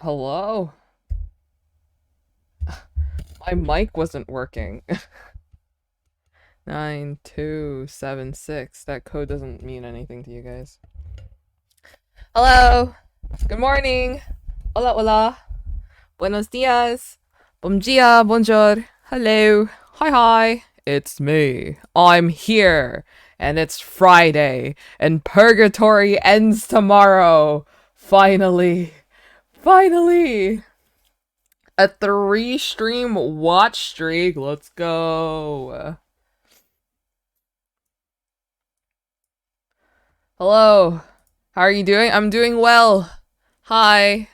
Hello? My mic wasn't working. 9276. That code doesn't mean anything to you guys. Hello. Good morning. Hola, hola. Buenos dias. Bom dia, bonjour. Hello. Hi, hi. It's me. I'm here. And it's Friday. And Purgatory ends tomorrow. Finally. Finally. A 3 stream watch streak. Let's go. Hello. How are you doing? I'm doing well. Hi.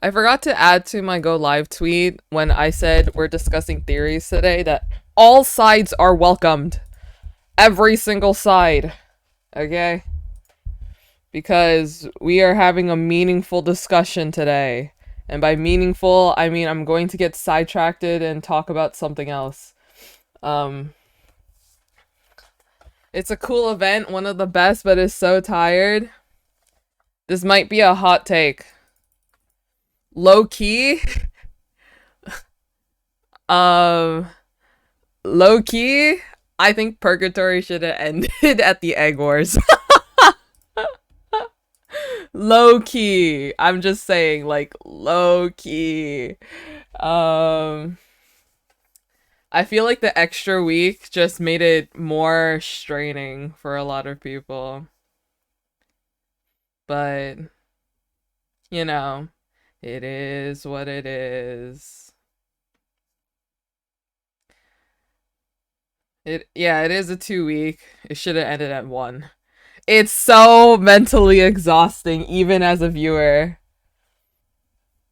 I forgot to add to my go live tweet when I said we're discussing theories today that all sides are welcomed. Every single side. Okay? Because we are having a meaningful discussion today. And by meaningful, I mean I'm going to get sidetracked and talk about something else. Um, it's a cool event, one of the best, but is so tired. This might be a hot take. Low key, um, low key, I think Purgatory should have ended at the Egg Wars. Low key, I'm just saying, like, low key. Um, I feel like the extra week just made it more straining for a lot of people. But, you know, it is what it is. It is a 2 week. It should have ended at 1. It's so mentally exhausting, even as a viewer.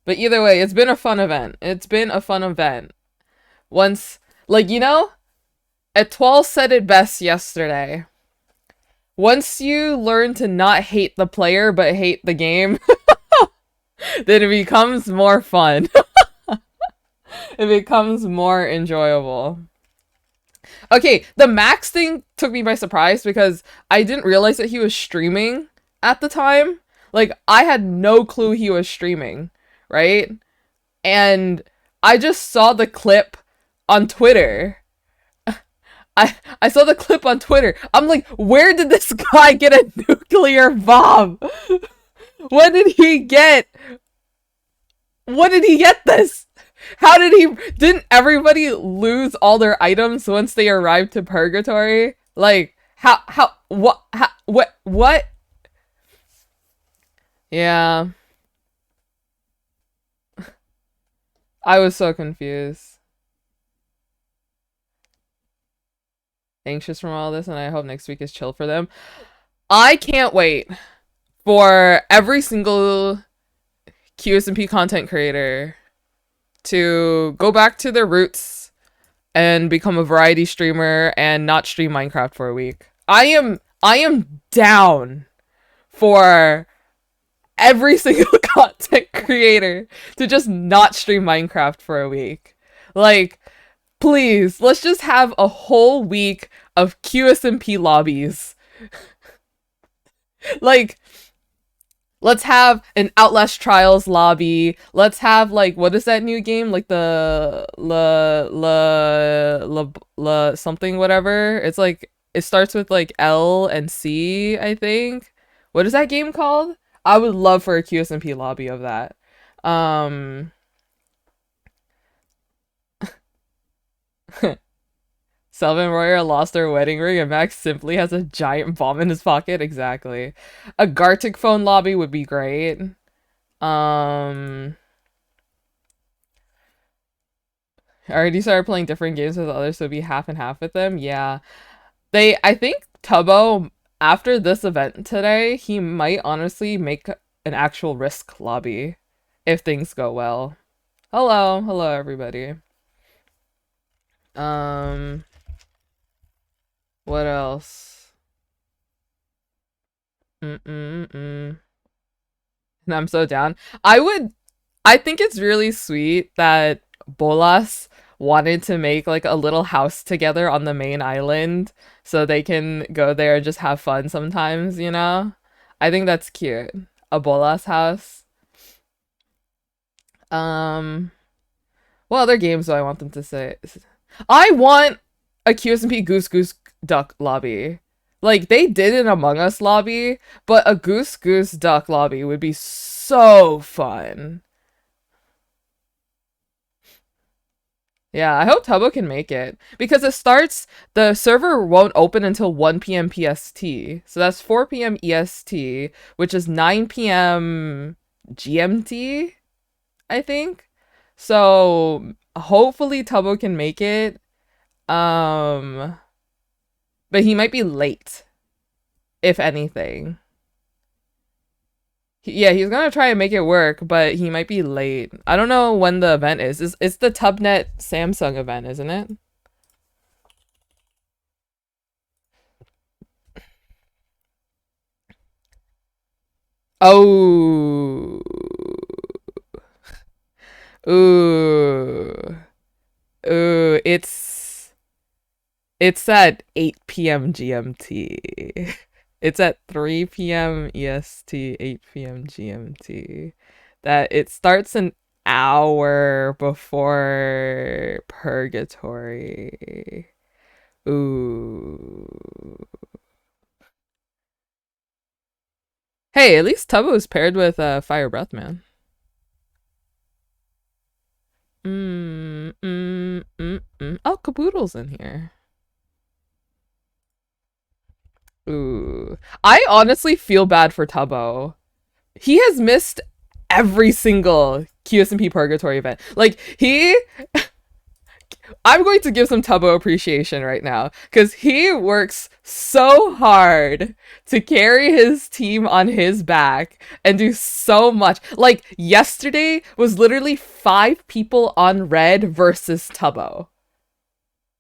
But either way, it's been a fun event. It's been a fun event. Once, like, Etoile said it best yesterday. Once you learn to not hate the player but hate the game, then it becomes more fun. It becomes more enjoyable. Okay, the Max thing took me by surprise because I didn't realize that he was streaming at the time. Like, I had no clue he was streaming, right? And I just saw the clip on Twitter. I saw the clip on Twitter. I'm like, where did this guy get a nuclear bomb? What did he get? What did he get this? How did he? Didn't everybody lose all their items once they arrived to Purgatory? Like, what? Yeah, I was so confused. Anxious from all this, and I hope next week is chill for them. I can't wait for every single QSMP content creator to go back to their roots and become a variety streamer and not stream Minecraft for a week. I am down for every single content creator to just not stream Minecraft for a week. Like, please, let's just have a whole week of QSMP lobbies. Like, let's have an Outlast Trials lobby. Let's have, like, what is that new game? Like the la something whatever. It's like it starts with like L and C, I think. What is that game called? I would love for a QSMP lobby of that. Um Selvin Royer lost their wedding ring and Max simply has a giant bomb in his pocket. Exactly. A Gartic phone lobby would be great. Um, I already started playing different games with others, so be half and half with them. Yeah. I think Tubbo, after this event today, he might honestly make an actual Risk lobby if things go well. Hello, everybody. Um, what else? Mm-mm-mm. And I'm so down. I think it's really sweet that Bolas wanted to make like a little house together on the main island so they can go there and just have fun sometimes, you know? I think that's cute. A Bolas house. Um, what other games do I want them to say? I want a QSMP Goose Goose Duck lobby. Like they did an Among Us lobby, but a Goose Goose Duck lobby would be so fun. Yeah, I hope Tubbo can make it because the server won't open until 1 p.m. PST. So that's 4 p.m. EST, which is 9 p.m. GMT, I think. So hopefully Tubbo can make it. Um, but he might be late, if anything. Yeah, he's gonna try and make it work, but he might be late. I don't know when the event is. It's the Tubnet Samsung event, isn't it? Oh. Ooh. Ooh, it's at 8 p.m. GMT. It's at 3 p.m. EST, 8 p.m. GMT. That it starts an hour before Purgatory. Ooh. Hey, at least Tubbo is paired with Fire Breath Man. Oh, Caboodle's in here. Ooh. I honestly feel bad for Tubbo. He has missed every single QSMP Purgatory event. Like, I'm going to give some Tubbo appreciation right now because he works so hard to carry his team on his back and do so much. Like, yesterday was literally 5 people on red versus Tubbo.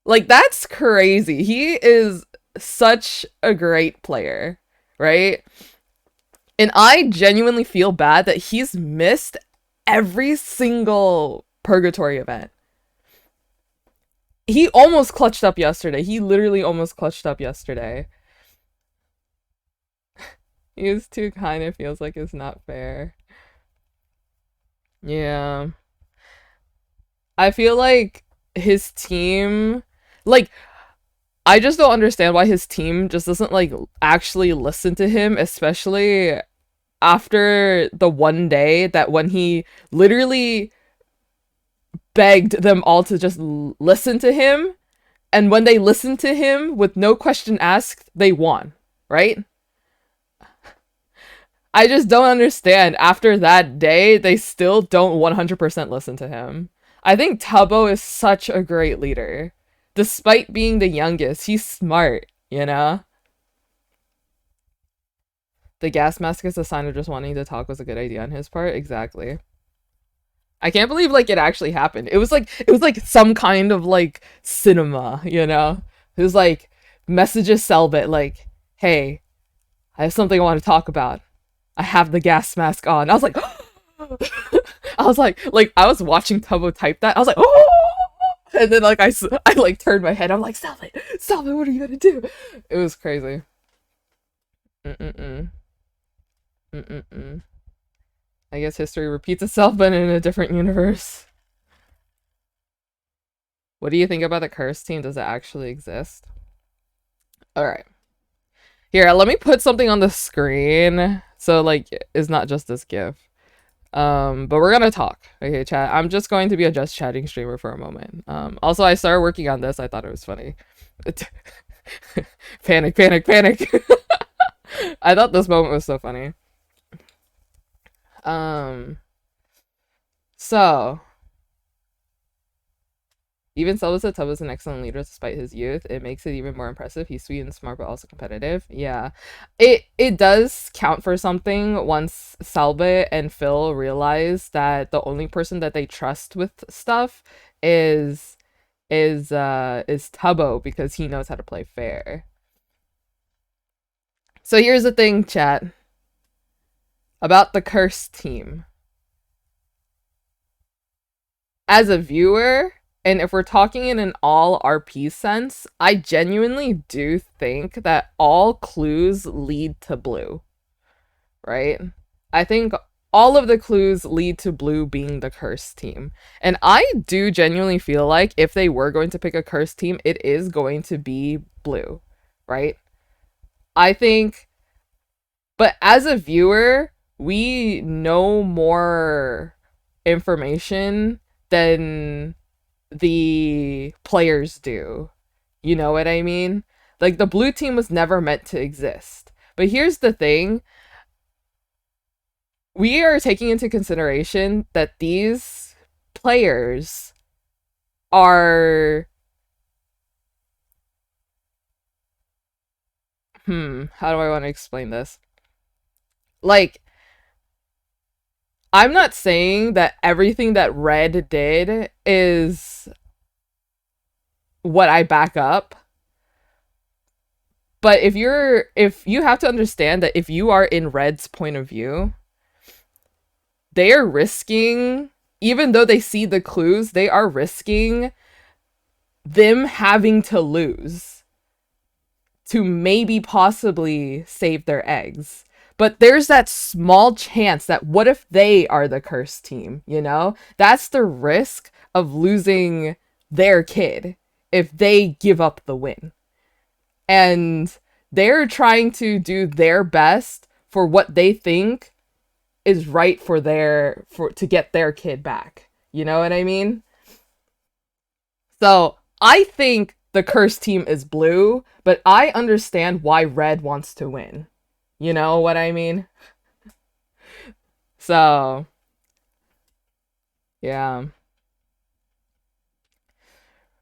Like, that's crazy. He is such a great player, right? And I genuinely feel bad that he's missed every single Purgatory event. He almost clutched up yesterday. He literally almost clutched up yesterday. He's too kind, it feels like it's not fair. Yeah. I feel like his team, like, I just don't understand why his team just doesn't, like, actually listen to him, especially after the one day that when he literally begged them all to just listen to him, and when they listened to him with no question asked, they won, right? I just don't understand. After that day, they still don't 100% listen to him. I think Tubbo is such a great leader. Despite being the youngest, he's smart, you know? The gas mask is a sign of just wanting to talk was a good idea on his part. Exactly. I can't believe like it actually happened. It was like some kind of like cinema, you know? It was like messages Selbit like, "Hey, I have something I want to talk about. I have the gas mask on." I was like I was watching Tubbo type that. I was like, "Oh!" And then like I like turned my head. I'm like, "Selbit, Selbit, what are you going to do?" It was crazy. Mm-mm-mm. Mm-mm-mm. I guess history repeats itself, but in a different universe. What do you think about the curse team? Does it actually exist? Alright. Here, let me put something on the screen. So, like, it's not just this GIF. But we're gonna talk. Okay, chat. I'm just going to be a just chatting streamer for a moment. Also, I started working on this. I thought it was funny. Panic, panic, panic. I thought this moment was so funny. So even Silva said Tub is an excellent leader despite his youth. It makes it even more impressive. He's sweet and smart, but also competitive. Yeah. It does count for something once Salva and Phil realize that the only person that they trust with stuff is Tubbo because he knows how to play fair. So here's the thing, chat. About the cursed team. As a viewer, and if we're talking in an all RP sense, I genuinely do think that all clues lead to blue. Right? I think all of the clues lead to blue being the cursed team. And I do genuinely feel like if they were going to pick a cursed team, it is going to be blue, right? I think, but as a viewer, we know more information than the players do. You know what I mean? Like, the blue team was never meant to exist. But here's the thing, we are taking into consideration that these players are how do I want to explain this? Like, I'm not saying that everything that Red did is what I back up, but if you have to understand that if you are in Red's point of view, they are risking, even though they see the clues, they are risking them having to lose to maybe possibly save their eggs. But there's that small chance that what if they are the cursed team, you know? That's the risk of losing their kid if they give up the win. And they're trying to do their best for what they think is right for to get their kid back. You know what I mean? So I think the cursed team is blue, but I understand why Red wants to win. You know what I mean? So yeah.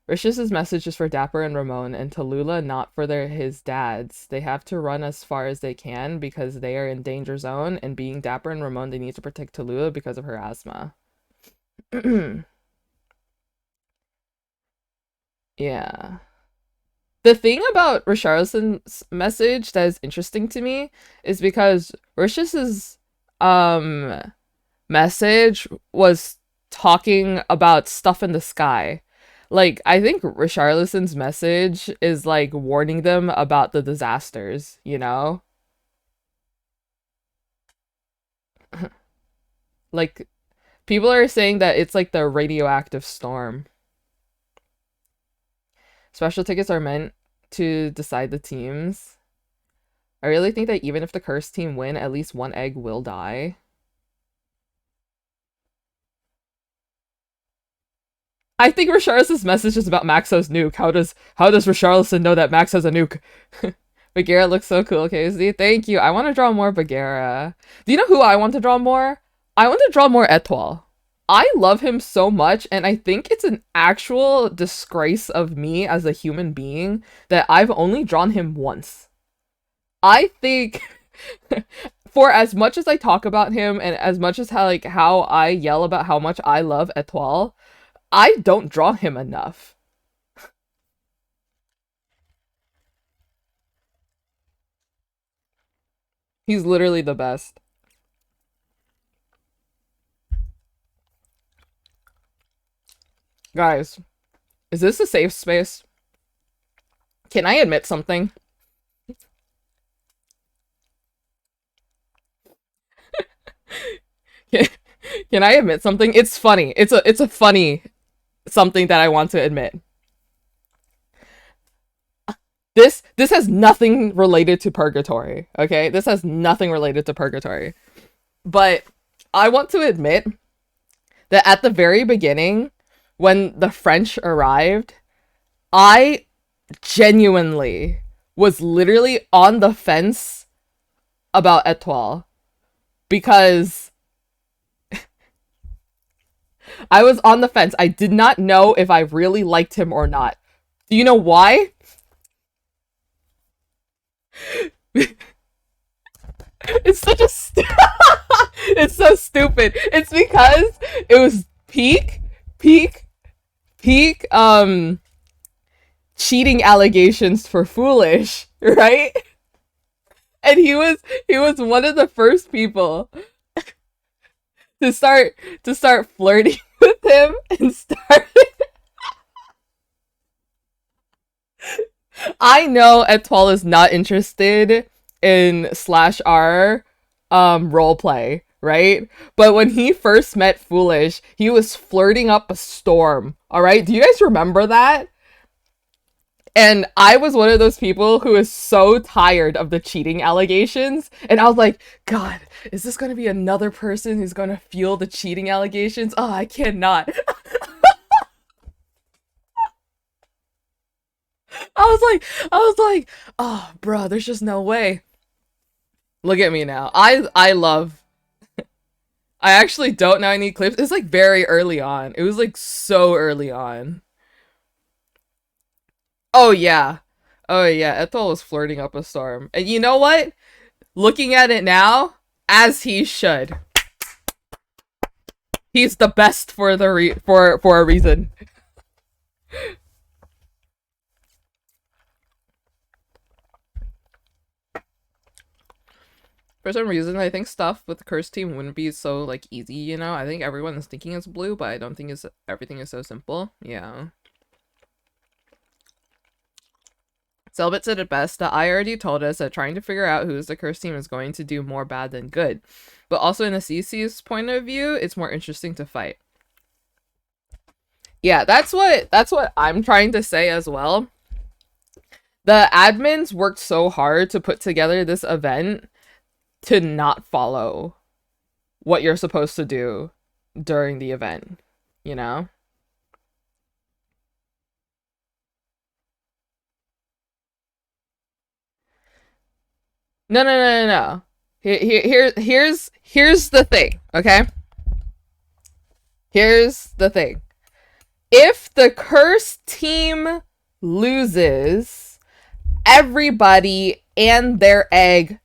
Rish's message is for Dapper and Ramon, and Tallulah not for his dads. They have to run as far as they can because they are in danger zone, and being Dapper and Ramon, they need to protect Tallulah because of her asthma. Yeah. The thing about Richarlison's message that is interesting to me is because Rish's message was talking about stuff in the sky. Like, I think Richarlison's message is like warning them about the disasters, you know? Like, people are saying that it's like the radioactive storm. Special tickets are meant to decide the teams. I really think that even if the cursed team win, at least one egg will die. I think Richarlison's message is about Maxo's nuke. How does Richarlison know that Max has a nuke? Bagheera looks so cool, Casey. Thank you. I want to draw more Bagheera. Do you know who I want to draw more? I want to draw more Etoile. I love him so much, and I think it's an actual disgrace of me as a human being that I've only drawn him once. I think for as much as I talk about him and as much as how I yell about how much I love Etoile, I don't draw him enough. He's literally the best. Guys, is this a safe space? Can I admit something? Can I admit something? It's funny. It's a funny something that I want to admit. This has nothing related to Purgatory, okay? This has nothing related to Purgatory. But I want to admit that at the very beginning, when the French arrived, I genuinely was literally on the fence about Etoile. Because I was on the fence. I did not know if I really liked him or not. Do you know why? It's such a it's so stupid. It's because it was peak cheating allegations for Foolish, right? And he was one of the first people to start flirting with him and start I know Etoile is not interested in /r roleplay, right? But when he first met Foolish, he was flirting up a storm. All right? Do you guys remember that? And I was one of those people who is so tired of the cheating allegations. And I was like, God, is this going to be another person who's going to feel the cheating allegations? Oh, I cannot. I was like, oh, bro, there's just no way. Look at me now. I actually don't know any clips. It's like very early on. It was like so early on. Oh yeah. Oh yeah. Ethel was flirting up a storm. And you know what? Looking at it now, as he should. He's the best for for a reason. For some reason, I think stuff with the curse team wouldn't be so like easy, you know? I think everyone is thinking it's blue, but I don't think everything is so simple. Yeah. Selbit said it best that I already told us that trying to figure out who's the curse team is going to do more bad than good. But also in a CC's point of view, it's more interesting to fight. Yeah, that's what I'm trying to say as well. The admins worked so hard to put together this event to not follow what you're supposed to do during the event, you know? No, no, no, no, no. Here's the thing, okay? Here's the thing. If the curse team loses, everybody and their egg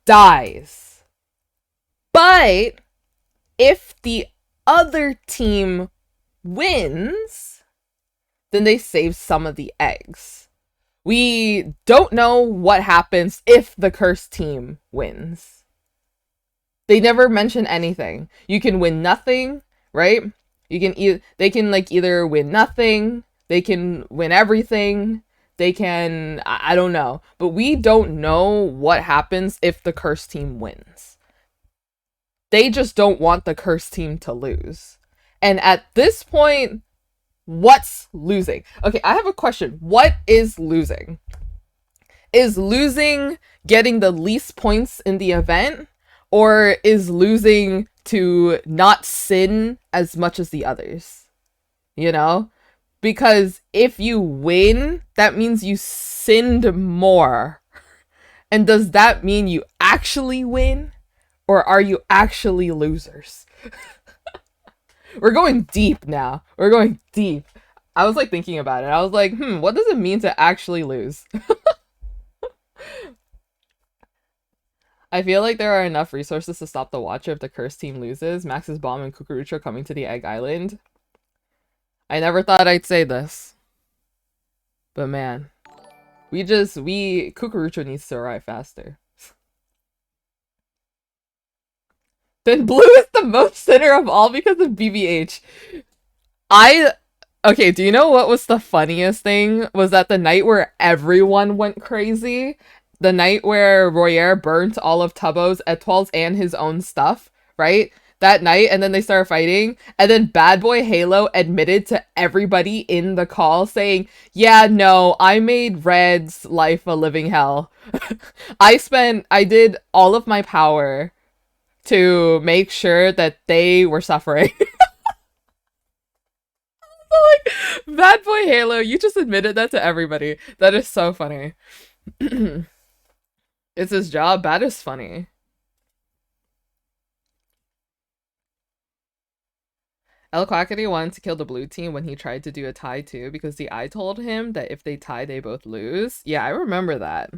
dies. But if the other team wins, then they save some of the eggs. We don't know what happens if the cursed team wins. They never mention anything. You can win nothing, right? You can they can like either win nothing, they can win everything, they can I don't know, but we don't know what happens if the cursed team wins. They just don't want the cursed team to lose. And at this point, what's losing? Okay, I have a question. What is losing? Is losing getting the least points in the event, or is losing to not sin as much as the others? You know? Because if you win, that means you sinned more. And does that mean you actually win? Or are you actually losers? We're going deep now. We're going deep. I was like thinking about it. I was like, what does it mean to actually lose? I feel like there are enough resources to stop the Watcher if the cursed team loses. Max's bomb and Cucurucho coming to the Egg Island. I never thought I'd say this. But man. Cucurucho needs to arrive faster. Then blue is the most sinner of all because of BBH. Okay, do you know what was the funniest thing? Was that the night where everyone went crazy? The night where Royer burnt all of Tubbo's, Etoile's, and his own stuff, right? That night, and then they started fighting, and then Bad Boy Halo admitted to everybody in the call saying, yeah, no, I made Red's life a living hell. I did all of my power to make sure that they were suffering. Like, Bad Boy Halo, you just admitted that to everybody. That is so funny. It's his job. Bad is funny. El Quackity wanted to kill the blue team when he tried to do a tie too, because the eye told him that if they tie, they both lose. Yeah, I remember that.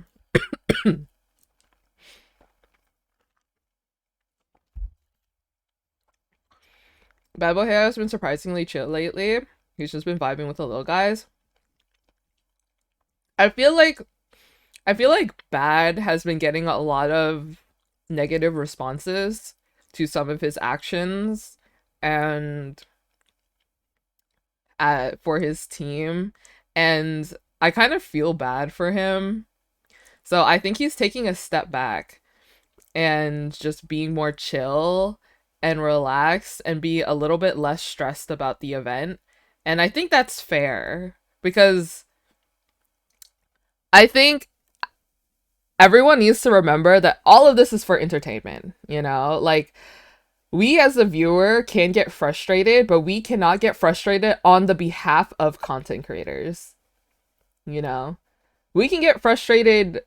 Bad Boy Halo has been surprisingly chill lately. He's just been vibing with the little guys. I feel like Bad has been getting a lot of negative responses to some of his actions and for his team, and I kind of feel bad for him. So I think he's taking a step back. and just being more chill and relaxed and be a little bit less stressed about the event. And I think that's fair because I think everyone needs to remember that all of this is for entertainment, you know? Like, we as a viewer can get frustrated, but we cannot get frustrated on the behalf of content creators, you know? We can get frustrated,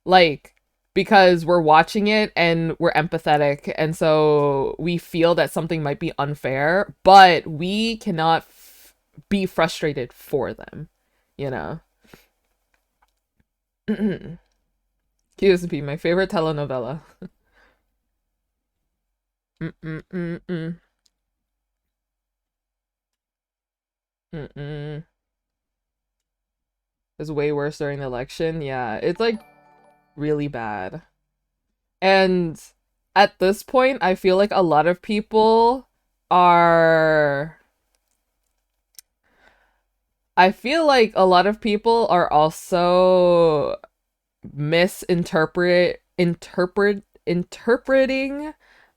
like, because we're watching it and we're empathetic, and so we feel that something might be unfair, but we cannot be frustrated for them, you know? QSMP, my favorite telenovela. Mm-mm-mm-mm. Mm-mm. It's way worse during the election. Yeah, it's like really bad. And at this point, I feel like a lot of people are. I feel like a lot of people are also interpreting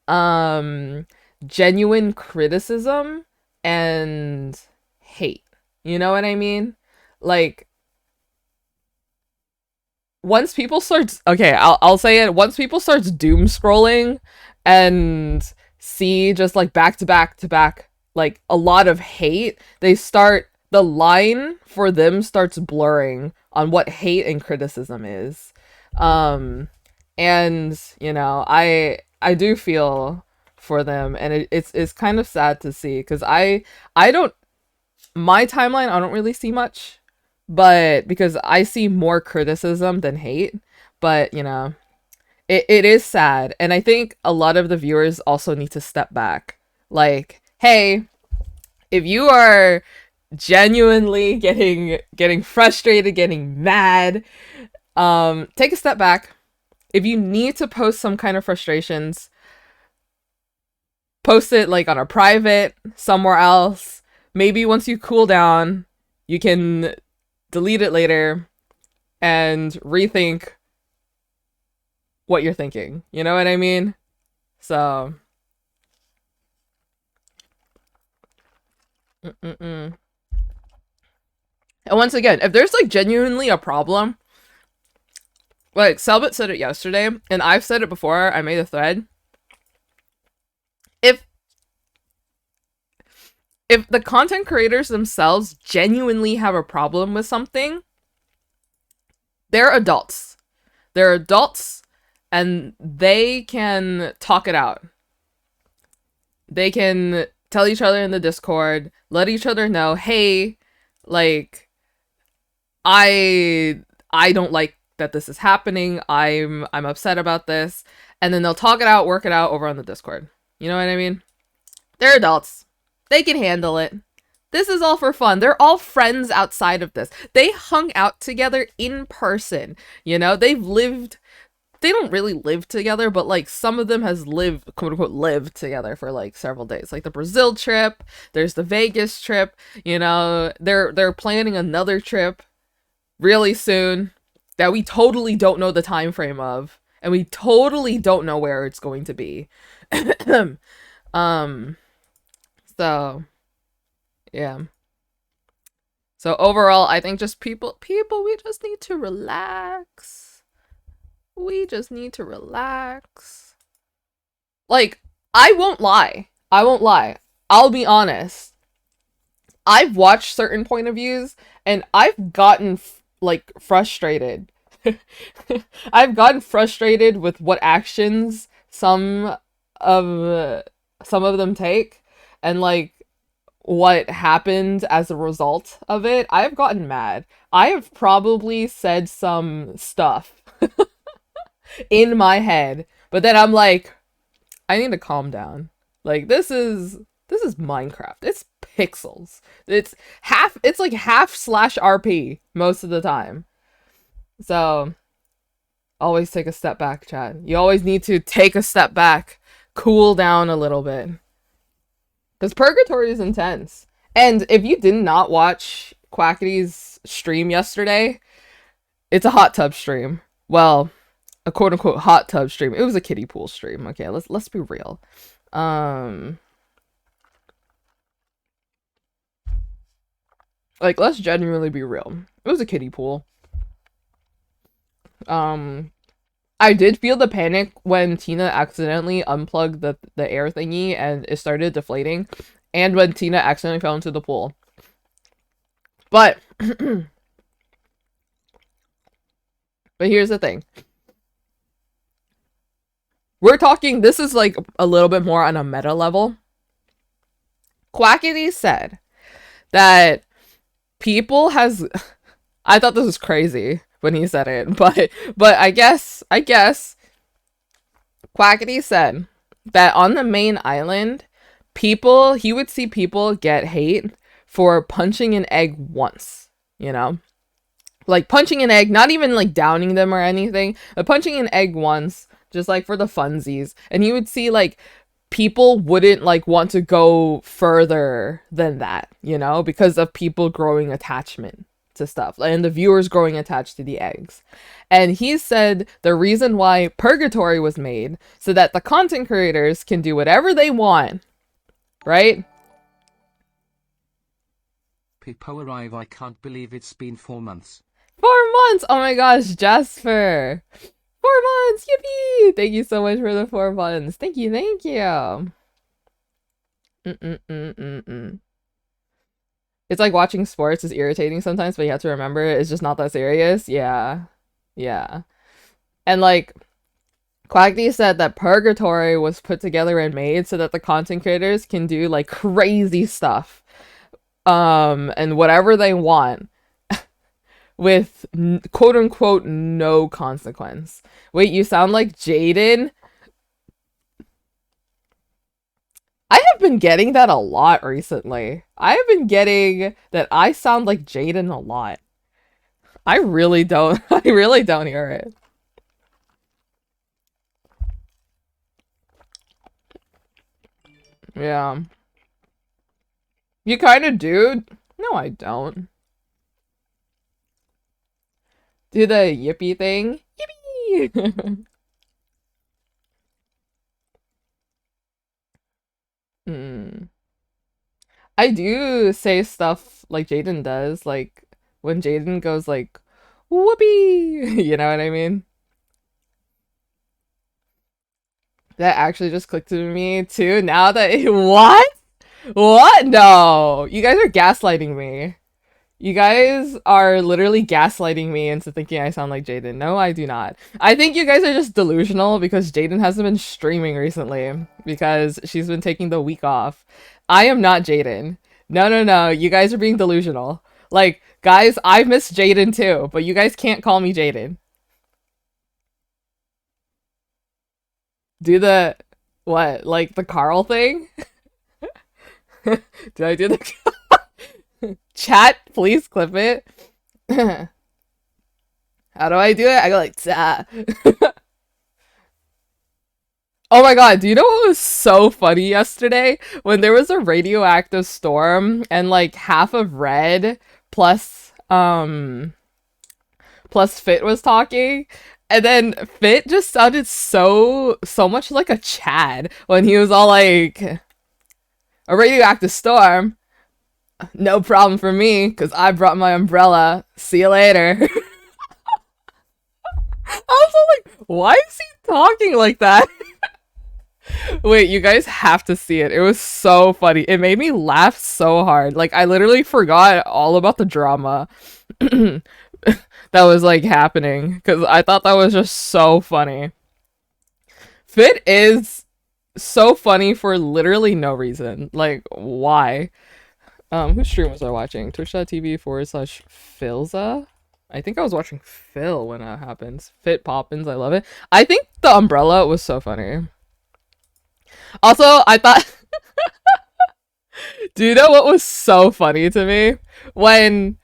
um genuine criticism and hate. You know what I mean? Like, once people start, okay, I'll say it, once people starts doom scrolling and see just like back to back to back like a lot of hate, they start, the line for them starts blurring on what hate and criticism is. um and you know, I do feel for them, and it's kind of sad to see because I don't, my timeline, I don't really see much, but because I see more criticism than hate. But you know, it is sad, and I think a lot of the viewers also need to step back. Like, hey, if you are genuinely getting frustrated, getting mad, take a step back. If you need to post some kind of frustrations, post it like on a private somewhere else. Maybe once you cool down, you can delete it later and rethink what you're thinking. You know what I mean? So, mm-mm-mm. And once again, if there's like genuinely a problem, like Selbit said it yesterday, and I've said it before, I made a thread. If the content creators themselves genuinely have a problem with something, they're adults. They're adults, and they can talk it out. They can tell each other in the Discord, let each other know, hey, like, I don't like that this is happening. I'm upset about this. And then they'll talk it out, work it out over on the Discord. You know what I mean? They're adults. They can handle it. This is all for fun. They're all friends outside of this. They hung out together in person. You know, they don't really live together, but like some of them has lived, quote unquote, lived together for like several days. Like the Brazil trip, there's the Vegas trip, you know, they're planning another trip really soon that we totally don't know the time frame of, and we totally don't know where it's going to be. um so yeah. So overall, I think just people, we just need to relax. We just need to relax. Like, I won't lie. I'll be honest. I've watched certain point of views and I've gotten like frustrated. I've gotten frustrated with what actions of some of them take, and like what happened as a result of it. I've gotten mad. I have probably said some stuff in my head, but then I'm like, I need to calm down. Like, this is Minecraft. It's pixels. It's like half slash RP most of the time. So always take a step back, Chad. You always need to take a step back, cool down a little bit. Because Purgatory is intense. And if you did not watch Quackity's stream yesterday, it's a hot tub stream. Well, a quote unquote hot tub stream. It was a kiddie pool stream. Okay, let's be real. Like, let's genuinely be real. It was a kiddie pool. I did feel the panic when Tina accidentally unplugged the air thingy and it started deflating, and when Tina accidentally fell into the pool. But but here's the thing. We're talking, this is like a little bit more on a meta level. Quackity said that people has I thought this was crazy when he said it, but I guess Quackity said that on the main island, he would see people get hate for punching an egg once, you know? Like punching an egg, not even like downing them or anything, but punching an egg once, just like for the funsies. And he would see like people wouldn't like want to go further than that, you know, because of people growing attachment to stuff and the viewers growing attached to the eggs. And he said the reason why Purgatory was made so that the content creators can do whatever they want, right? People arrive. I can't believe it's been 4 months. 4 months! Oh my gosh, Jasper! 4 months! Yippee! Thank you so much for the 4 months. Thank you, thank you. It's like watching sports is irritating sometimes, but you have to remember it's just not that serious. Yeah. Yeah. And like, Quackity said that Purgatory was put together and made so that the content creators can do like crazy stuff. And whatever they want. With quote unquote no consequence. Wait, you sound like Jaden? I have been getting that a lot recently. I have been getting that I sound like Jaden a lot. I really don't hear it. Yeah. You kind of do? No, I don't. Do the yippee thing. Yippee! I do say stuff like Jaden does, like when Jaden goes like, whoopee! You know what I mean? That actually just clicked to me too, now that what? What? No! You guys are gaslighting me. You guys are literally gaslighting me into thinking I sound like Jaden. No, I do not. I think you guys are just delusional because Jaden hasn't been streaming recently because she's been taking the week off. I am not Jaden. No. You guys are being delusional. Like, guys, I miss Jaden too, but you guys can't call me Jaden. Do the... What? Like the Carl thing? Did I do the... Chat, please clip it. How do I do it? I go like, ta. Oh my god, do you know what was so funny yesterday? When there was a radioactive storm and like half of Red plus Fit was talking, and then Fit just sounded so much like a Chad when he was all like, a radioactive storm? No problem for me, because I brought my umbrella. See you later. I was like, why is he talking like that? Wait, you guys have to see it. It was so funny. It made me laugh so hard. Like, I literally forgot all about the drama that was, like, happening. Because I thought that was just so funny. Fit is so funny for literally no reason. Like, why? Whose stream was I watching? Twitch.tv/Philza? I think I was watching Phil when that happens. Fit Poppins, I love it. I think the umbrella was so funny. Also, I thought... Do you know what was so funny to me? When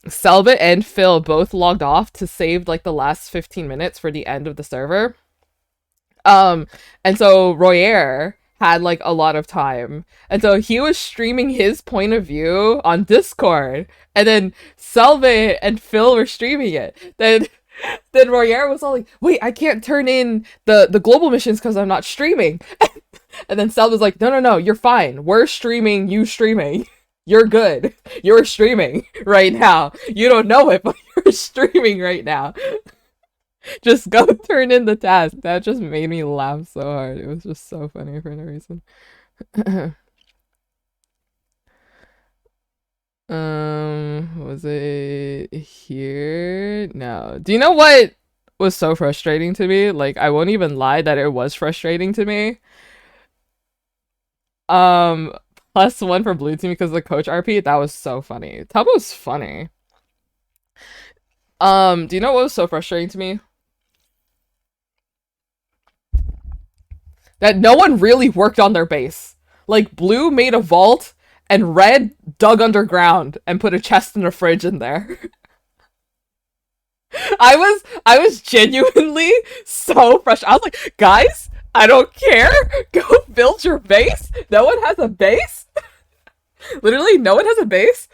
Selbit and Phil both logged off to save like the last 15 minutes for the end of the server. And so Royer had like a lot of time. And so he was streaming his point of view on Discord. And then Selve and Phil were streaming it. Then Royer was all like, wait, I can't turn in the global missions because I'm not streaming. And then Selve was like, no, you're fine. We're streaming, you streaming. You're good. You're streaming right now. You don't know it, but you're streaming right now. Just go turn in the task. That just made me laugh so hard. It was just so funny for no reason. Was it here? No. Do you know what was so frustrating to me? Like, I won't even lie that it was frustrating to me. +1 for blue team because of the coach RP. That was so funny. Tub was funny. Do you know what was so frustrating to me? That no one really worked on their base. Like, blue made a vault and red dug underground and put a chest and a fridge in there. I was genuinely so frustrated. I was like, guys, I don't care. Go build your base. No one has a base. Literally, no one has a base.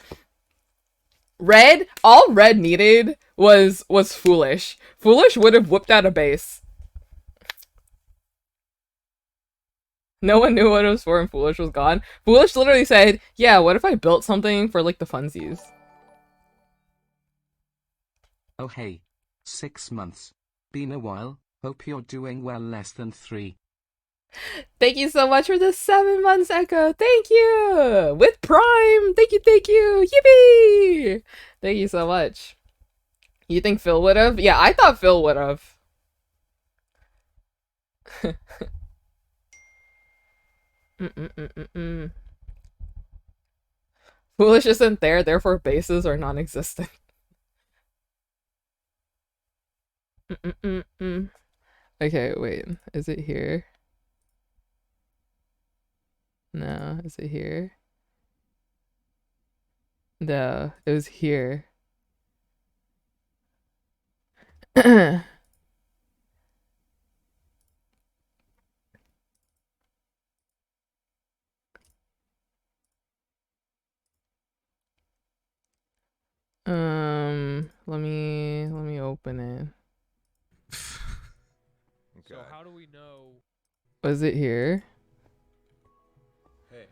All red needed was Foolish. Foolish would have whipped out a base. No one knew what it was for and Foolish was gone. Foolish literally said, yeah, what if I built something for like the funsies? Oh hey. 6 months. Been a while. Hope you're doing well. Less than 3. Thank you so much for the 7 months, Echo. Thank you. With Prime. Thank you. Yippee. Thank you so much. You think Phil would have? Yeah, I thought Phil would have. Foolish isn't there, therefore bases are non-existent. Okay, wait. Is it here? No, is it here? No, it was here. Let me open it. Okay. So how do we know? Was it here? Hey.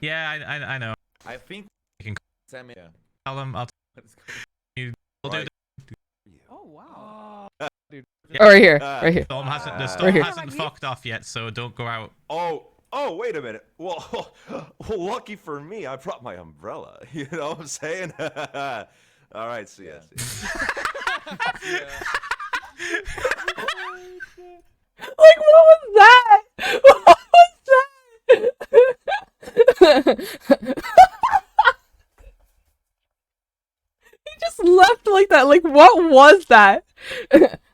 Yeah, I know. I think You can send me. Yeah. tell them. I'll you. We'll Right. do Oh wow. Dude. Oh, right here. Right here. the storm hasn't fucked off yet, so don't go out. Oh, wait a minute. Well, lucky for me, I brought my umbrella. You know what I'm saying? All right, see ya. Yeah. Like, what was that? What was that? He just left like that. Like, what was that?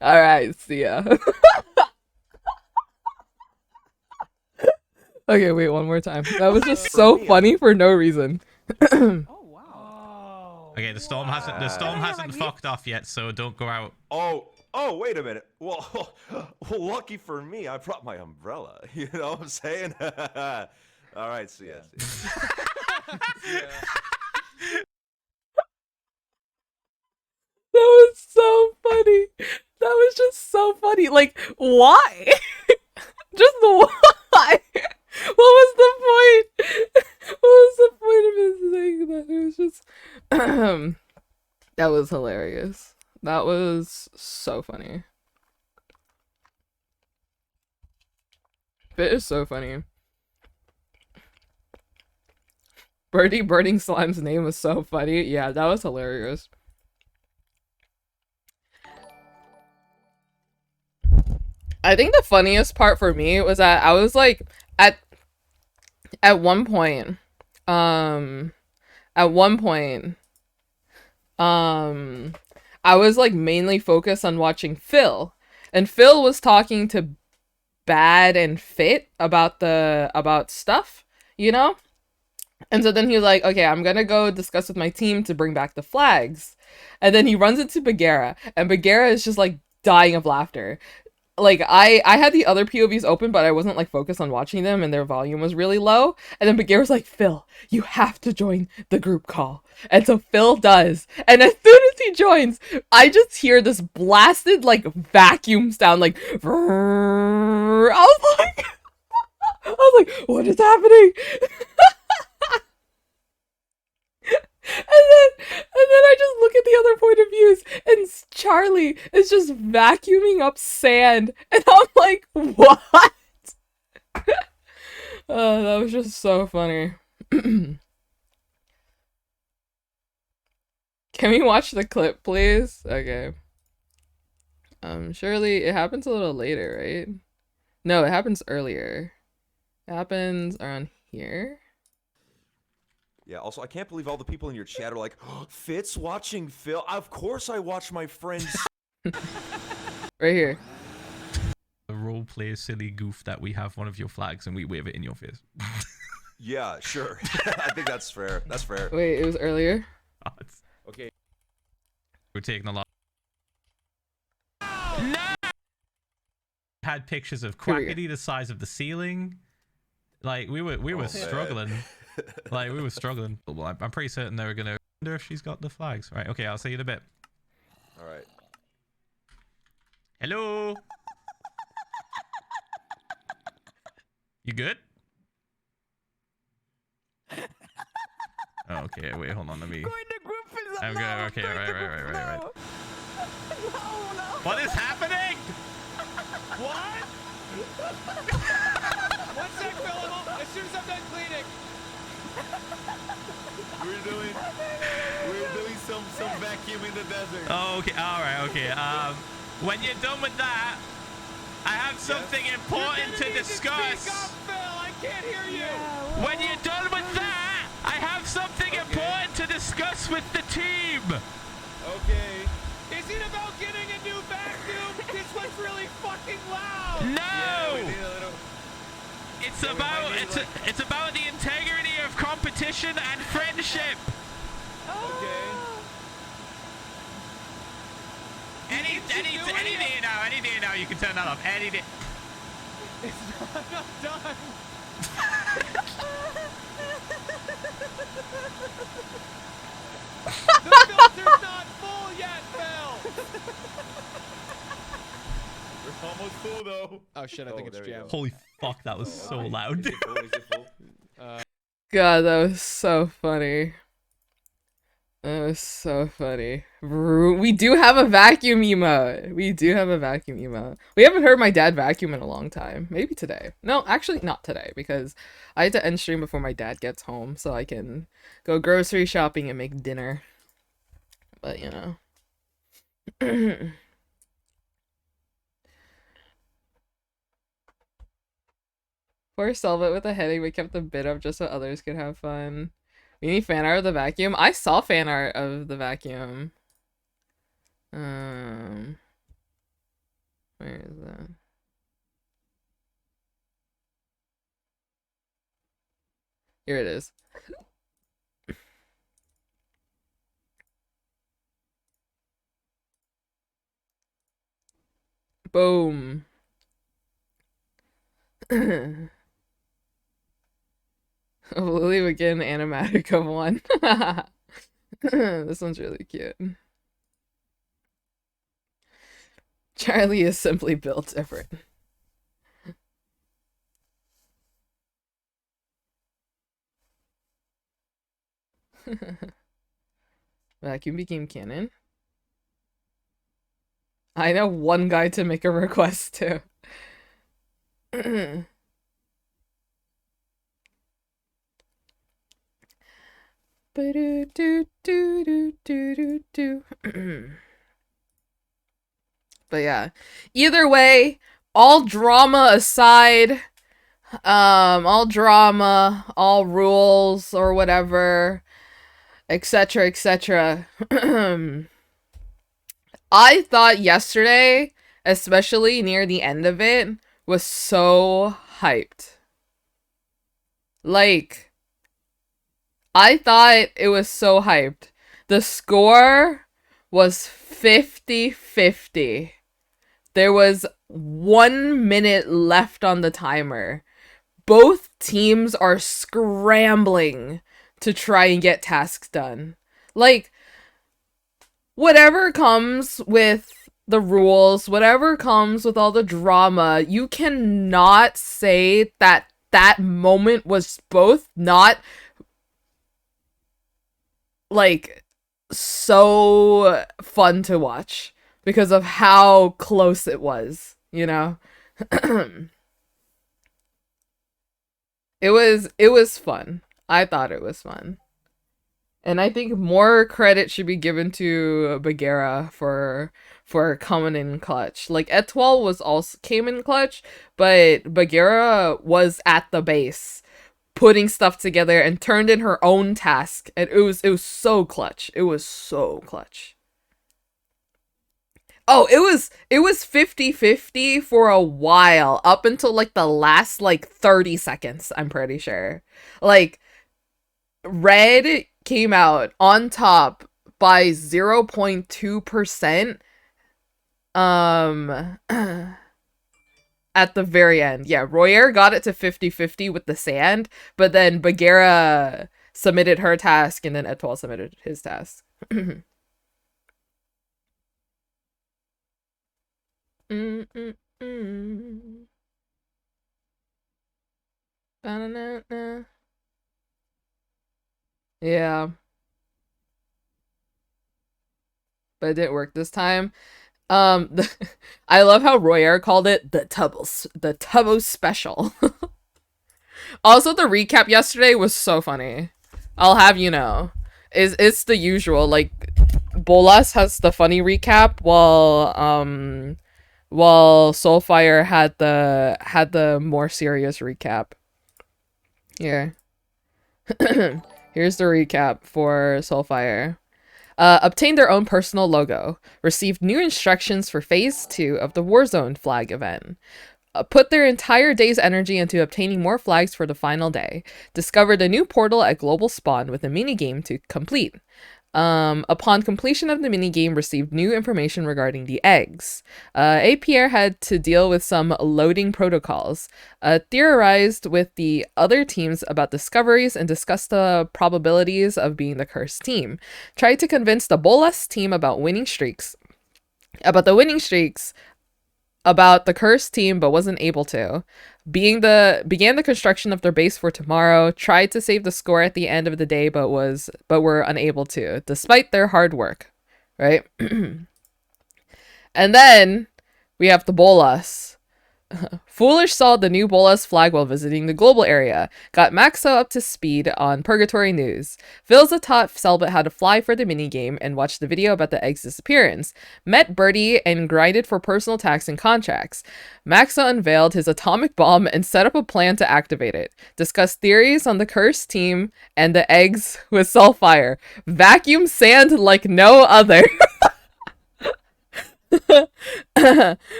All right, see ya. Okay, wait, one more time. That was just so funny for no reason. Oh wow. Okay, the storm hasn't fucked off yet, so don't go out. Oh, wait a minute. Well, lucky for me, I brought my umbrella. You know what I'm saying? All right, see ya. Yeah. That was so funny. That was just so funny. Like, why? Just why? What was the point? What was the point of his saying that? It was just that was hilarious. That was so funny. It is so funny. Burning Slime's name was so funny. Yeah, that was hilarious. I think the funniest part for me was that I was like at one point I was like mainly focused on watching Phil, and Phil was talking to Bad and Fit about stuff, you know? And so then he was like, okay, I'm gonna go discuss with my team to bring back the flags. And then he runs into Bagheera, and Bagheera is just like dying of laughter. like I had the other POVs open, but I wasn't like focused on watching them, and their volume was really low. And then Bagheera was like, "Phil, you have to join the group call." And so Phil does. And as soon as he joins, I just hear this blasted like vacuum sound, like. Vrrr. I was like, "What is happening?" And then I just look at the other point of views, and Charlie is just vacuuming up sand, and I'm like, what? Oh, that was just so funny. Can we watch the clip, please? Okay. Surely it happens a little later, right? No, it happens earlier. It happens around here. Yeah, also, I can't believe all the people in your chat are like, oh, Fitz watching Phil? Of course I watch my friends. Right here. The role play silly goof that we have one of your flags and we wave it in your face. Yeah, sure. I think that's fair. That's fair. Wait, it was earlier? Okay. We're taking a lot. No! Had pictures of Here we Quackity the size of the ceiling. Like, we were struggling. Like, we were struggling. Well, I'm pretty certain they were gonna wonder if she's got the flags. Right, okay, I'll see you in a bit. Alright. Hello? You good? Oh, okay, wait, hold on, let me... I'm good, okay, right. What is happening? What? One sec, Phil. As soon as I'm done cleaning. We're doing some vacuum in the desert. Oh, okay, alright, okay. When you're done with that, I have something important to discuss. Speak up, Phil. I can't hear you. When you're done with that, I have something important to discuss with the team. Okay. Is it about getting a new vacuum? This one's really fucking loud. No! Yeah, we need a little... It's about the integrity of competition and friendship. Okay. Any day now, you can turn that off. Any day. I'm not done. The filter's not full yet, Phil. We're almost full though. Oh shit, I think it's there you jammed. Holy fuck, that was so loud. Is it full? Is it full? God, that was so funny. That was so funny. We do have a vacuum emote. We do have a vacuum emote. We haven't heard my dad vacuum in a long time. Maybe today. No, actually not today, because I had to end stream before my dad gets home so I can go grocery shopping and make dinner. But, you know. Poor Selvit with a headache, we kept the bit up just so others could have fun. We need fan art of the vacuum. I saw fan art of the vacuum. Where is that? Here it is. Boom. Lily would get an animatic of one. This one's really cute. Charlie is simply built different. Vacuum became canon. I know one guy to make a request to. But yeah, either way, all drama aside, all drama, all rules or whatever, etc., etc. I thought yesterday, especially near the end of it, was so hyped. Like, I thought it was so hyped. The score was 50-50. There was 1 minute left on the timer. Both teams are scrambling to try and get tasks done. Like, whatever comes with the rules, whatever comes with all the drama, you cannot say that that moment was both not, like, so fun to watch because of how close it was, you know? It was fun. I thought it was fun. And I think more credit should be given to Bagheera for coming in clutch. Like, Etoile was also came in clutch, but Bagheera was at the base putting stuff together and turned in her own task. And it was so clutch. It was so clutch. Oh, it was 50-50 for a while, up until like the last like 30 seconds, I'm pretty sure. Like, Red came out on top by 0.2%. At the very end. Yeah, Royer got it to 50-50 with the sand, but then Bagheera submitted her task and then Etoile submitted his task. Yeah. But it didn't work this time. I love how Royer called it the Tubbo special. Also, the recap yesterday was so funny. I'll have you know. It's the usual, like, Bolas has the funny recap while Soulfire had the more serious recap. Here. Here's the recap for Soulfire. Obtained their own personal logo. Received new instructions for Phase 2 of the Warzone flag event. Put their entire day's energy into obtaining more flags for the final day. Discovered a new portal at Global Spawn with a minigame to complete. Upon completion of the minigame, received new information regarding the eggs. APR had to deal with some loading protocols. Theorized with the other teams about discoveries and discussed the probabilities of being the cursed team. Tried to convince the Bolas team about the winning streaks, about the cursed team, but wasn't able to. Began the construction of their base for tomorrow. Tried to save the score at the end of the day, but were unable to, despite their hard work. Right? And then we have the Bolas. Foolish saw the new Bolas flag while visiting the global area. Got Maxo up to speed on Purgatory news. Vilza taught Selbit how to fly for the minigame and watched the video about the egg's disappearance. Met Birdie and grinded for personal tax and contracts. Maxo unveiled his atomic bomb and set up a plan to activate it. Discussed theories on the cursed team and the eggs with Soulfire. Vacuum sand like no other.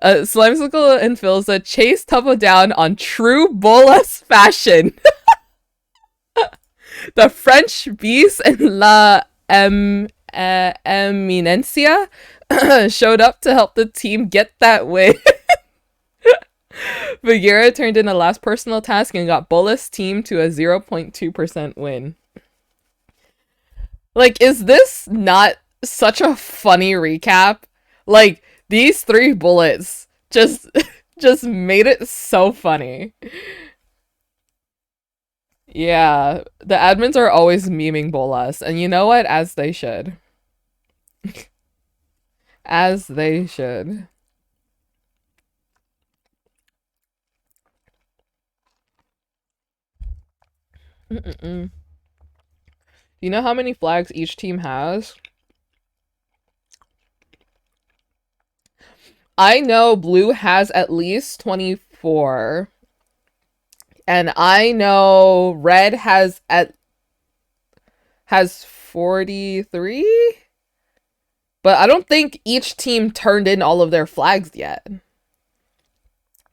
Slimesicle and Filza chase Tubbo down on true Bolas fashion. The French Beast and La Eminencia showed up to help the team get that win. Bagheera turned in a last personal task and got Bolas team to a 0.2% win. Like, is this not such a funny recap? Like, these 3 bullets just made it so funny. Yeah, the admins are always memeing Bolas, and you know what? As they should. As they should. You know how many flags each team has? I know Blue has at least 24. And I know Red has 43. But I don't think each team turned in all of their flags yet.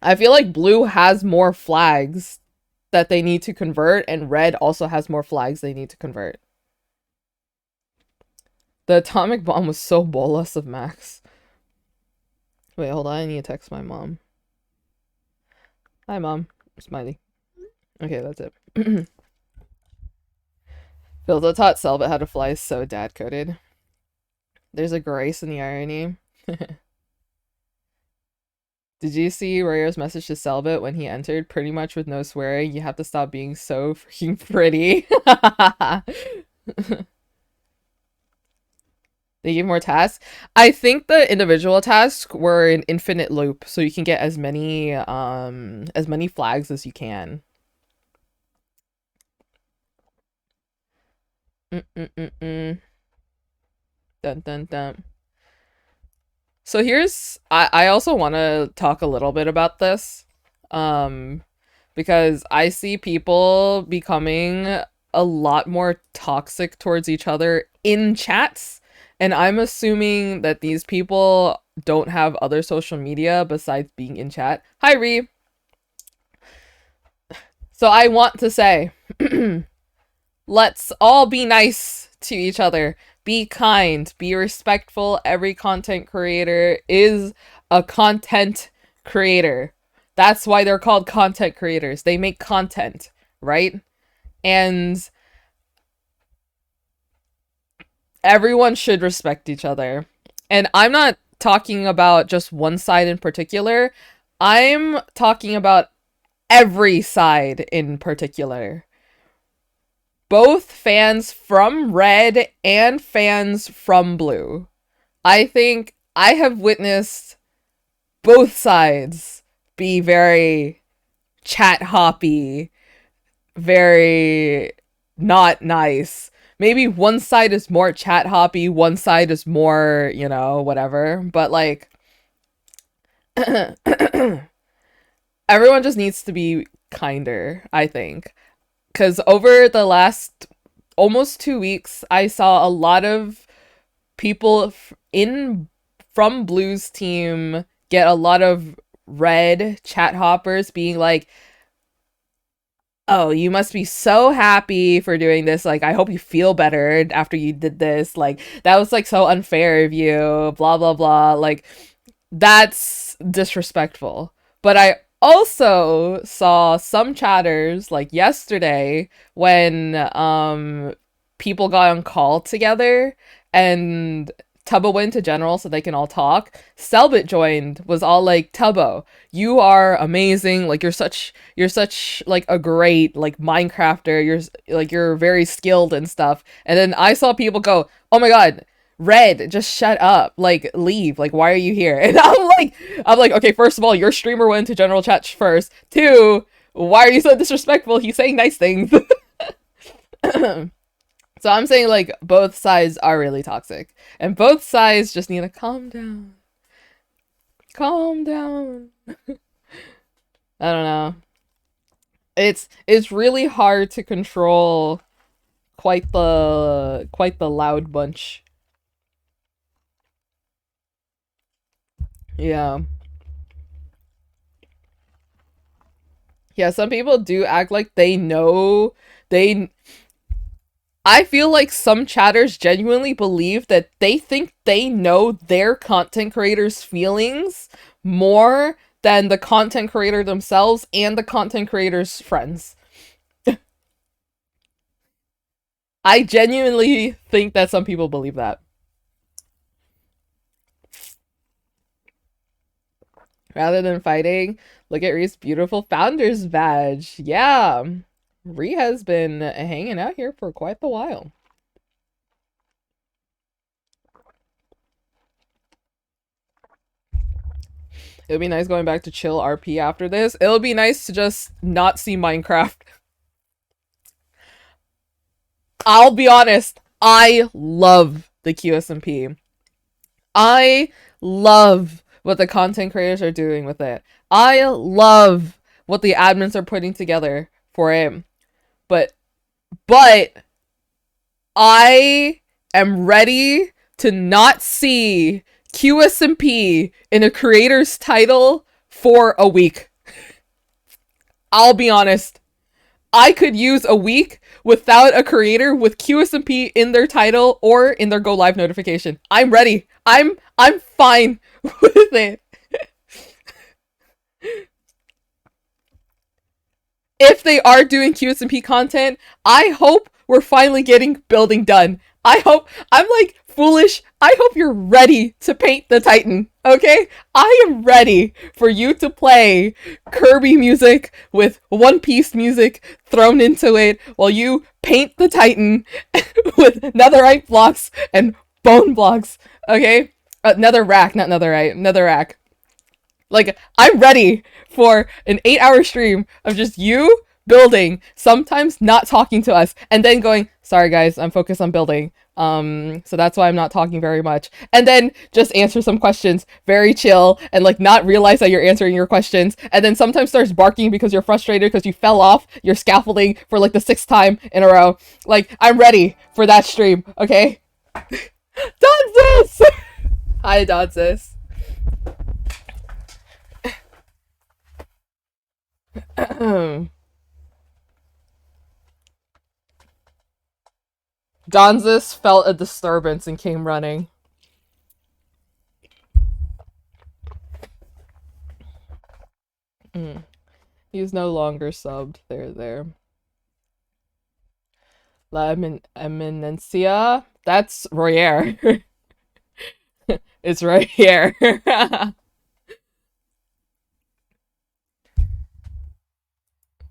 I feel like Blue has more flags that they need to convert, and Red also has more flags they need to convert. The atomic bomb was so Bolas of Max. Wait, hold on. I need to text my mom. Hi, Mom. Smiley. Okay, that's it. Philzo taught Selbit how to fly is so dad-coded. There's a grace in the irony. Did you see Royo's message to Selbit when he entered? Pretty much with no swearing. You have to stop being so freaking pretty. They give more tasks. I think the individual tasks were an infinite loop, so you can get as many flags as you can. Dun dun dun. So here's I also want to talk a little bit about this. Because I see people becoming a lot more toxic towards each other in chats, and I'm assuming that these people don't have other social media besides being in chat. Hi, Ree. So I want to say, let's all be nice to each other. Be kind, be respectful. Every content creator is a content creator. That's why they're called content creators. They make content, right? And everyone should respect each other. And I'm not talking about just one side in particular. I'm talking about every side in particular. Both fans from Red and fans from Blue. I think I have witnessed both sides be very chat hoppy, very not nice. Maybe one side is more chat hoppy, one side is more, you know, whatever. But like, everyone just needs to be kinder, I think. Because over the last almost 2 weeks, I saw a lot of people from Blue's team get a lot of Red chat hoppers being like, oh, you must be so happy for doing this. Like, I hope you feel better after you did this. Like, that was like so unfair of you, blah, blah, blah. Like, that's disrespectful. But I also saw some chatters like yesterday when people got on call together and Tubbo went to general so they can all talk. Selbit joined, was all like, Tubbo, you are amazing. Like, you're such like a great like Minecrafter. You're very skilled and stuff. And then I saw people go, oh my god, Red, just shut up. Like, leave. Like, why are you here? And I'm like, okay, first of all, your streamer went to general chat first. 2, why are you so disrespectful? He's saying nice things. So I'm saying, like, both sides are really toxic. And both sides just need to calm down. Calm down. I don't know. It's really hard to control quite the loud bunch. Yeah. Yeah, some people do act like they know I feel like some chatters genuinely believe that they think they know their content creators' feelings more than the content creator themselves and the content creator's friends. I genuinely think that some people believe that. Rather than fighting, look at Ree's beautiful founder's badge. Yeah. Ree has been hanging out here for quite the while. It would be nice going back to chill RP after this. It'll be nice to just not see Minecraft. I'll be honest, I love the QSMP. I love what the content creators are doing with it. I love what the admins are putting together for it. But I am ready to not see QSMP in a creator's title for a week. I'll be honest. I could use a week without a creator with QSMP in their title or in their go live notification. I'm ready. I'm fine with it. if they are doing QSMP content, I hope we're finally getting building done. I hope, I'm like foolish. I hope you're ready to paint the Titan, okay? I am ready for you to play Kirby music with One Piece music thrown into it while you paint the Titan with netherite blocks and bone blocks, okay? Netherrack, not netherite, netherrack. Like, I'm ready for an 8-hour stream of just you building, sometimes not talking to us, and then going, sorry guys, I'm focused on building. So that's why I'm not talking very much. And then just answer some questions, very chill, and like not realize that you're answering your questions. And then sometimes starts barking because you're frustrated because you fell off your scaffolding for like the 6th time in a row. Like, I'm ready for that stream, okay? Donsis! Hi, Donsis. Donsis felt a disturbance and came running. He's no longer subbed. There. La Eminencia? That's Royer. It's right here.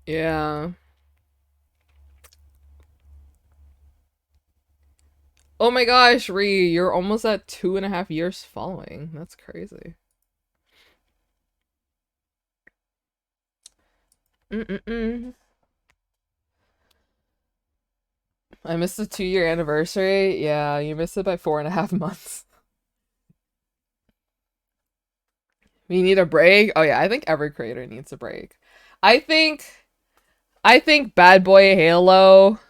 Yeah. Oh my gosh, Ree, you're almost at 2.5 years following. That's crazy. I missed the 2-year anniversary. Yeah, you missed it by 4.5 months. We need a break. Oh yeah, I think every creator needs a break. I think Bad Boy Halo,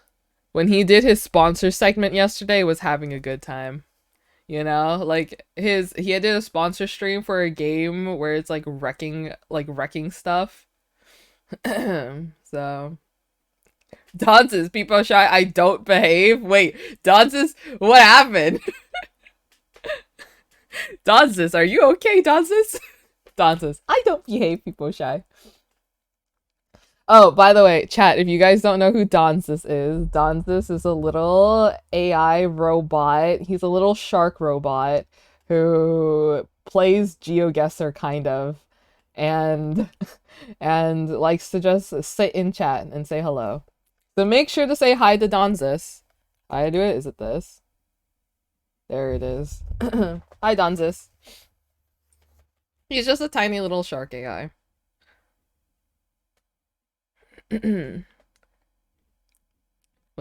when he did his sponsor segment yesterday, was having a good time. You know, like he did a sponsor stream for a game where it's like wrecking stuff. So Dances, people shy, I don't behave. Wait, Dances, what happened? Dances, are you okay, Dances? Dances, I don't behave, people shy. Oh, by the way, chat, if you guys don't know who Donsis is a little AI robot. He's a little shark robot who plays GeoGuessr, kind of, and and likes to just sit in chat and say hello. So make sure to say hi to Donsis. How do I do it? Is it this? There it is. Hi, Donsis. He's just a tiny little shark AI. With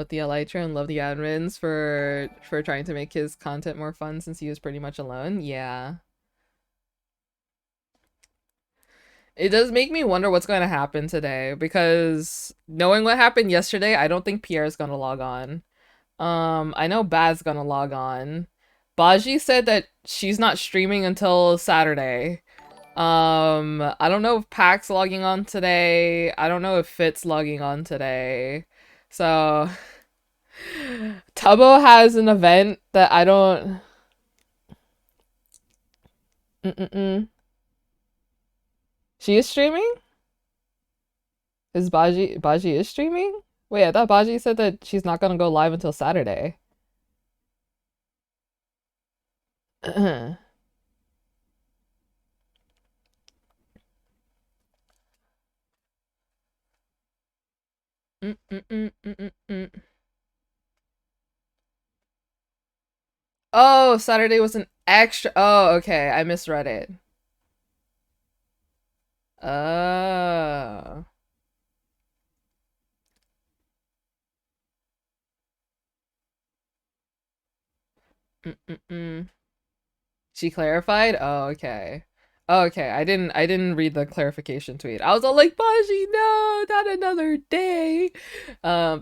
the Elytra, and love the admins for trying to make his content more fun since he was pretty much alone. Yeah. It does make me wonder what's going to happen today, because knowing what happened yesterday, I don't think Pierre's going to log on. I know Bad's going to log on. Baji said that she's not streaming until Saturday. I don't know if Pack's logging on today. I don't know if Fit's logging on today. So Tubbo has an event that I don't. She is streaming? Is Baji is streaming? Wait, I thought Baji said that she's not gonna go live until Saturday. Oh, Saturday was an extra. Oh, okay. I misread it. Oh. She clarified? Oh, okay. Oh, okay. I didn't read the clarification tweet. I was all like, Baji, no, not another day. But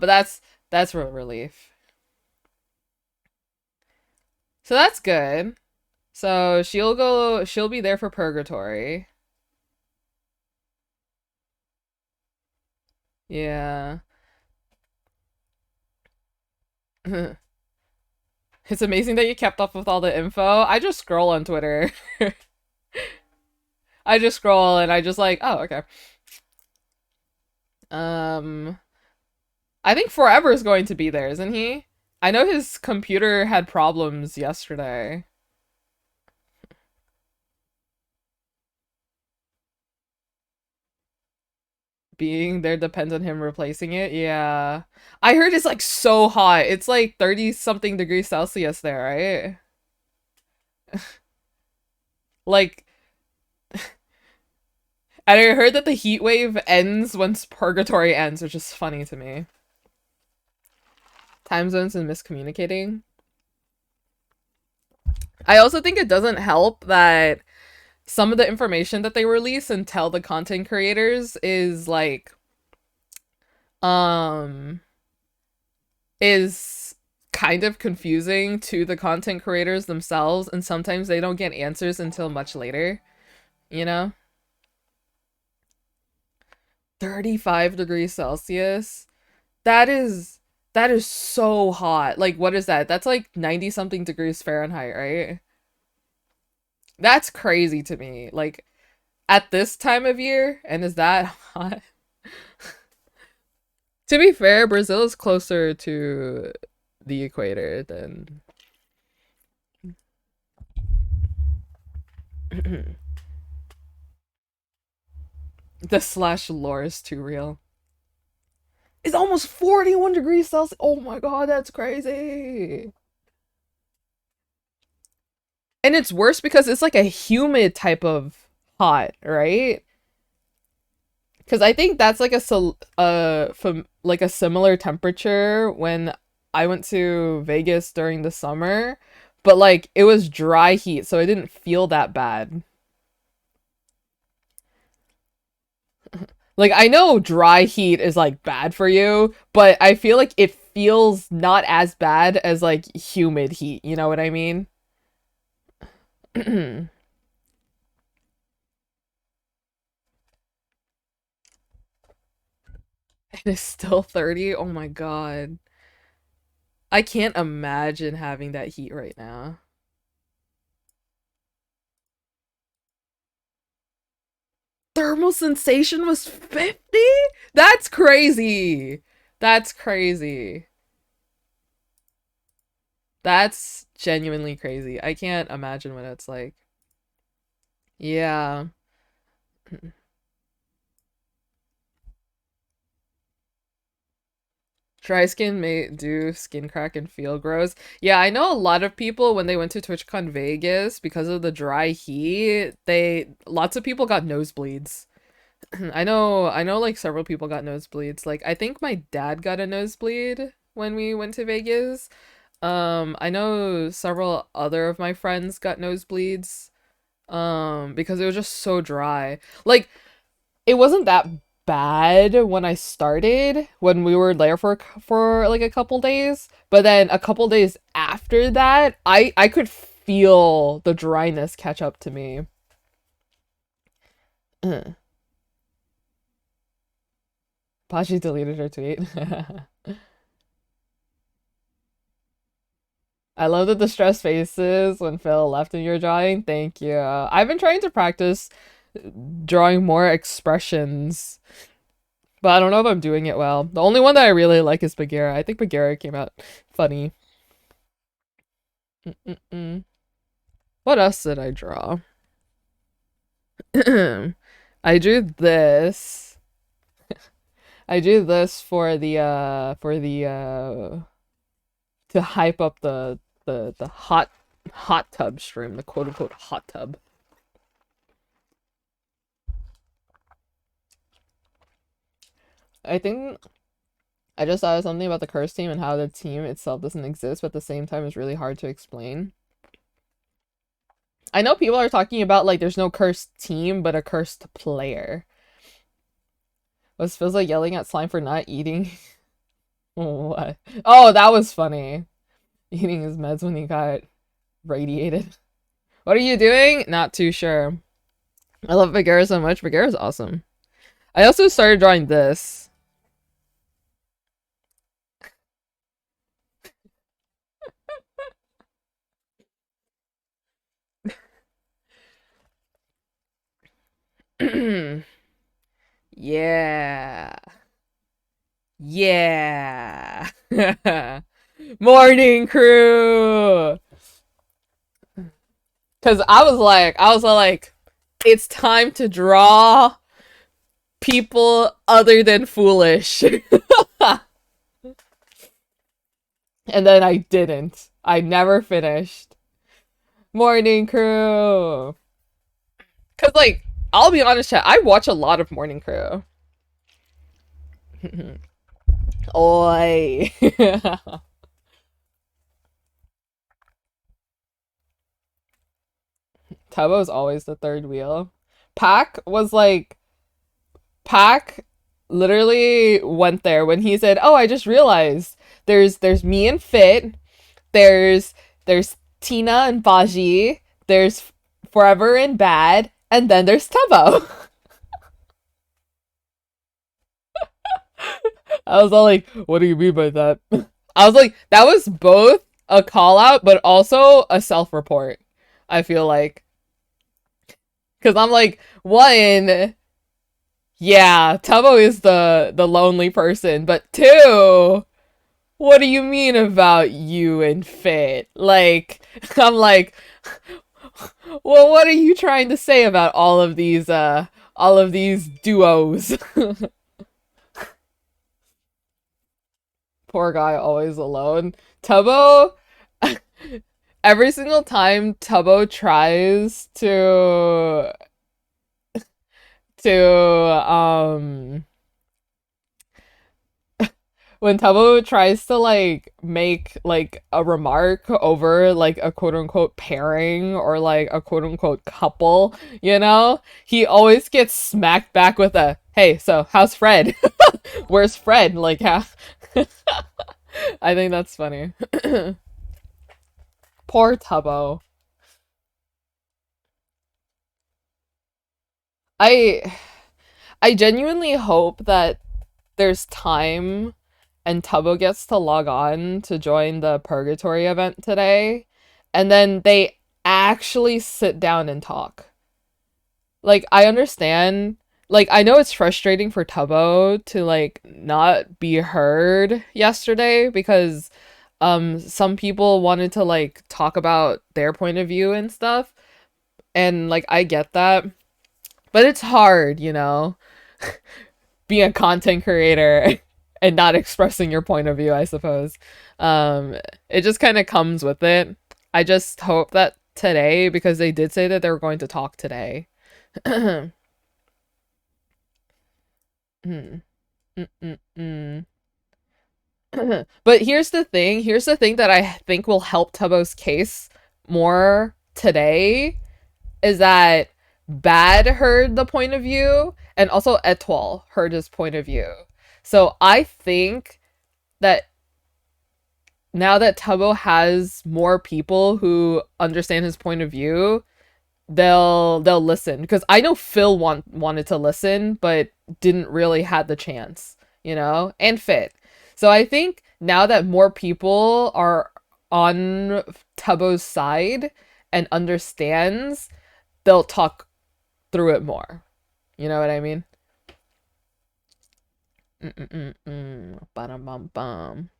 that's a relief. So that's good. So she'll be there for Purgatory. Yeah. It's amazing that you kept up with all the info. I just scroll on Twitter. I just scroll and I just like, oh, okay. Um, I think Forever is going to be there, isn't he? I know his computer had problems yesterday. Being there depends on him replacing it. Yeah. I heard it's like so hot. It's like 30 something degrees Celsius there, right? Like, and I heard that the heat wave ends once Purgatory ends, which is funny to me. Time zones and miscommunicating. I also think it doesn't help that some of the information that they release and tell the content creators is like um is kind of confusing to the content creators themselves, and sometimes they don't get answers until much later, you know? 35 degrees Celsius. That is so hot. Like, what is that? That's like 90 something degrees Fahrenheit, right? That's crazy to me. Like, at this time of year, and is that hot? To be fair, Brazil is closer to the equator than the slash lore is too real. It's almost 41 degrees Celsius. Oh my god, that's crazy. And it's worse because it's like a humid type of hot, right? Because I think that's like from like a similar temperature when I went to Vegas during the summer, but like it was dry heat, so it didn't feel that bad. Like, I know dry heat is like bad for you, but I feel like it feels not as bad as like humid heat, you know what I mean? It is still 30. Oh my god. I can't imagine having that heat right now. Thermal sensation was 50? That's crazy. That's crazy. That's genuinely crazy. I can't imagine what it's like. Yeah. Dry skin may do skin crack and feel gross. Yeah, I know a lot of people when they went to TwitchCon Vegas because of the dry heat, lots of people got nosebleeds. I know like several people got nosebleeds. Like I think my dad got a nosebleed when we went to Vegas. I know several other of my friends got nosebleeds because it was just so dry. Like it wasn't that bad when I started, when we were there for like a couple days, but then a couple days after that, I could feel the dryness catch up to me. Pachi deleted her tweet. I love the distressed faces when Phil left in your drawing. Thank you. I've been trying to practice drawing more expressions, but I don't know if I'm doing it well. The only one that I really like is Bagheera. I think Bagheera came out funny. What else did I draw? I drew this. I drew this for the to hype up the hot tub stream, the quote unquote hot tub. I think I just thought of something about the curse team and how the team itself doesn't exist, but at the same time is really hard to explain. I know people are talking about like there's no cursed team, but a cursed player. What feels like yelling at slime for not eating. What? Oh, that was funny. Eating his meds when he got radiated. What are you doing? Not too sure. I love Bagheera so much. Bagheera's awesome. I also started drawing this. Yeah. Yeah. Morning crew. Cause I was like, it's time to draw people other than foolish. And then I didn't. I never finished. Morning crew. Cause like, I'll be honest, chat, I watch a lot of Morning Crew. Oi. Tubbo's always the third wheel. Pac literally went there when he said, "Oh, I just realized there's me and Fit, there's Tina and Baji, there's Forever and Bad, and then there's Tubbo." I was all like, "What do you mean by that?" I was like, that was both a call out but also a self-report. I feel like, because I'm like, one, yeah, Tubbo is the lonely person, but two, what do you mean about you and Fit? Like, I'm like, well, what are you trying to say about all of these duos? Poor guy, always alone. Tubbo, every single time Tubbo tries to when Tubbo tries to like make like a remark over like a quote unquote pairing or like a quote unquote couple, you know, he always gets smacked back with a, "Hey, so how's Fred?" Where's Fred? Like, how? I think that's funny. Poor Tubbo. I I genuinely hope that there's time and Tubbo gets to log on to join the Purgatory event today, and then they actually sit down and talk. Like, I understand, like, I know it's frustrating for Tubbo to like not be heard yesterday because some people wanted to like talk about their point of view and stuff, and like I get that, but it's hard, you know, being a content creator and not expressing your point of view, I suppose. It just kind of comes with it. I just hope that today, because they did say that they were going to talk today. Hmm. Mm-mm-mm. But here's the thing. Here's the thing that I think will help Tubbo's case more today is that Bad heard the point of view and also Etoile heard his point of view. So I think that now that Tubbo has more people who understand his point of view, they'll listen, because I know Phil wanted to listen but didn't really had the chance, you know, and Fit. So I think now that more people are on Tubbo's side and understands, they'll talk through it more. You know what I mean? Ba-dum-bum-bum.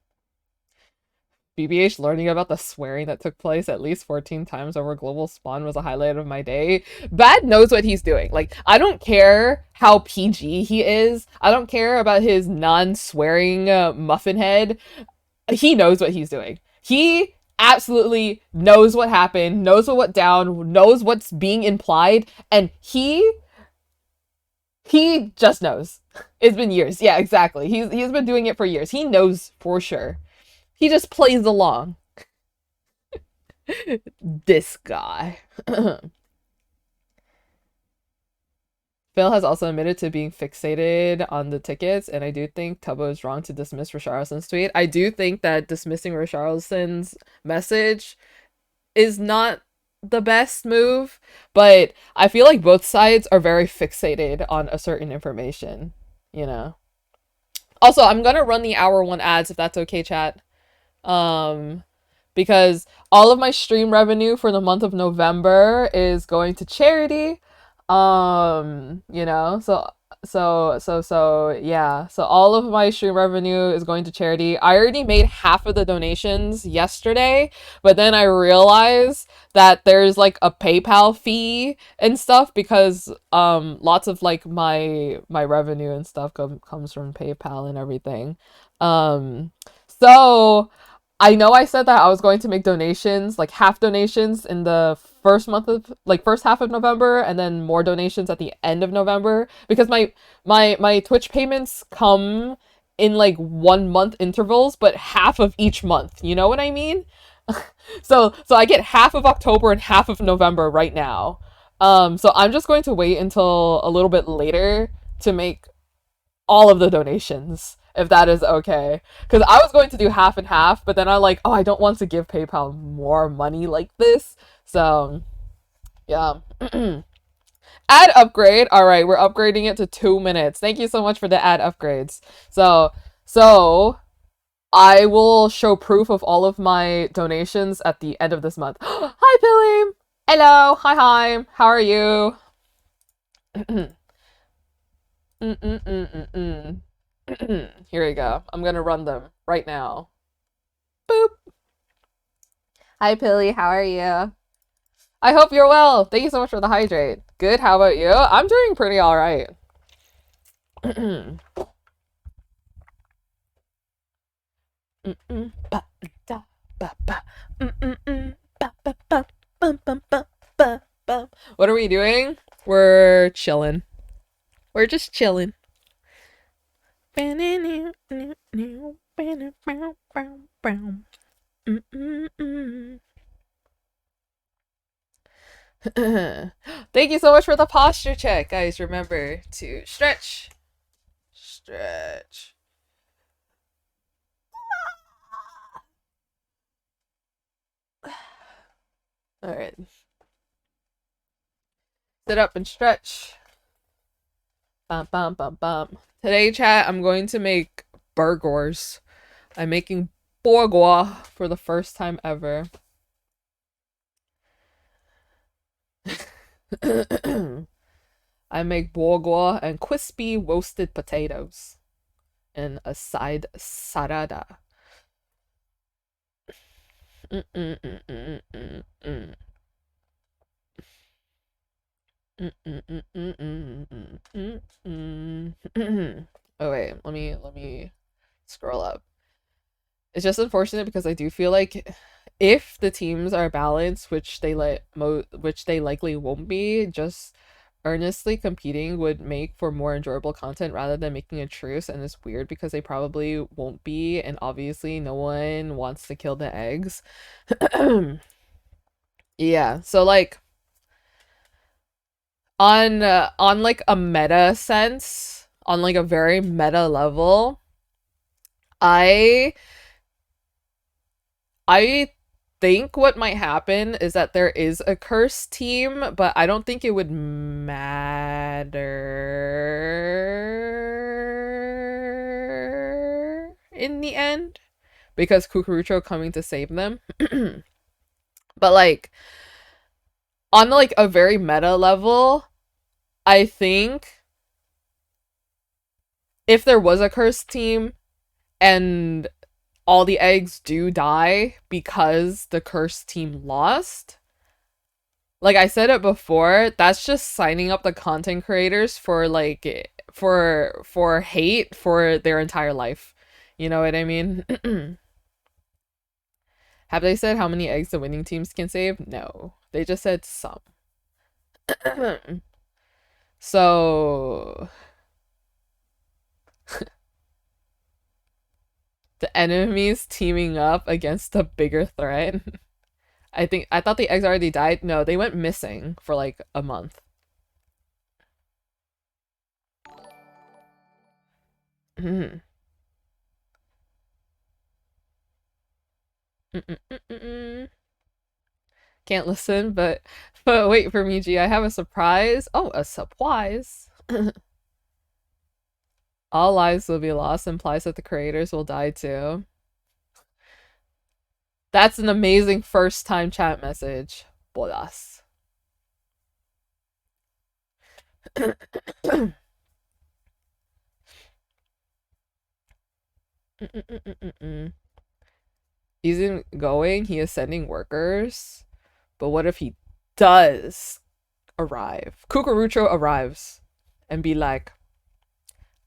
BBH learning about the swearing that took place at least 14 times over global spawn was a highlight of my day. Bad knows what he's doing. Like, I don't care how PG he is. I don't care about his non-swearing muffin head. He knows what he's doing. He absolutely knows what happened, knows what went down, knows what's being implied, and he just knows. It's been years. Yeah, exactly. He's been doing it for years. He knows for sure. He just plays along. This guy. Phil has also admitted to being fixated on the tickets, and I do think Tubbo is wrong to dismiss Richarlison's tweet. I do think that dismissing Richarlison's message is not the best move, but I feel like both sides are very fixated on a certain information, you know. Also, I'm gonna run the hour one ads if that's okay, chat. Because all of my stream revenue for the month of November is going to charity. You know, so Yeah. So all of my stream revenue is going to charity. I already made half of the donations yesterday, but then I realized that there's like a PayPal fee and stuff because lots of like my revenue and stuff comes from PayPal and everything. So I know I said that I was going to make donations, like half donations in the first half of November and then more donations at the end of November because my Twitch payments come in like 1 month intervals, but half of each month. You know what I mean? So I get half of October and half of November right now. So I'm just going to wait until a little bit later to make all of the donations, if that is okay. Because I was going to do half and half, but then I like, oh, I don't want to give PayPal more money like this. So, yeah. Ad upgrade. All right, we're upgrading it to 2 minutes. Thank you so much for the ad upgrades. So I will show proof of all of my donations at the end of this month. Hi, Billy. Hello. Hi. How are you? Here we go. I'm gonna run them right now. Boop. Hi, Pilly. How are you? I hope you're well. Thank you so much for the hydrate. Good. How about you? I'm doing pretty all right. What are we doing? We're chilling. We're just chilling. Thank you so much for the posture check, guys. Remember to stretch. Stretch. All right. Sit up and stretch. Bum, bum, bum, bum. Today, chat, I'm going to make burgers. I'm making burger for the first time ever. I make burger and crispy roasted potatoes and a side salada. Oh wait, let me scroll up. It's just unfortunate because I do feel like if the teams are balanced, which they likely won't be, just earnestly competing would make for more enjoyable content rather than making a truce, and it's weird because they probably won't be, and obviously no one wants to kill the eggs. Yeah, so like on like a meta sense, on like a very meta level, I think what might happen is that there is a cursed team, but I don't think it would matter in the end because Kukurucho coming to save them. But like on like a very meta level, I think if there was a cursed team and all the eggs do die because the cursed team lost, like I said it before, that's just signing up the content creators for like for hate for their entire life. You know what I mean? Have they said how many eggs the winning teams can save? No. They just said some. So the enemies teaming up against a bigger threat. I thought the eggs already died. No, they went missing for like a month. Can't listen, but wait for me, G. I have a surprise. Oh, a surprise. All lives will be lost implies that the creators will die too. That's an amazing first time chat message. Bolas. Mm-mm-mm-mm-mm. He isn't going, he is sending workers. But what if he does arrive? Cucurucho arrives and be like,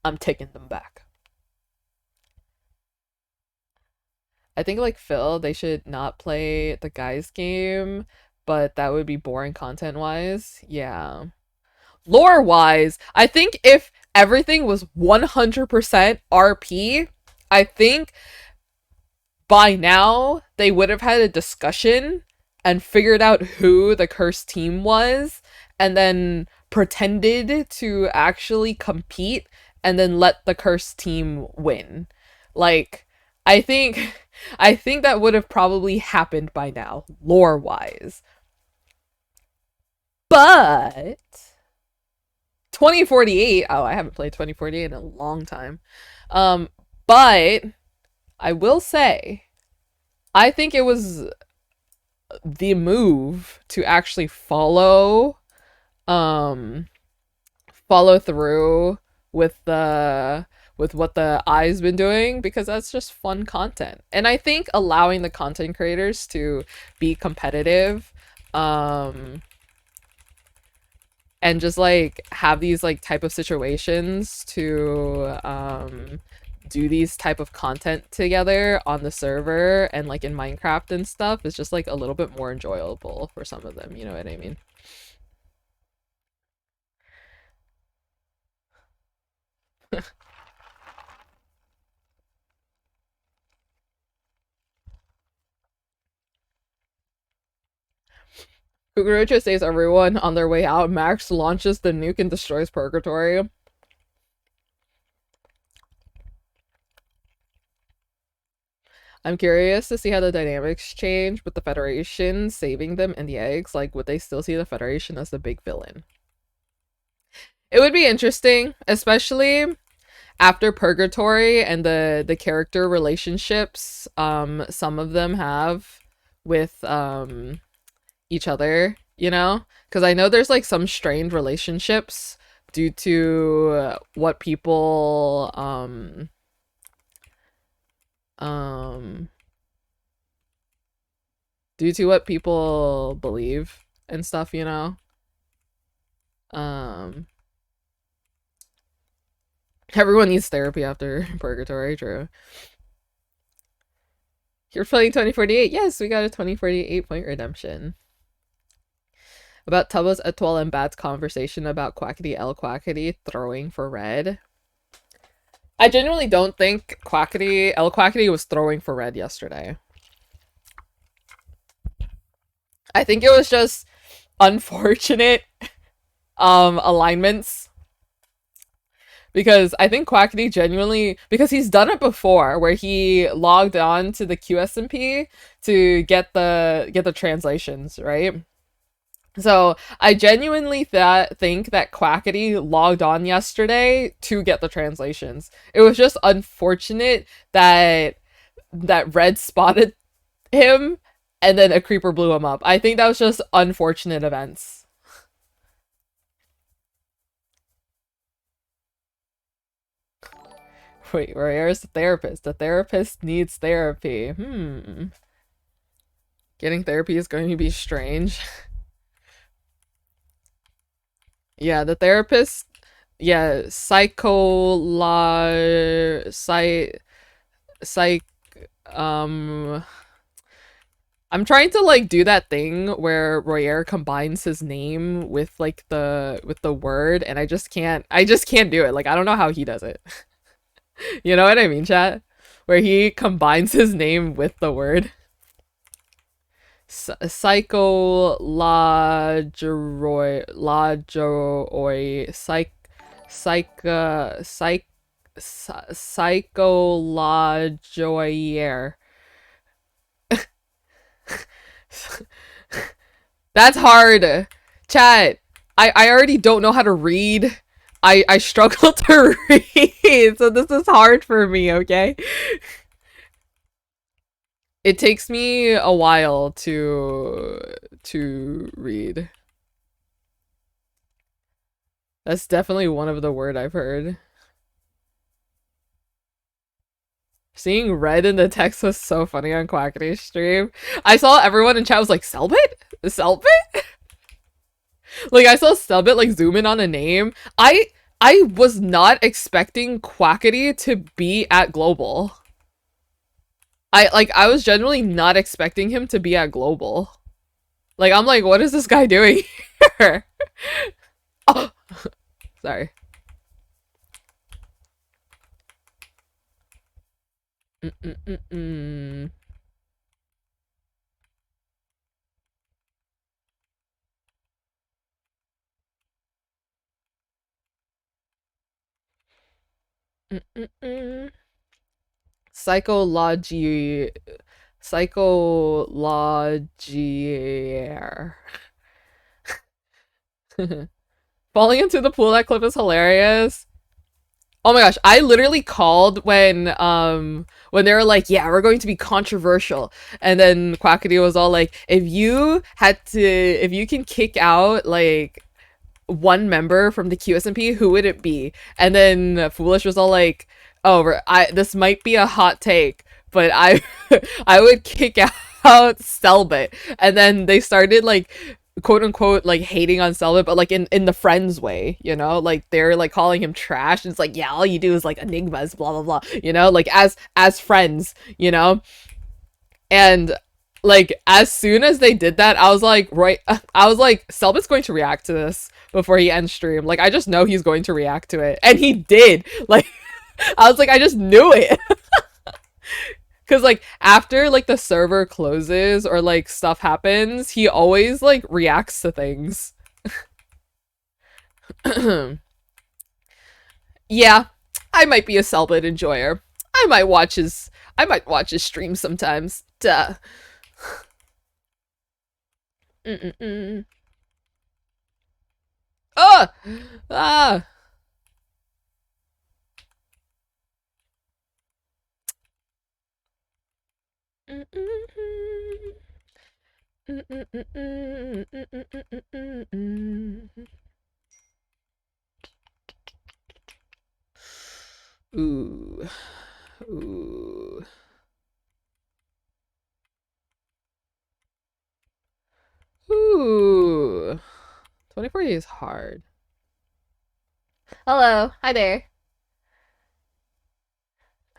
I'm taking them back. I think like Phil, they should not play the guys game, but that would be boring content wise. Yeah. Lore wise, I think if everything was 100% RP, I think by now they would have had a discussion and figured out who the cursed team was and then pretended to actually compete and then let the cursed team win. Like, I think I think that would have probably happened by now, lore wise. But 2048, oh, I haven't played 2048 in a long time. But I will say I think it was the move to actually follow through with what the Eye's been doing, because that's just fun content. And I think allowing the content creators to be competitive and just like have these like type of situations to do these type of content together on the server and like in Minecraft and stuff is just like a little bit more enjoyable for some of them, you know what I mean? Kukurocho saves everyone on their way out. Max launches the nuke and destroys Purgatory. I'm curious to see how the dynamics change with the Federation saving them and the eggs. Like, would they still see the Federation as the big villain? It would be interesting, especially after Purgatory and the character relationships some of them have with each other, you know? Because I know there's like some strained relationships due to what people due to what people believe and stuff, you know? Everyone needs therapy after Purgatory, true. You're playing 2048? Yes, we got a 2048 point redemption. About Tubbo's Etoile and Bat's conversation about Quackity L Quackity throwing for red. I genuinely don't think Quackity L Quackity was throwing for red yesterday. I think it was just unfortunate alignments. Because I think Quackity genuinely, because he's done it before where he logged on to the QSMP to get the translations, right? So I genuinely think that Quackity logged on yesterday to get the translations. It was just unfortunate that Red spotted him and then a creeper blew him up. I think that was just unfortunate events. Wait, where's the therapist? The therapist needs therapy. Getting therapy is going to be strange. Yeah, the therapist. Yeah, psych. I'm trying to like do that thing where Royer combines his name with like the word, and I just can't do it. Like, I don't know how he does it. You know what I mean, chat? Where he combines his name with the word. Psychologier. That's hard. Chat, I already don't know how to read. I struggle to read, so this is hard for me, okay? It takes me a while to read. That's definitely one of the word I've heard. Seeing red in the text was so funny on Quackity's stream. I saw everyone in chat was like, Selbit? Selbit? Like, I saw Selbit, like, zoom in on a name. I was not expecting Quackity to be at Global. I was genuinely not expecting him to be at Global. Like, I'm like, what is this guy doing here? Oh, sorry. Psychology. Falling into the pool, that clip is hilarious. Oh my gosh, I literally called when they were like, yeah, we're going to be controversial. And then Quackity was all like, if you can kick out like one member from the QSMP, who would it be? And then Foolish was all like, oh, this might be a hot take, but I would kick out Selbit. And then they started like quote unquote like hating on Selbit, but like in the friends way, you know, like they're like calling him trash, and it's like, yeah, all you do is like enigmas, blah blah blah, you know, like as friends, you know. And like as soon as they did that, I was like, Selbit's going to react to this before he ends stream. Like, I just know he's going to react to it, and he did. Like, I was like, I just knew it. Because, like, after, like, the server closes or, like, stuff happens, he always, like, reacts to things. Yeah, I might be a Selbit enjoyer. I might watch his stream sometimes. Duh. Ah! Ah! Ooh. Ooh. Ooh. 24 days hard. Hello. Hi there.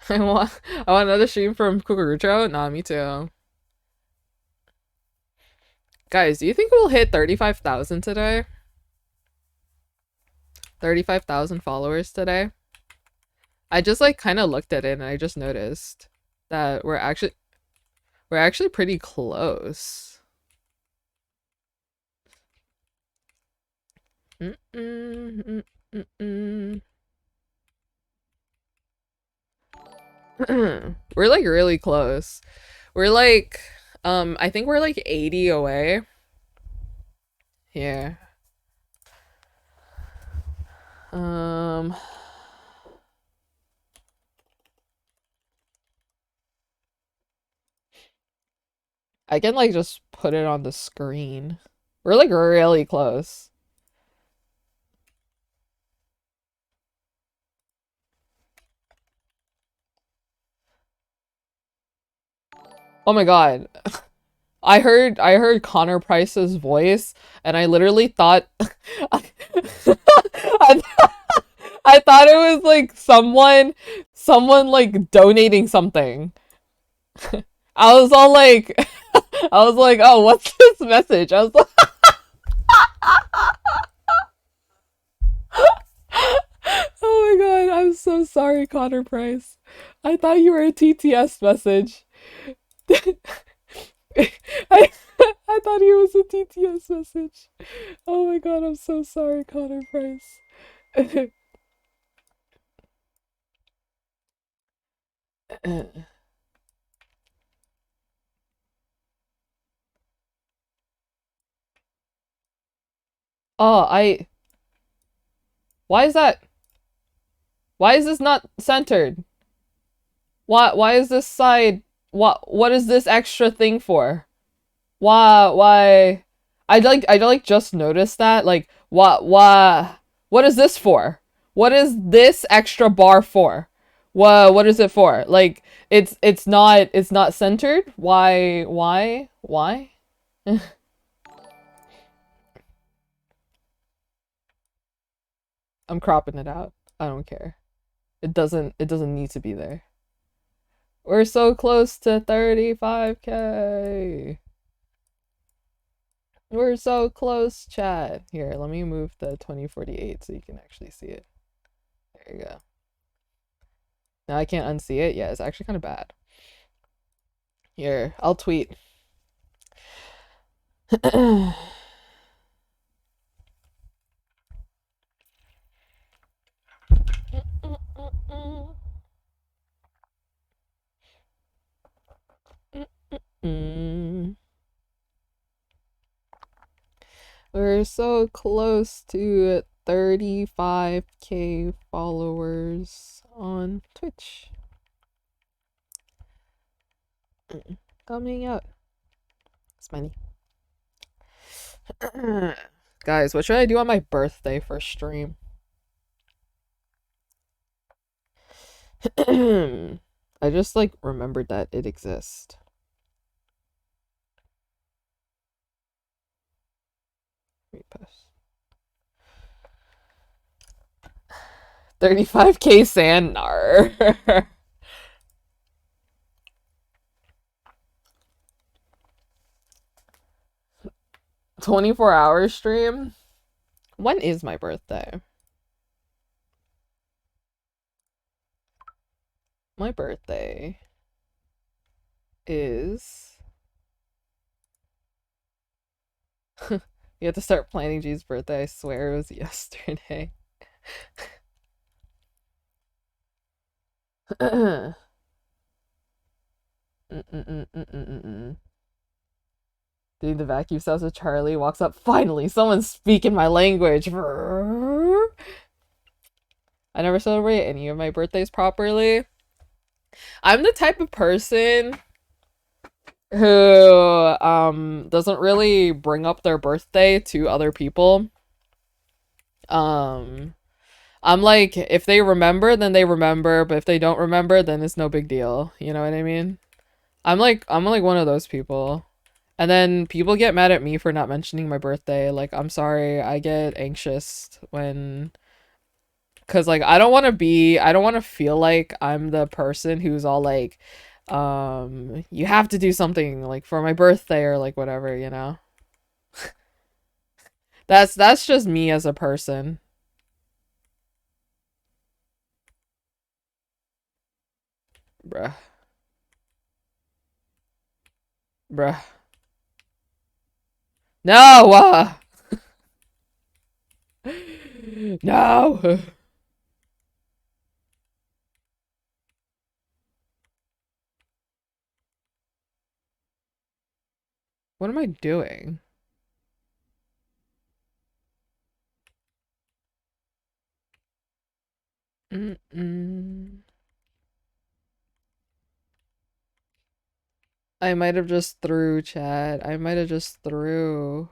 I want another stream from Cucurucho? Nah, me too. Guys, do you think we'll hit 35,000 today? 35,000 followers today? I just like kind of looked at it and I just noticed that we're actually pretty close. We're like really close. We're like I think we're like 80 away. Yeah. I can like just put it on the screen. We're like really close. Oh my god. I heard Connor Price's voice and I literally thought I, I thought it was like someone like donating something. I was all like I was like, "Oh, what's this message?" I was like oh my god, I'm so sorry, Connor Price. I thought you were a TTS message. I thought he was a TTS message. Oh my god, I'm so sorry, Connor Price. Oh, why is that? Why is this not centered? Why is this side? What is this extra thing for? Why? I like just noticed that. Like, what is this for? What is this extra bar for? What is it for? Like it's not centered? Why? I'm cropping it out. I don't care. It doesn't need to be there. We're so close to 35K. We're so close, chat. Here, let me move the 2048 so you can actually see it. There you go. Now I can't unsee it. Yeah, it's actually kind of bad. Here, I'll tweet. We're so close to 35K followers on Twitch. Coming out. Smiley. Guys, what should I do on my birthday for stream? I just like remembered that it exists. Repost. 35K sand nar. 24-hour stream? When is my birthday? My birthday is... You have to start planning G's birthday. I swear it was yesterday. Doing the vacuum sounds with Charlie walks up. Finally, someone's speaking my language. I never celebrate any of my birthdays properly. I'm the type of person who doesn't really bring up their birthday to other people. I'm like, if they remember, then they remember, but if they don't remember, then it's no big deal. You know what I mean? I'm like one of those people. And then people get mad at me for not mentioning my birthday. Like, I'm sorry, I get anxious when... Cause like I don't want to feel like I'm the person who's all like, you have to do something like for my birthday or like whatever, you know? That's just me as a person. Bruh. Bruh. No! No! What am I doing? I might have just threw, chat. I might have just threw.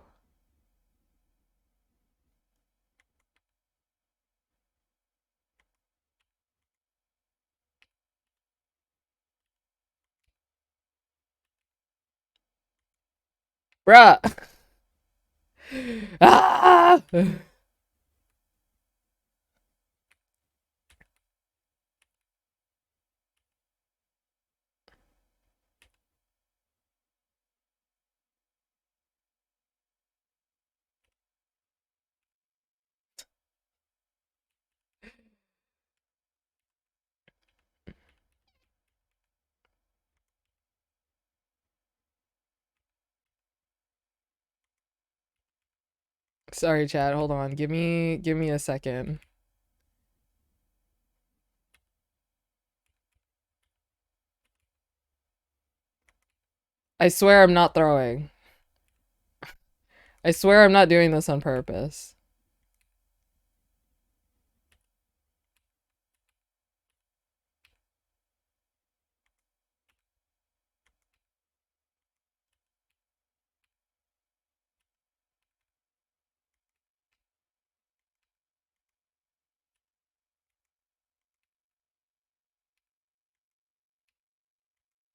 Bruh. Ah! Sorry, chat. Hold on. Give me a second. I swear I'm not throwing. I swear I'm not doing this on purpose.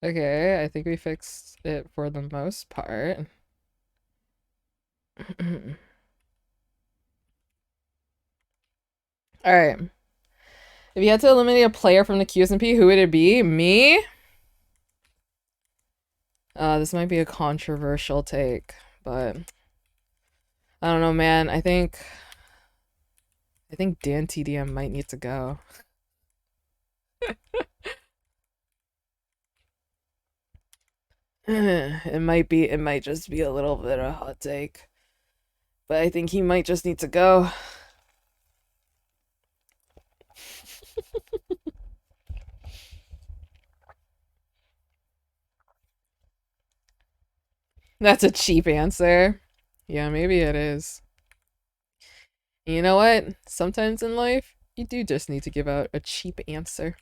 Okay, I think we fixed it for the most part. Alright. If you had to eliminate a player from the QSMP, who would it be? Me? This might be a controversial take, but I don't know, man. I think Dan TDM might need to go. It might just be a little bit of a hot take. But I think he might just need to go. That's a cheap answer. Yeah, maybe it is. You know what? Sometimes in life, you do just need to give out a cheap answer.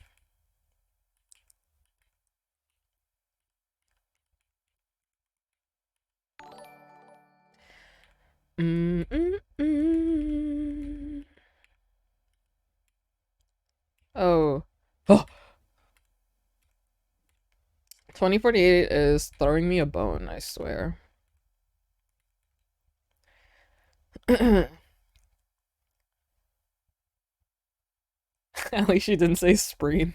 Oh. Oh! 2048 is throwing me a bone, I swear. At least she didn't say spreen.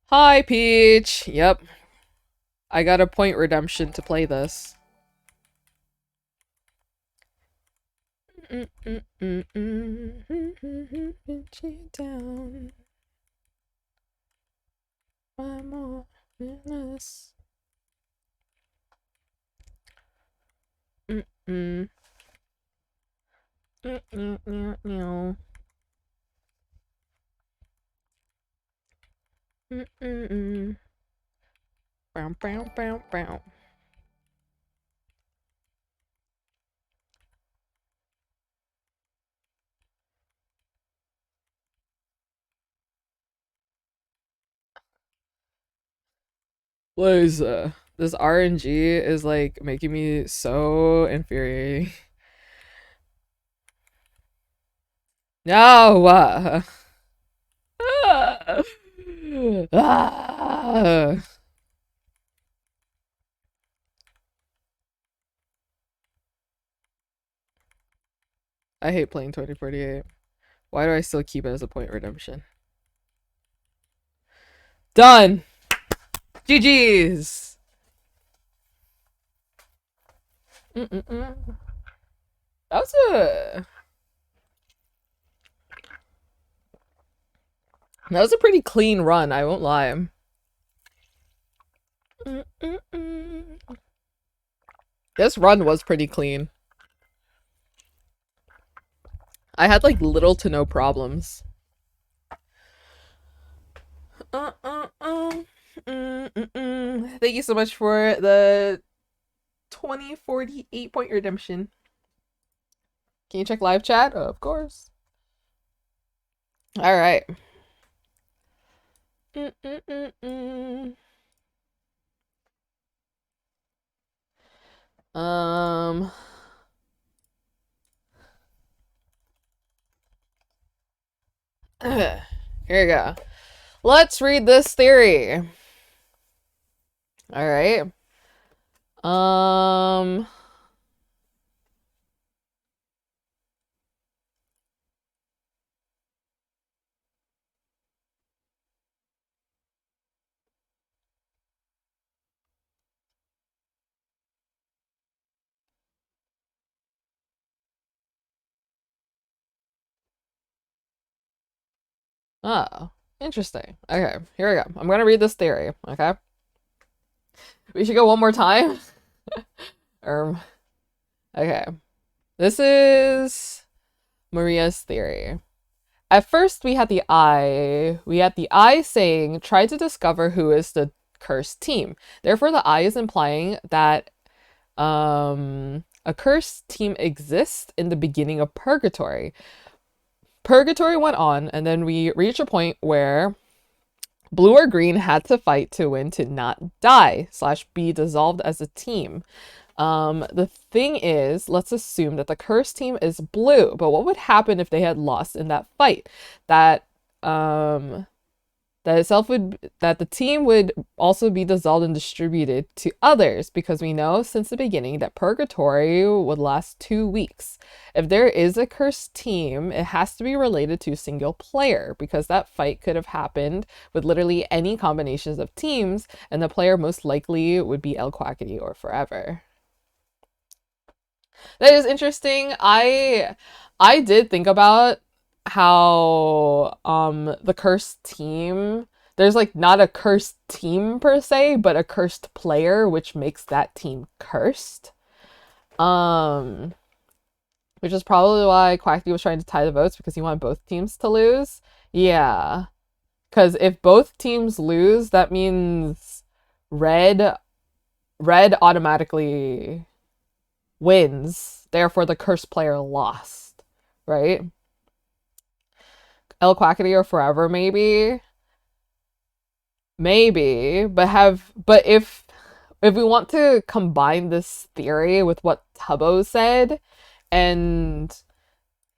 Hi, Peach. Yep. I got a point redemption to play this. Down. My more goodness. Bow, bow, bow, bow. What is this RNG is like making me so infuriating. No! Ah! I hate playing 2048. Why do I still keep it as a point redemption? Done! GG's! That was a pretty clean run, I won't lie. This run was pretty clean. I had like little to no problems. Thank you so much for the 2048 point redemption. Can you check live chat? Of course. All right. Here you go. Let's read this theory. All right. Oh, interesting. Okay, here we go. I'm gonna read this theory, okay? We should go one more time. Okay. This is Maria's theory. At first, we had the eye saying, try to discover who is the cursed team. Therefore, the I is implying that a cursed team exists in the beginning of Purgatory. Purgatory went on, and then we reached a point where blue or green had to fight to win to not die / be dissolved as a team. The thing is, let's assume that the cursed team is blue, but what would happen if they had lost in that fight? That the team would also be dissolved and distributed to others, because we know since the beginning that Purgatory would last 2 weeks. If there is a cursed team, it has to be related to a single player, because that fight could have happened with literally any combinations of teams, and the player most likely would be El Quackity or Forever. That is interesting. I did think about how the cursed team, there's like not a cursed team per se, but a cursed player, which makes that team cursed. Which is probably why Quackity was trying to tie the votes, because he wanted both teams to lose. Yeah. Because if both teams lose, that means red automatically wins. Therefore, the cursed player lost. Right? El Quackity or Forever, maybe. Maybe. But if we want to combine this theory with what Tubbo said, and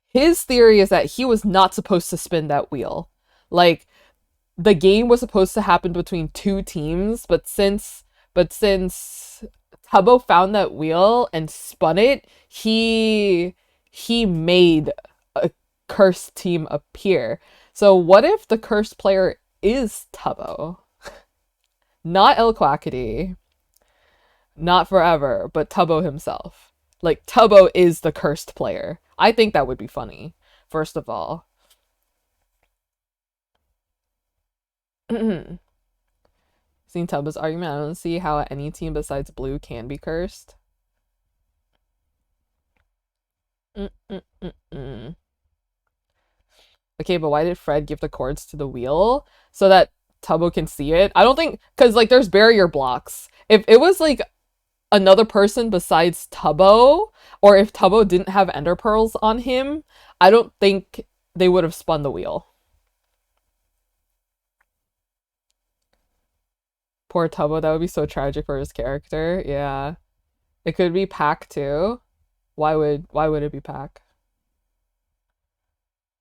his theory is that he was not supposed to spin that wheel. Like, the game was supposed to happen between 2 teams, but since Tubbo found that wheel and spun it, he made a cursed team appear. So what if the cursed player is Tubbo? Not El Quackity, not Forever, but Tubbo himself. Like, Tubbo is the cursed player. I think that would be funny, first of all. Seen Tubbo's argument. I don't see how any team besides blue can be cursed. Okay, but why did Fred give the cords to the wheel? So that Tubbo can see it? I don't think, because, like, there's barrier blocks. If it was, like, another person besides Tubbo, or if Tubbo didn't have ender pearls on him, I don't think they would have spun the wheel. Poor Tubbo, that would be so tragic for his character. Yeah. It could be Pack too. Why would it be Pack?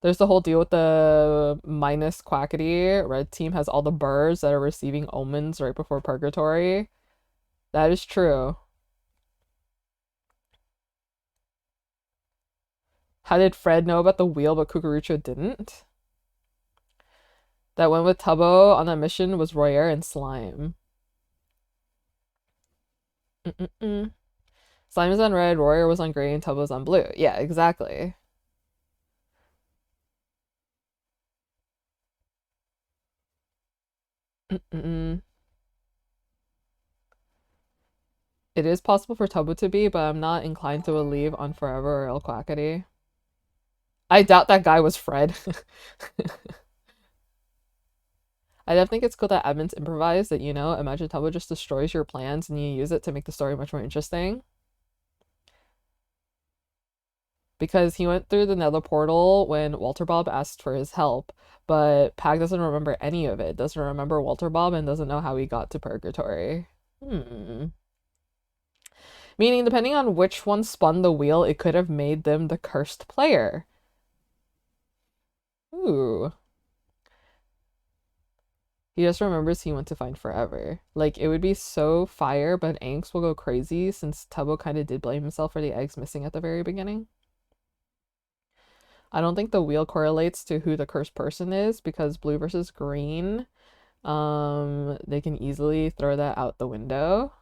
There's the whole deal with the minus Quackity. Red team has all the birds that are receiving omens right before Purgatory. That is true. How did Fred know about the wheel but Cucurucho didn't? That went with Tubbo on that mission was Royer and Slime. Slime is on red, Royer was on gray, and Tubbo's on blue. Yeah, exactly. It is possible for Tubbo to be, but I'm not inclined to believe on Forever or El Quackity. I doubt that guy was Fred. I definitely think it's cool that admins improvise that, you know, imagine Tubbo just destroys your plans and you use it to make the story much more interesting. Because he went through the nether portal when Walter Bob asked for his help, but Pag doesn't remember any of it, doesn't remember Walter Bob, and doesn't know how he got to Purgatory. Meaning, depending on which one spun the wheel, it could have made them the cursed player. Ooh. He just remembers he went to find Forever. Like, it would be so fire, but Anks will go crazy since Tubbo kind of did blame himself for the eggs missing at the very beginning. I don't think the wheel correlates to who the cursed person is, because blue versus green, they can easily throw that out the window.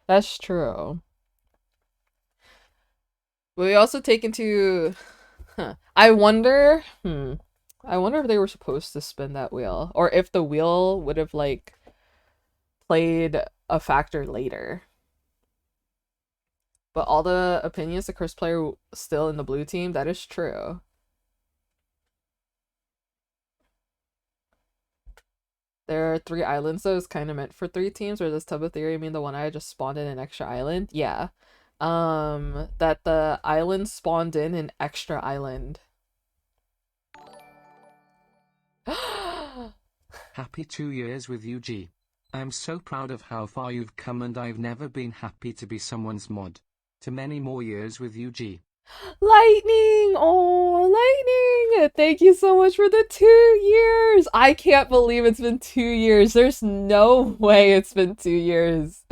That's true. We also take into... I wonder if they were supposed to spin that wheel, or if the wheel would have, like, played a factor later. But all the opinions, the cursed player still in the blue team, that is true. There are 3 islands, so it's kind of meant for 3 teams. Or does Tubba Theory mean the one I just spawned in an extra island? Yeah. That the island spawned in an extra island. Happy 2 years with you, G. I'm so proud of how far you've come, and I've never been happy to be someone's mod. To many more years with you, G. Lightning! Oh, Lightning! Thank you so much for the 2 years! I can't believe it's been 2 years. There's no way it's been 2 years.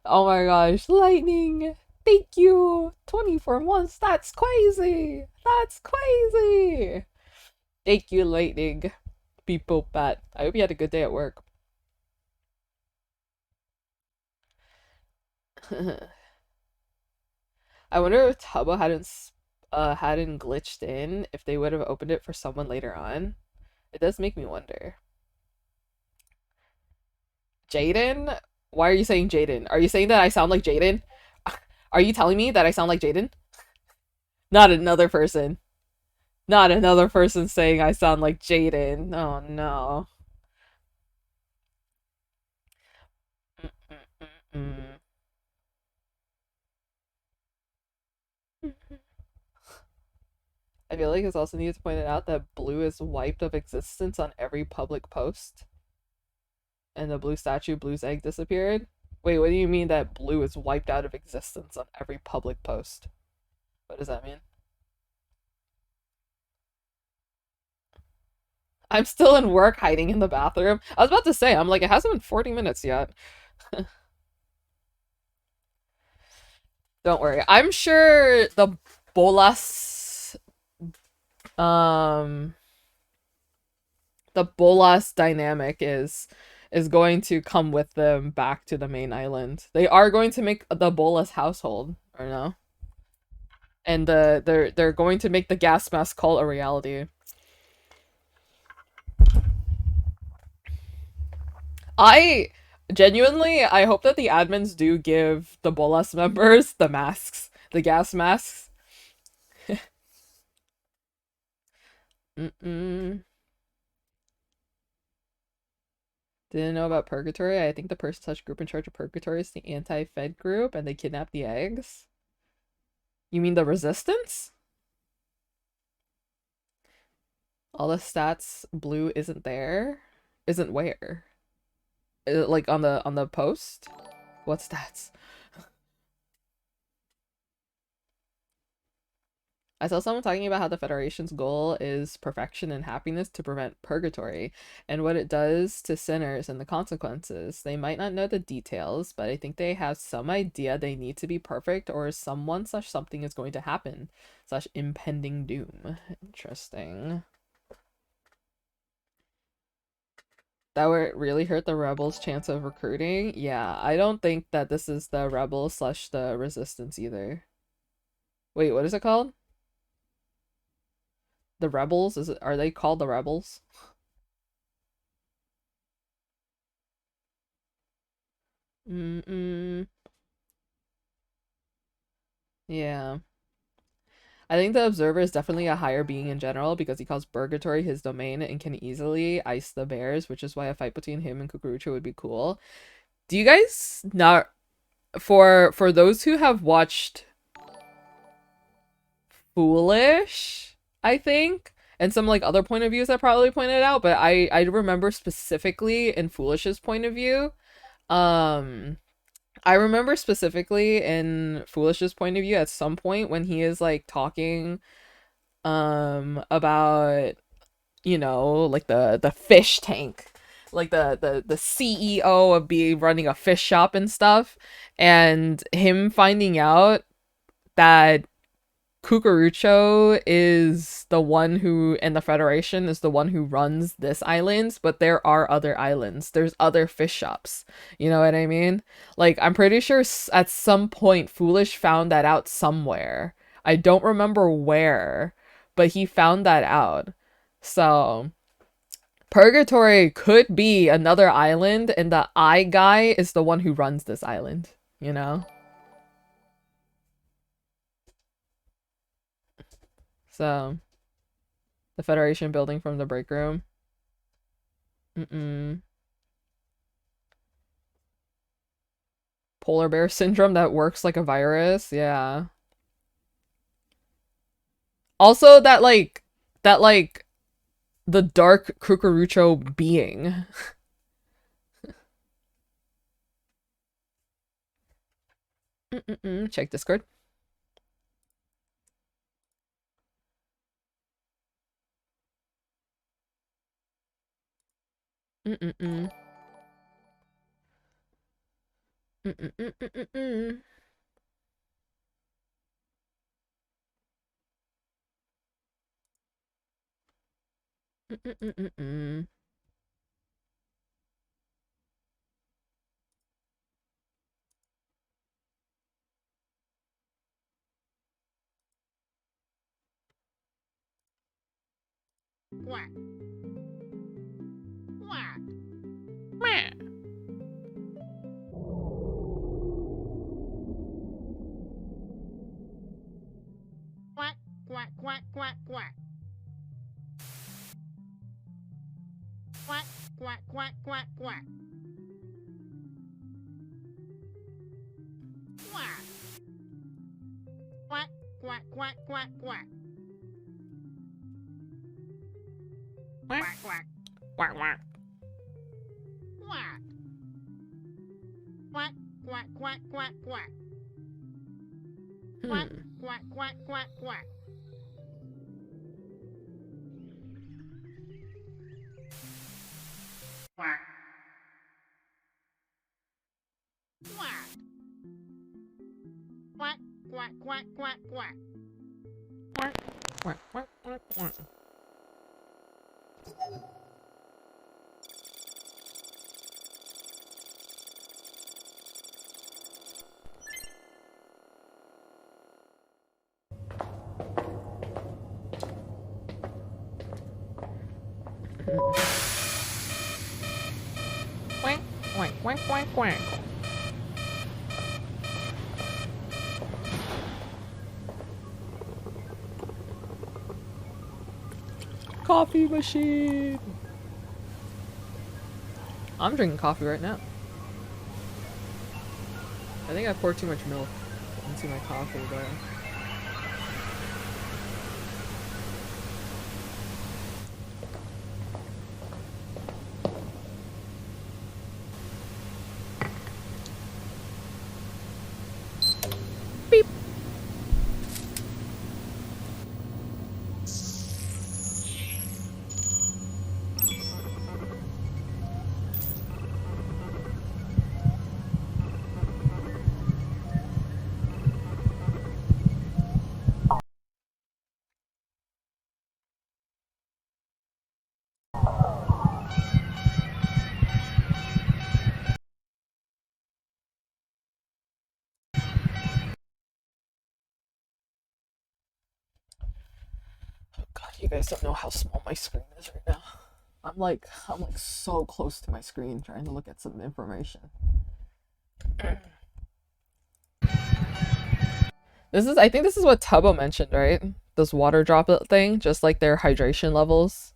Oh my gosh, Lightning! Thank you! 24 months, that's crazy! That's crazy! Thank you, Lightning. People bat. I hope you had a good day at work. I wonder if Tubbo hadn't glitched in, if they would have opened it for someone later on. It does make me wonder. Jaden? Why are you saying Jaden? Are you saying that I sound like Jaden? Are you telling me that I sound like Jaden? Not another person. Not another person saying I sound like Jaden. Oh no. I feel like it's also needed to point it out that blue is wiped of existence on every public post. And the blue statue, Blue's egg disappeared. Wait, what do you mean that blue is wiped out of existence on every public post? What does that mean? I'm still in work hiding in the bathroom. I was about to say, I'm like, it hasn't been 40 minutes yet. Don't worry. I'm sure the bolas the bolas dynamic is going to come with them back to the main island. They are going to make the bolas household, or no? And they're going to make the gas mask cult a reality. I genuinely, I hope that the admins do give the bolas members the masks, the gas masks. Didn't know about Purgatory. I think the person slash group in charge of Purgatory is the anti-Fed group, and they kidnapped the eggs. You mean the resistance? All the stats blue isn't there. Isn't where? Like on the post? What stats? I saw someone talking about how the Federation's goal is perfection and happiness to prevent purgatory, and what it does to sinners and the consequences. They might not know the details, but I think they have some idea they need to be perfect, or someone slash something is going to happen, slash impending doom. Interesting. That would really hurt the rebels' chance of recruiting? Yeah, I don't think that this is the rebels slash the resistance either. Wait, what is it called? The rebels? Are they called the rebels? Yeah. I think the Observer is definitely a higher being in general because he calls Purgatory his domain and can easily ice the bears, which is why a fight between him and Kukurucho would be cool. Do you guys not... For those who have watched Foolish, I think, and some like other point of views that probably pointed out, but I remember specifically in Foolish's point of view, I remember specifically in Foolish's point of view at some point when he is like talking about, you know, like the fish tank, like the CEO of running a fish shop and stuff, and him finding out that Cucurucho is the one who, and the Federation is the one who runs this island, but there are other islands. There's other fish shops. You know what I mean? Like, I'm pretty sure at some point Foolish found that out somewhere. I don't remember where, but he found that out. So, Purgatory could be another island, and the eye guy is the one who runs this island, you know? So, the Federation building from the break room. Polar bear syndrome that works like a virus. Yeah. Also that the dark cucurucho being. Check Discord. Mm-mm-mm. Mm-mm-mm-mm-mm. Mm-mm-mm-mm. Quack. Quack. Meh. Quack. Quack. Quack. Quack. Quack. Quack. Quack. Quack. Quack. Quack. Quack. Quack. Quack. Quack. Quack. Quack. Quack. Quack. Quack, quack. Quack. Quack. Quack. Quack. Quack. Quack. Quack. Quack. Quack. Quack. Quack. Quack. Quack. Quack. Quack. Quack. Quack. Quack. Quack, quack, quack, quack, quack. Quack, quack, quack, quack, quack. Coffee machine. I'm drinking coffee right now. I think I poured too much milk into my coffee, but beep. Oh God, you guys don't know how small my screen is right now. I'm like so close to my screen trying to look at some information. I think this is what Tubbo mentioned, right? This water droplet thing, just like their hydration levels.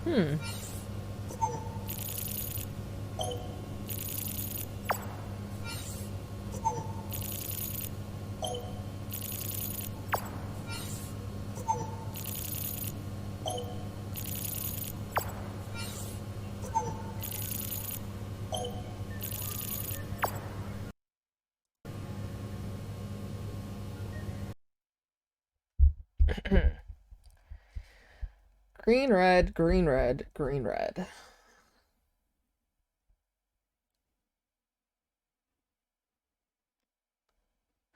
Hmm. Green, red, green, red, green, red. Do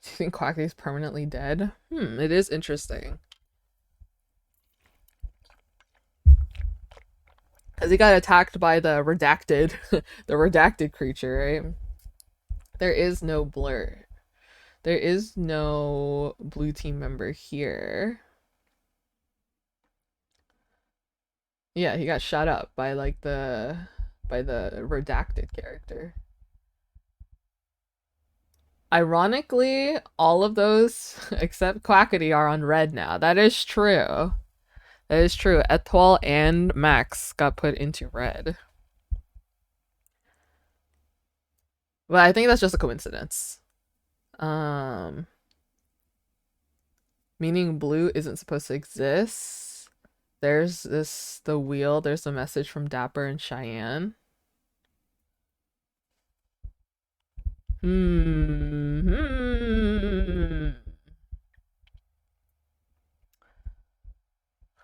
you think Quacky's permanently dead? It is interesting. Because he got attacked by the redacted, the redacted creature, right? There is no blur. There is no blue team member here. Yeah, he got shot up by like the redacted character. Ironically, all of those except Quackity are on red now. That is true. That is true. Etoile and Max got put into red. But I think that's just a coincidence. Meaning blue isn't supposed to exist. There's the wheel. There's a message from Dapper and Cheyenne.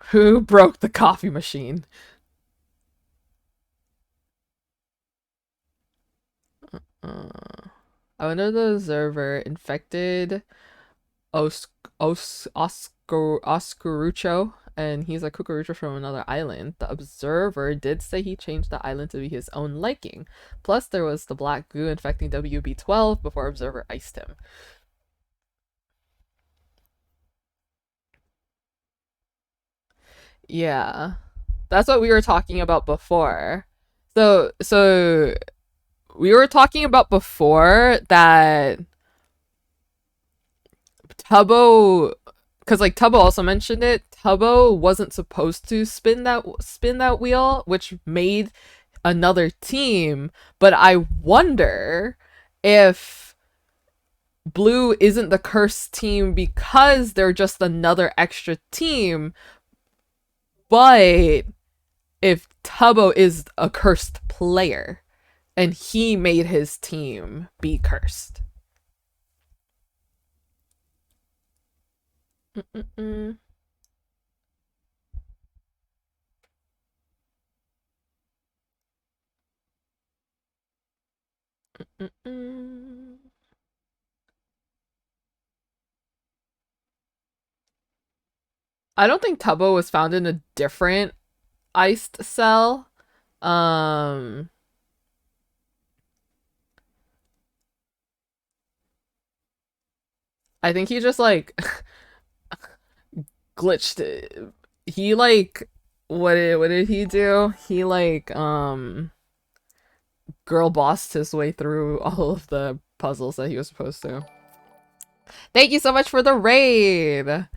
Who broke the coffee machine? I wonder the observer infected Oscarucho, and he's a cucaracho from another island. The observer did say he changed the island to be his own liking. Plus, there was the black goo infecting WB12 before observer iced him. Yeah, that's what we were talking about before. So we were talking about before that Tubbo, because like Tubbo also mentioned it, Tubbo wasn't supposed to spin that wheel, which made another team. But I wonder if blue isn't the cursed team because they're just another extra team, but if Tubbo is a cursed player and he made his team be cursed. I don't think Tubbo was found in a different iced cell. I think he just like glitched. He like what did he do? He like girl bossed his way through all of the puzzles that he was supposed to. Thank you so much for the raid.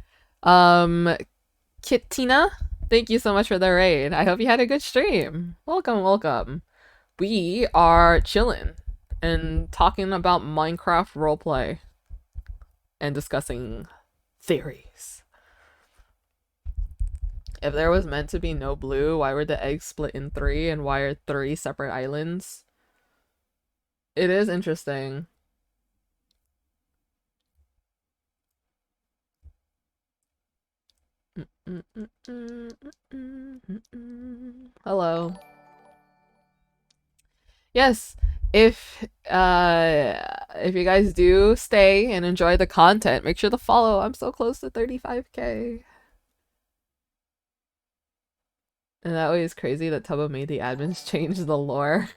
Kittina, thank you so much for the raid. I hope you had a good stream. Welcome. We are chilling and talking about Minecraft roleplay and discussing theories. If there was meant to be no blue, why were the eggs split in 3 and why are 3 separate islands? It is interesting. Hello. Yes, if you guys do stay and enjoy the content, make sure to follow. I'm so close to 35k. And that way it's crazy that Tubbo made the admins change the lore.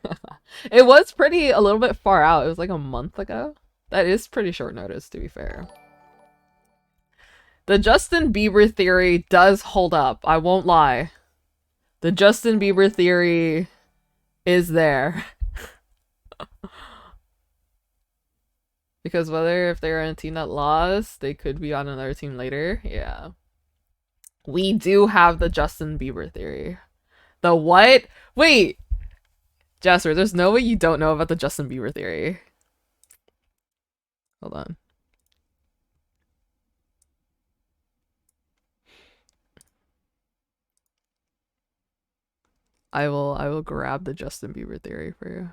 It was a little bit far out. It was like a month ago. That is pretty short notice, to be fair. The Justin Bieber theory does hold up. I won't lie. The Justin Bieber theory is there. Because whether if they're on a team that lost, they could be on another team later. Yeah. We do have the Justin Bieber theory. The what? Wait! Jasper, there's no way you don't know about the Justin Bieber theory. Hold on. I will grab the Justin Bieber theory for you.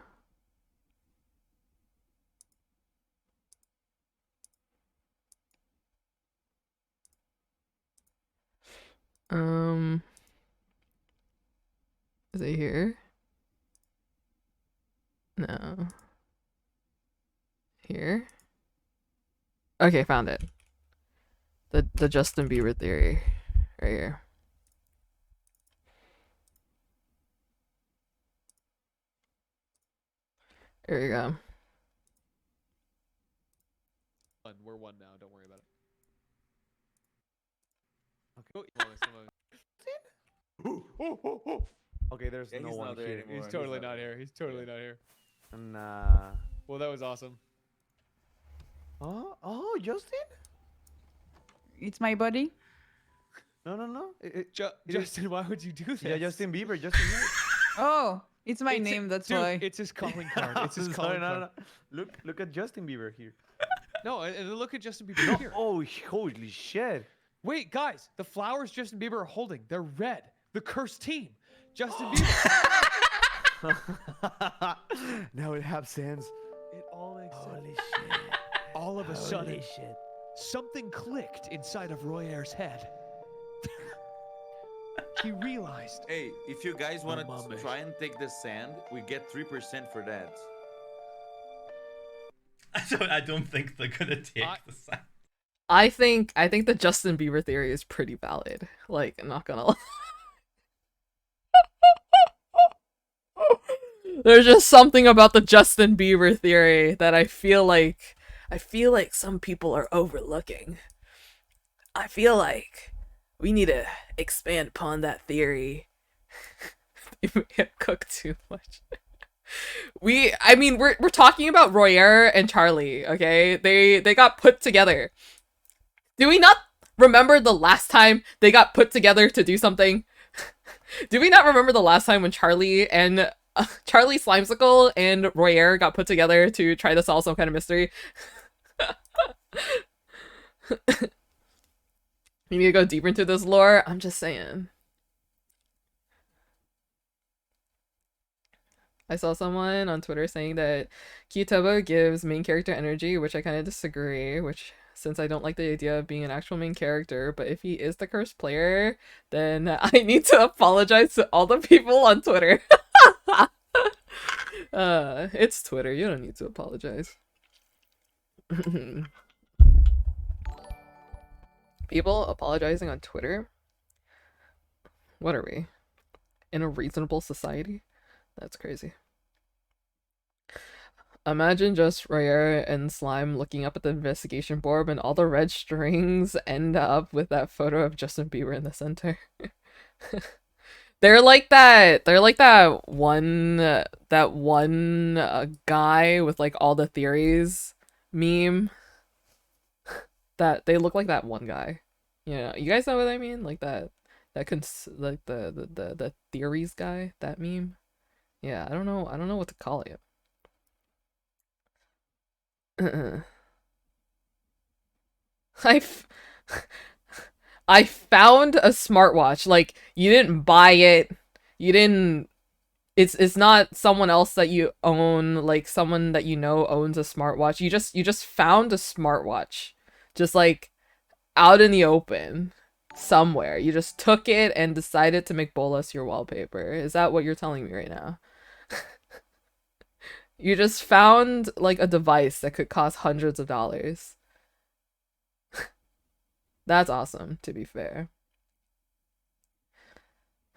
Is it here? No. Here? Okay, found it. The Justin Bieber theory. Right here. There we go. We're one now. Don't worry about it. Okay. Okay, there's Yeah, no he's one not there here. anymore. He's totally not here. He's totally not here. Nah. Well, that was awesome. Oh, Justin? It's my buddy. No. Justin, why would you do this? Yeah, Justin Bieber. Justin Bieber. Oh, it's my It's name. That's Dude, why. it's his calling card. It's his Sorry, calling card. no. Look at Justin Bieber here. No, and look at Justin Bieber here. Oh, holy shit. Wait, guys, the flowers Justin Bieber are holding, they're red. The cursed team. Justin Bieber. Now it has sense. It all makes sense. Holy shit. All of a sudden, shit. something clicked inside of Royaire's head. He realized. Hey, if you guys want mama. to try and take the sand, we get 3% for that. I don't think they're gonna take the sand. I think the Justin Bieber theory is pretty valid. Like, I'm not gonna lie. There's just something about the Justin Bieber theory that I feel like some people are overlooking. I feel like we need to expand upon that theory. We may have cooked too much. We're talking about Royer and Charlie, okay? They got put together. Do we not remember the last time they got put together to do something? Do we not remember the last time when Charlie Slimesicle and Royer got put together to try to solve some kind of mystery? You need to go deeper into this lore? I'm just saying. I saw someone on Twitter saying that Kyutobo gives main character energy, which I kind of disagree, since I don't like the idea of being an actual main character, but if he is the cursed player, then I need to apologize to all the people on Twitter. It's Twitter, you don't need to apologize. People apologizing on Twitter? What are we? In a reasonable society? That's crazy. Imagine just Royer and Slime looking up at the investigation board and all the red strings end up with that photo of Justin Bieber in the center. They're like that one guy with like all the theories meme. That they look like that one guy. You guys know what I mean? Like the theories guy, that meme. Yeah, I don't know what to call it. I found a smartwatch. Like, you didn't buy it. It's not someone else that you own, like someone that you know owns a smartwatch. You just found a smartwatch. Just like out in the open somewhere. You just took it and decided to make Bolas your wallpaper. Is that what you're telling me right now? You just found like a device that could cost hundreds of dollars. That's awesome, to be fair.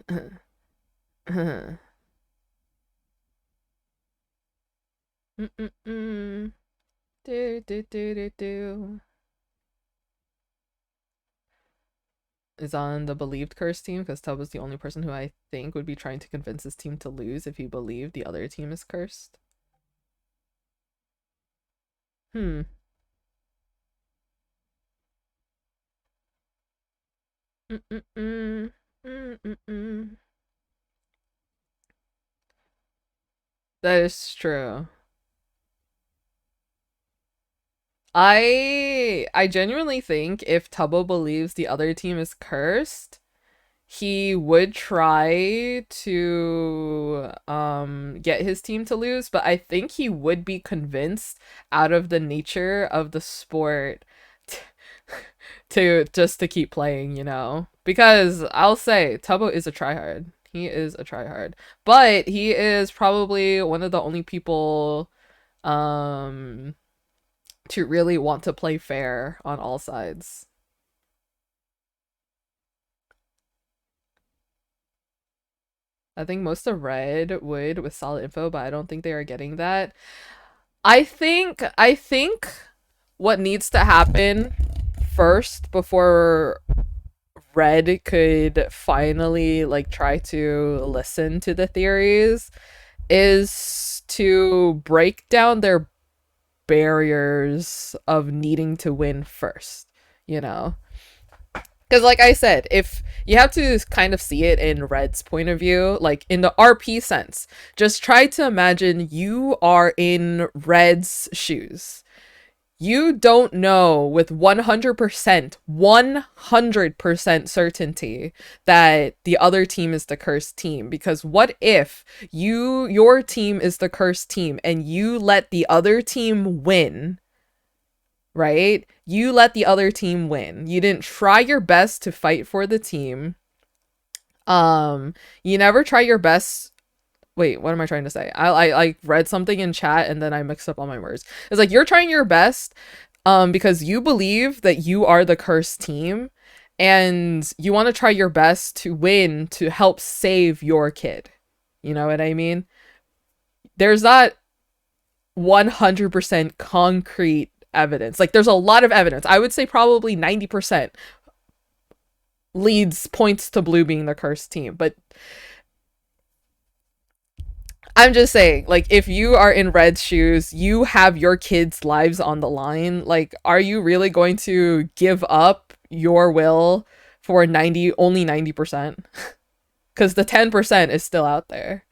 Do. Is on the believed curse team because Tub was the only person who I think would be trying to convince his team to lose if he believed the other team is cursed. That is true. I genuinely think if Tubbo believes the other team is cursed, he would try to get his team to lose, but I think he would be convinced out of the nature of the sport to keep playing, because I'll say Tubbo is a tryhard. He is a tryhard, but he is probably one of the only people to really want to play fair on all sides. I think most of Red would with solid info, but I don't think they are getting that. I think what needs to happen first before Red could finally like try to listen to the theories is to break down their barriers of needing to win first, you know? Because like I said, if you have to kind of see it in Red's point of view, like in the RP sense, just try to imagine you are in Red's shoes. You don't know with 100% certainty that the other team is the cursed team. Because what if your team is the cursed team and you let the other team win, right? You let the other team win. You didn't try your best to fight for the team. You never try your best. Wait, what am I trying to say? I read something in chat and then I mixed up all my words. It's like you're trying your best because you believe that you are the cursed team and you want to try your best to win to help save your kid. You know what I mean? There's not 100% concrete evidence. Like there's a lot of evidence. I would say probably 90% points to Blue being the cursed team, but I'm just saying, like, if you are in Red's shoes, you have your kids' lives on the line. Like, are you really going to give up your will for only 90%? Because the 10% is still out there.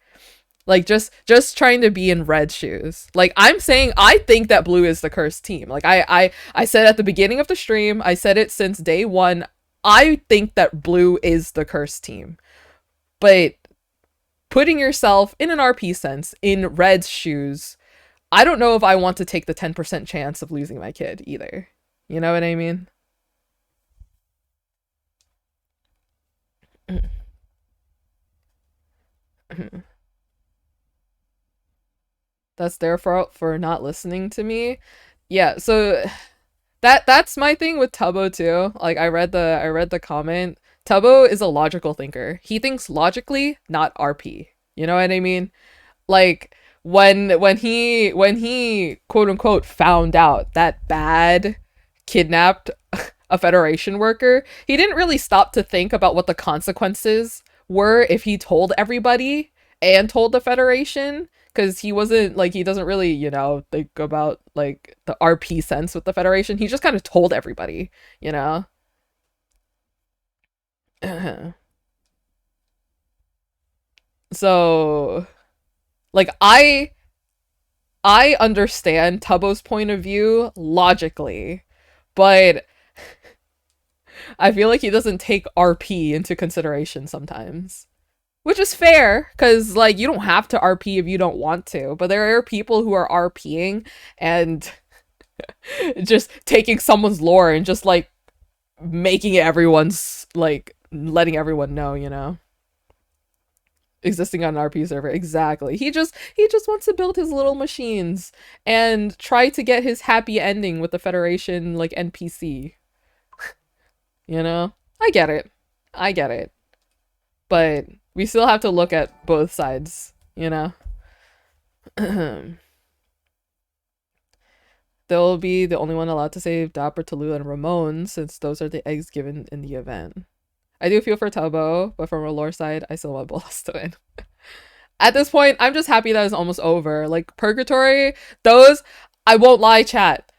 Like, just trying to be in Red's shoes. Like, I'm saying, I think that Blue is the cursed team. Like, I said at the beginning of the stream, I said it since day one, I think that Blue is the cursed team. But putting yourself in an RP sense in Red's shoes, I don't know if I want to take the 10% chance of losing my kid either. You know what I mean? That's their fault for not listening to me. Yeah, so that's my thing with Tubbo too. Like I read the comment. Tubbo is a logical thinker. He thinks logically, not RP. You know what I mean? Like when he quote unquote found out that Bad kidnapped a Federation worker, he didn't really stop to think about what the consequences were if he told everybody and told the Federation, because he wasn't like, he doesn't really, you know, think about like the RP sense with the Federation. He just kind of told everybody, you know. So like I understand Tubbo's point of view logically, but I feel like he doesn't take RP into consideration sometimes. Which is fair, because like you don't have to RP if you don't want to, but there are people who are RPing and just taking someone's lore and just like making it everyone's, like letting everyone know, you know. Existing on an RP server. Exactly. He just wants to build his little machines and try to get his happy ending with the Federation like NPC. You know? I get it. But we still have to look at both sides, you know? They'll be the only one allowed to save Dapper, Tallulah, and Ramon, since those are the eggs given in the event. I do feel for Tubbo, but from a lore side, I still want Bolas to win. At this point, I'm just happy that it's almost over. Like, Purgatory, I won't lie, chat.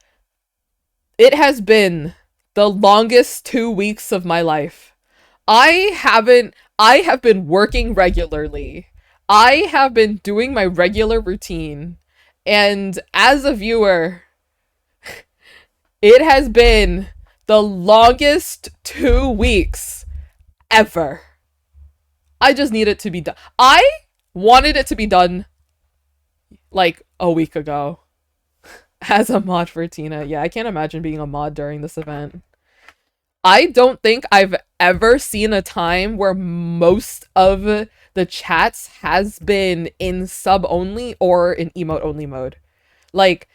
It has been the longest 2 weeks of my life. I have been working regularly. I have been doing my regular routine. And as a viewer, it has been the longest 2 weeks ever. I just need it to be done. I wanted it to be done like a week ago as a mod for Tina. Yeah, I can't imagine being a mod during this event. I don't think I've ever seen a time where most of the chats has been in sub only or in emote only mode. Like,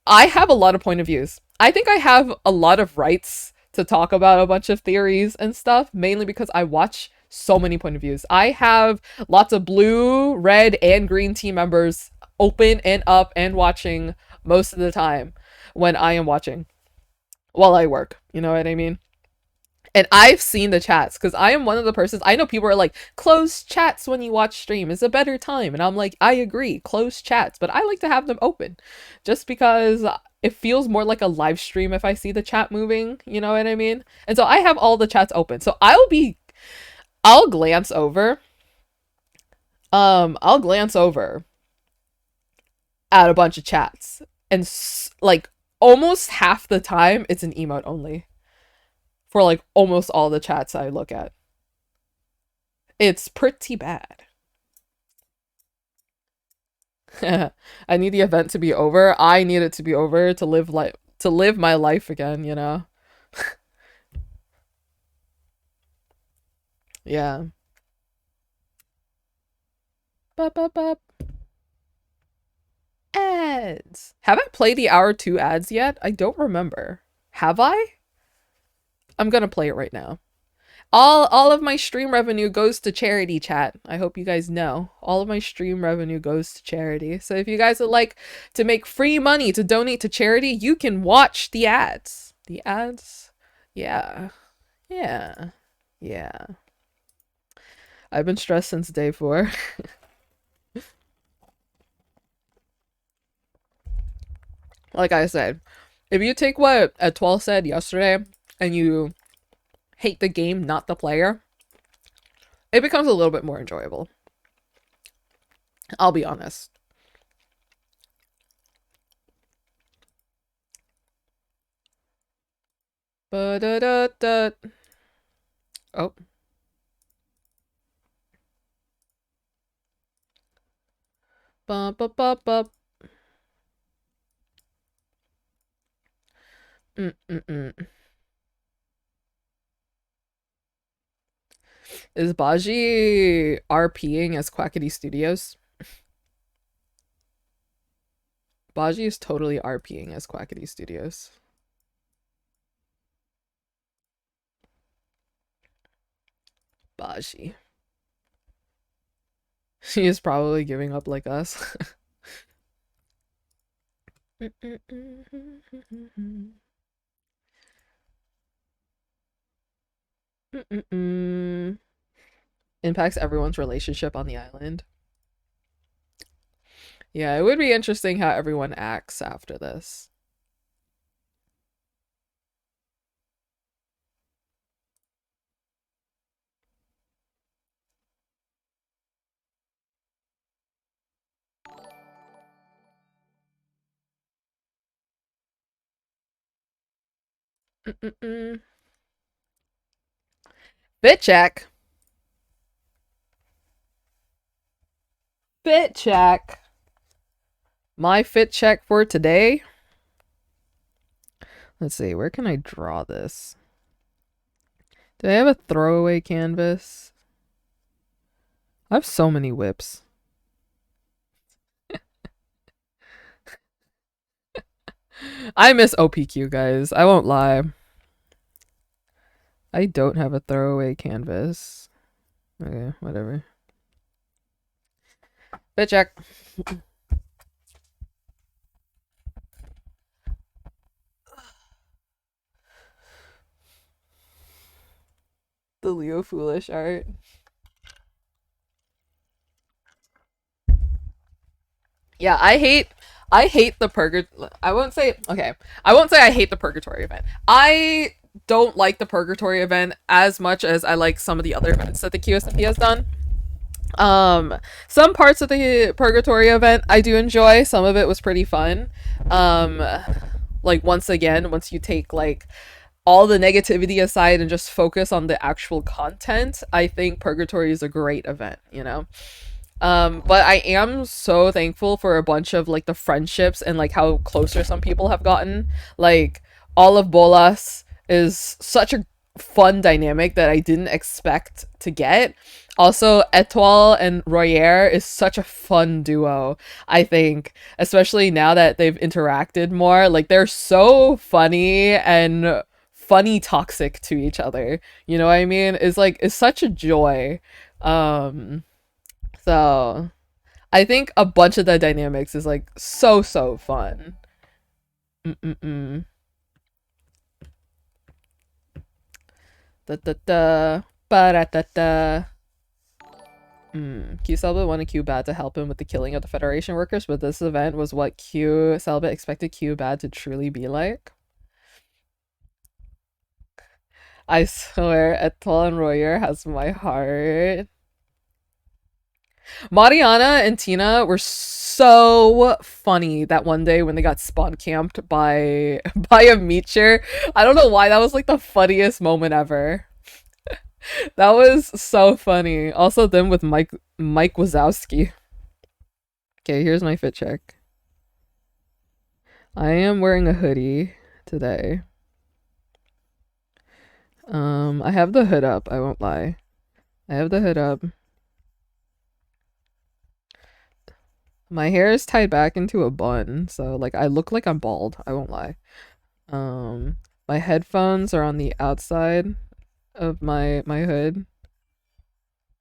I have a lot of point of views. I think I have a lot of rights to talk about a bunch of theories and stuff, mainly because I watch so many point of views. I have lots of blue, red, and green team members open and up and watching most of the time. when I am watching while I work. You know what I mean? And I've seen the chats because I am one of the persons. I know people are like, close chats when you watch stream is a better time. And I'm like, I agree, close chats, but I like to have them open just because it feels more like a live stream if I see the chat moving. You know what I mean? And so I have all the chats open. So I'll glance over. I'll glance over at a bunch of chats. And like almost half the time, it's an emote only. For like almost all the chats I look at. It's pretty bad. I need the event to be over. I need it to be over to live my life again, you know? Yeah. Bup, bup, bup. Ads. Have I played the hour 2 ads yet? I don't remember. Have I? I'm gonna play it right now. All of my stream revenue goes to charity, chat. I hope you guys know. All of my stream revenue goes to charity. So if you guys would like to make free money to donate to charity, you can watch the ads. The ads? Yeah. Yeah. Yeah. I've been stressed since day 4. Like I said, if you take what Etwal said yesterday and you hate the game, not the player, it becomes a little bit more enjoyable. I'll be honest. Ba-da-da-da. Oh. Ba-ba-ba-ba. Is Baji RPing as Quackity Studios? Baji is totally RPing as Quackity Studios. Baji. She is probably giving up like us. Impacts everyone's relationship on the island. Yeah, it would be interesting how everyone acts after this. Fit check. Fit check. My fit check for today. Let's see, where can I draw this? Do I have a throwaway canvas? I have so many whips. I miss OPQ, guys. I won't lie. I don't have a throwaway canvas. Okay, whatever. Fit check. The Leo Foolish art. Yeah, I hate the Purgatory. I won't say I hate the Purgatory event. I don't like the Purgatory event as much as I like some of the other events that the QSMP has done. Some parts of the Purgatory event I do enjoy. Some of it was pretty fun. Like once you take like all the negativity aside and just focus on the actual content, I think Purgatory is a great event, you know? But I am so thankful for a bunch of like the friendships and like how closer some people have gotten. Like all of Bolas is such a fun dynamic that I didn't expect to get. Also, Etoile and Royer is such a fun duo, I think, especially now that they've interacted more. Like they're so funny and funny toxic to each other. You know what I mean? It's such a joy. So I think a bunch of the dynamics is like so fun. Mm-mm-mm. Da-da-da. Ba-da-da-da. Q Celibate wanted Q Bad to help him with the killing of the Federation workers, but this event was what Q Celibate expected Q Bad to truly be like. I swear, Etoile and Royer has my heart. Mariana and Tina were so funny that one day when they got spawn camped by a meacher. I don't know why, that was like the funniest moment ever. That was so funny. Also them with Mike Wazowski. Okay, here's my fit check. I am wearing a hoodie today. I have the hood up, I won't lie. I have the hood up. My hair is tied back into a bun, so like I look like I'm bald, I won't lie. My headphones are on the outside of my hood.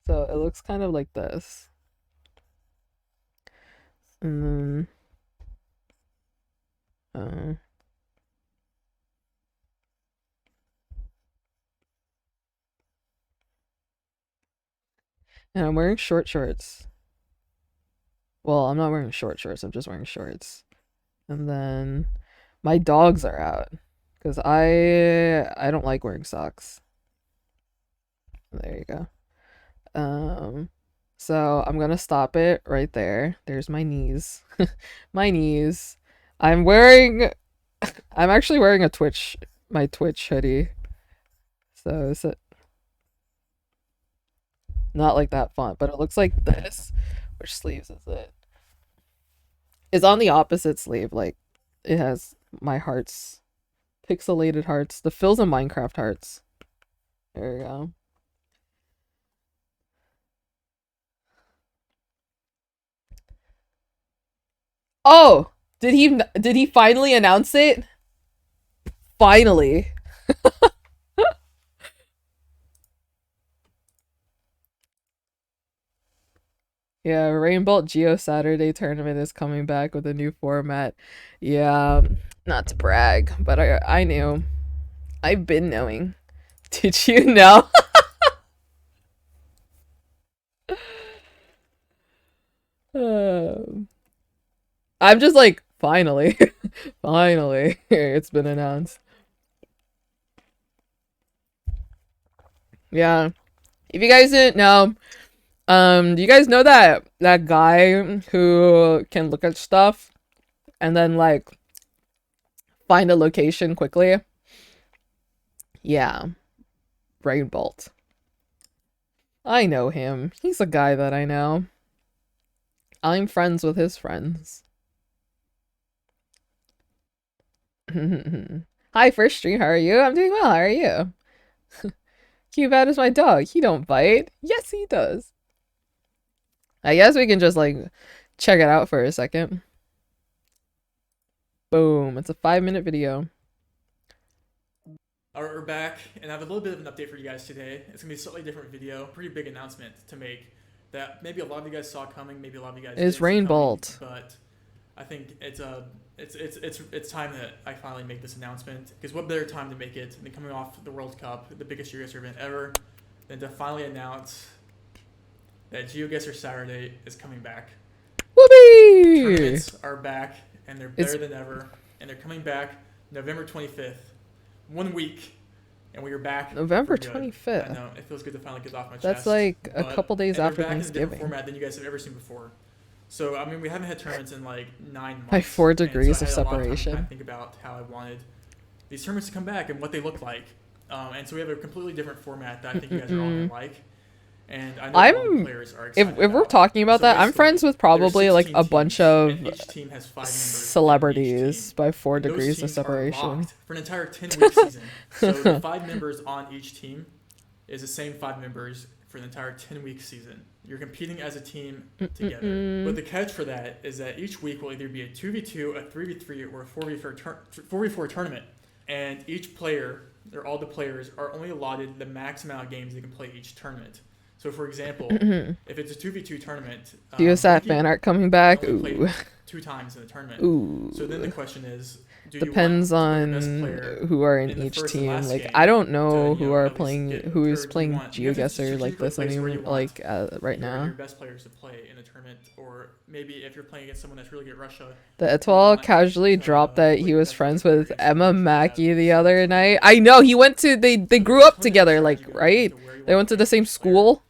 So it looks kind of like this. And then and I'm wearing short shorts. Well, I'm not wearing short shorts, I'm just wearing shorts. And then my dogs are out because I don't like wearing socks. There you go. So I'm gonna stop it right there. There's my knees. My knees. I'm actually wearing my Twitch hoodie. So it's not like that font, but it looks like this. Which sleeves is it? It's on the opposite sleeve, like it has my hearts. Pixelated hearts. The Phil's and Minecraft hearts. There we go. Oh! Did he finally announce it? Finally. Yeah, Rainbolt Geo Saturday tournament is coming back with a new format. Yeah, not to brag, but I knew. I've been knowing. Did you know? I'm just like, finally. Finally. It's been announced. Yeah. If you guys didn't know, do you guys know that guy who can look at stuff and then like find a location quickly? Yeah. Rainbolt. I know him. He's a guy that I know. I'm friends with his friends. Hi, first stream. How are you? I'm doing well. How are you? Q-Bad is my dog. He don't bite. Yes, he does. I guess we can just like check it out for a second. Boom. It's a 5-minute video. Alright, we're back, and I have a little bit of an update for you guys today. It's gonna be a slightly different video. Pretty big announcement to make that maybe a lot of you guys saw coming, maybe a lot of you guys It's Rainbolt. But I think it's time that I finally make this announcement, because what better time to make it than coming off the World Cup, the biggest GeoGuessr event ever, than to finally announce that GeoGuessr Saturday is coming back. Whoopee! Tournaments are back, and they're better than ever, and they're coming back November 25th. 1 week, and we are back. November 25th. I know, it feels good to finally get off my chest. That's like a couple days after Thanksgiving. In a different format than you guys have ever seen before. So I mean, we haven't had tournaments in like 9 months. By 4 degrees so of separation. I think about how I wanted these tournaments to come back and what they look like. And so we have a completely different format that I think you guys are all gonna like. And I know all the players are excited if we're talking about that, I'm friends with probably like a bunch of each team has 5 members celebrities by 4 and degrees of those teams are separation. locked for an entire 10-week season. So the 5 members on each team is the same 5 members for the entire 10-week season. You're competing as a team together. But the catch for that is that each week will either be a 2v2, a 3v3, or a 4v4 tournament. And each player, or all the players, are only allotted the max amount of games they can play each tournament. So, for example, if it's a 2v2 tournament, Geosat fan art coming back. Ooh. 2 2 times in the tournament. Ooh. So then the question is, do Depends you want on the best player who are in in the each first and team. last Like game I don't to, know you who know, are at least playing, get, who or is do you playing want, you have to GeoGuessr like strategically this place where you anymore. want Like right now. your best players to play in the tournament, or maybe if you're playing against someone that's really good at Russia. The you Etoile want casually to dropped that put he your was best friends player with against Emma players who have Mackey the some other sort of night. advantage. I know he went to they So grew there's up plenty of together, strategy like going right? into where you They want went to play the each same player school.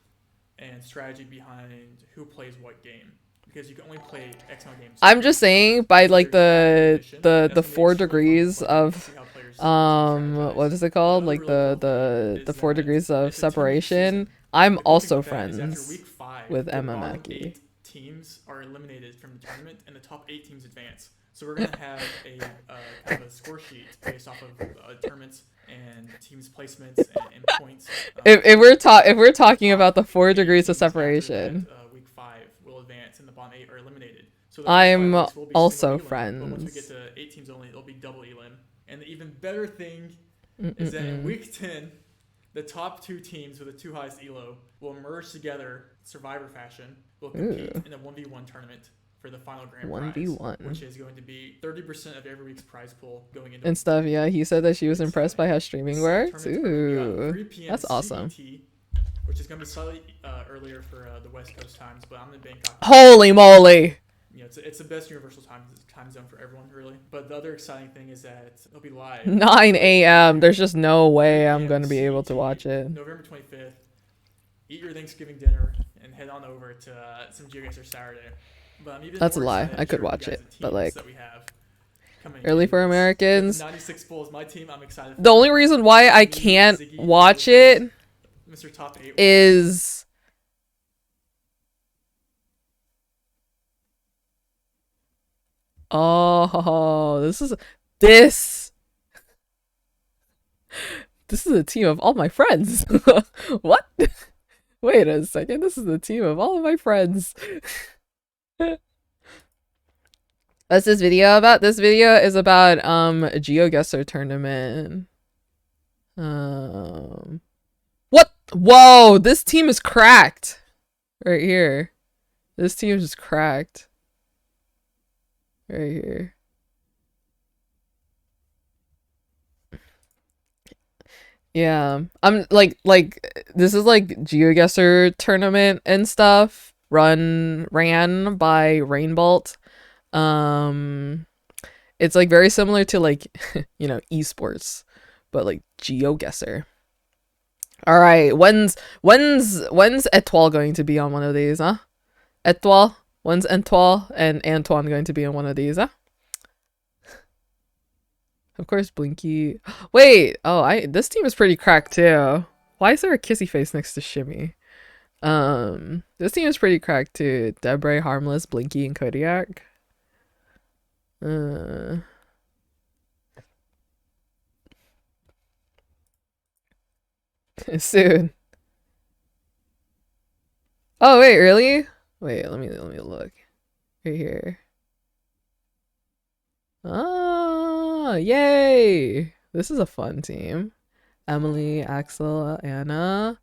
and strategy behind who plays what game, because you can only play X amount of games. I'm just saying by like the That's gonna be 4 extremely fun to degrees play, of see how players strategize. what is it But the called? other Like really cool thing the is 4 that degrees of it's a 2-week separation. season. I'm The cool thing also about that is after friends week 5, with the Emma bottom Mackey. 8 teams are eliminated from the tournament, and the top 8 teams advance. So we're gonna have a kind of a score sheet based off of tournaments and teams' placements and points. If we're talking about the 4 degrees of separation. Week 5 will advance, and the bottom 8 are eliminated. So the first 5 I'm weeks will be also single elim, but once we get friends. to 8 teams only, it'll be double elim. And the even better thing is that in week 10, the top 2 teams with the 2 highest elo will merge together survivor fashion. Will compete Ooh. in a 1v1 tournament for the final grand 1v1. prize, which is going to be 30% of every week's prize pool going into And stuff, yeah. He said that she was week impressed 7. by how streaming This works. tournament's gonna be on 3 Ooh. p.m. That's awesome. CET, which is going to be slightly earlier for the West Coast times, but I'm in Bangkok. Holy moly. You know, it's the best universal time zone for everyone, really. But the other exciting thing is that it'll be live. 9 a.m. There's just no way I'm going to be able to watch it. November 25th. Eat your Thanksgiving dinner and head on over to some GeoGuessr Saturday. But I'm even That's a more lie. excited I to could share with watch you guys it, the but teams like that we have coming early in. for With Americans. 96 Bulls, my team, I'm excited for. The only reason why I can't Ziggy, watch Lucas, it Mr. Top 8 is oh, this is a team of all my friends. What? Wait a second. This is a team of all of my friends. What's this video about? This video is about a GeoGuessr tournament. What? Whoa, this team is cracked. Right here. This team is cracked. Right here. Yeah. I'm like this is like GeoGuessr tournament and stuff ran by Rainbolt. It's like very similar to like you know, esports, but like GeoGuessr. All right, when's Etoile going to be on one of these, huh? Etoile, when's Etoile and Antoine going to be on one of these, huh? Of course, Blinky. Wait, oh, this team is pretty cracked too. Why is there a kissy face next to Shimmy? This team is pretty cracked too. Debray, Harmless, Blinky, and Kodiak. Soon. Oh wait, really? Wait, let me look. Right here. Ah, yay! This is a fun team. Emily, Axel, Anna.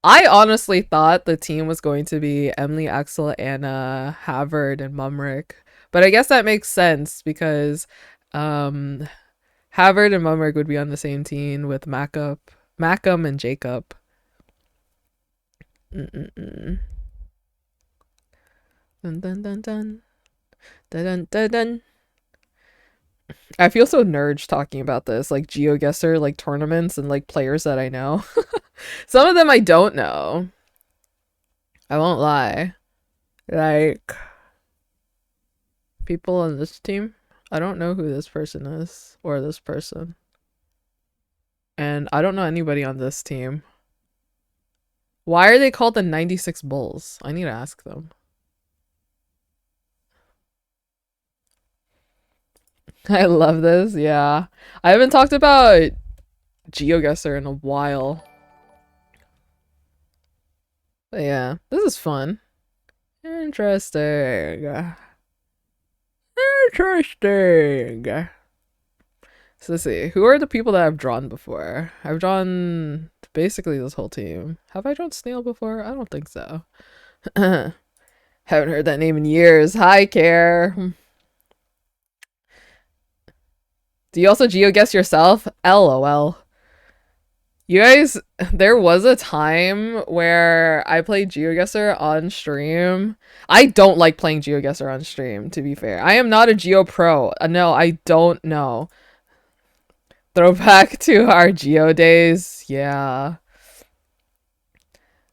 I honestly thought the team was going to be Emily, Axel, Anna, Havard, and Mumrick. But I guess that makes sense because Havard and Mumrick would be on the same team with Macum and Jacob. Dun dun dun dun. Dun dun dun dun. I feel so nerd talking about this, like GeoGuessr, like tournaments and like players that I know. Some of them I don't know. I won't lie. Like people on this team, I don't know who this person is or this person. And I don't know anybody on this team. Why are they called the 96 Bulls? I need to ask them. I love this, yeah. I haven't talked about GeoGuessr in a while. But yeah, this is fun. Interesting. Interesting. So let's see. Who are the people that I've drawn before? I've drawn basically this whole team. Have I drawn Snail before? I don't think so. Haven't heard that name in years. Hi, Care. Do you also GeoGuess yourself? LOL. You guys, there was a time where I played GeoGuessr on stream. I don't like playing GeoGuessr on stream, to be fair. I am not a Geo pro. No, I don't know. Throwback to our Geo days. Yeah.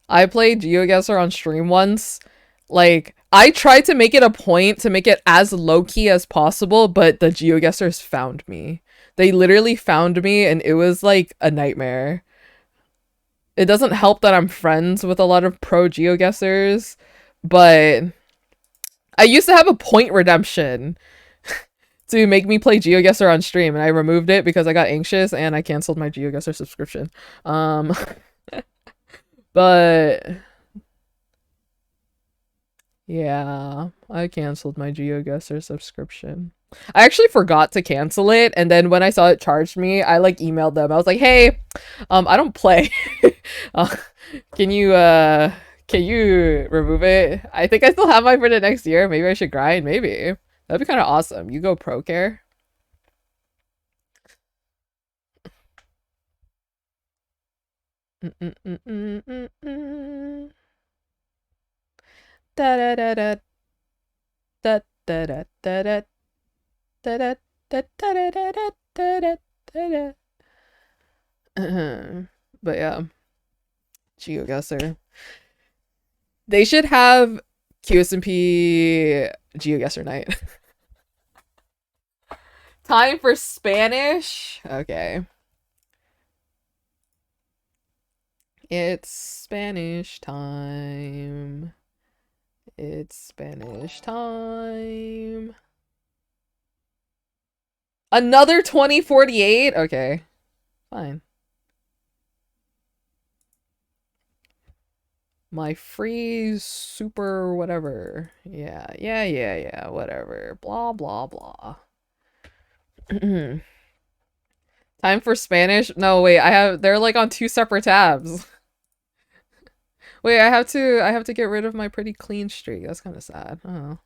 I played GeoGuessr on stream once. Like, I tried to make it a point to make it as low-key as possible, but the GeoGuessrs found me. They literally found me, and it was like a nightmare. It doesn't help that I'm friends with a lot of pro GeoGuessers, but I used to have a point redemption to make me play GeoGuessr on stream, and I removed it because I got anxious and I canceled my GeoGuessr subscription. But yeah, I canceled my GeoGuessr subscription. I actually forgot to cancel it, and then when I saw it charged me, I like emailed them. I was like, "Hey, I don't play. Can you remove it? I think I still have mine for the next year. Maybe I should grind. Maybe that'd be kind of awesome. You go pro care." Da da da da da da da da da. But yeah, GeoGuessr. They should have QSMP GeoGuessr night. Time for Spanish. Okay. It's Spanish time. It's Spanish time. Another 2048? Okay. Fine. My free super whatever. Yeah, whatever. Blah, blah, blah. Time for Spanish? No, wait, they're like on 2 separate tabs. Wait, I have to get rid of my pretty clean streak. That's kind of sad. Oh.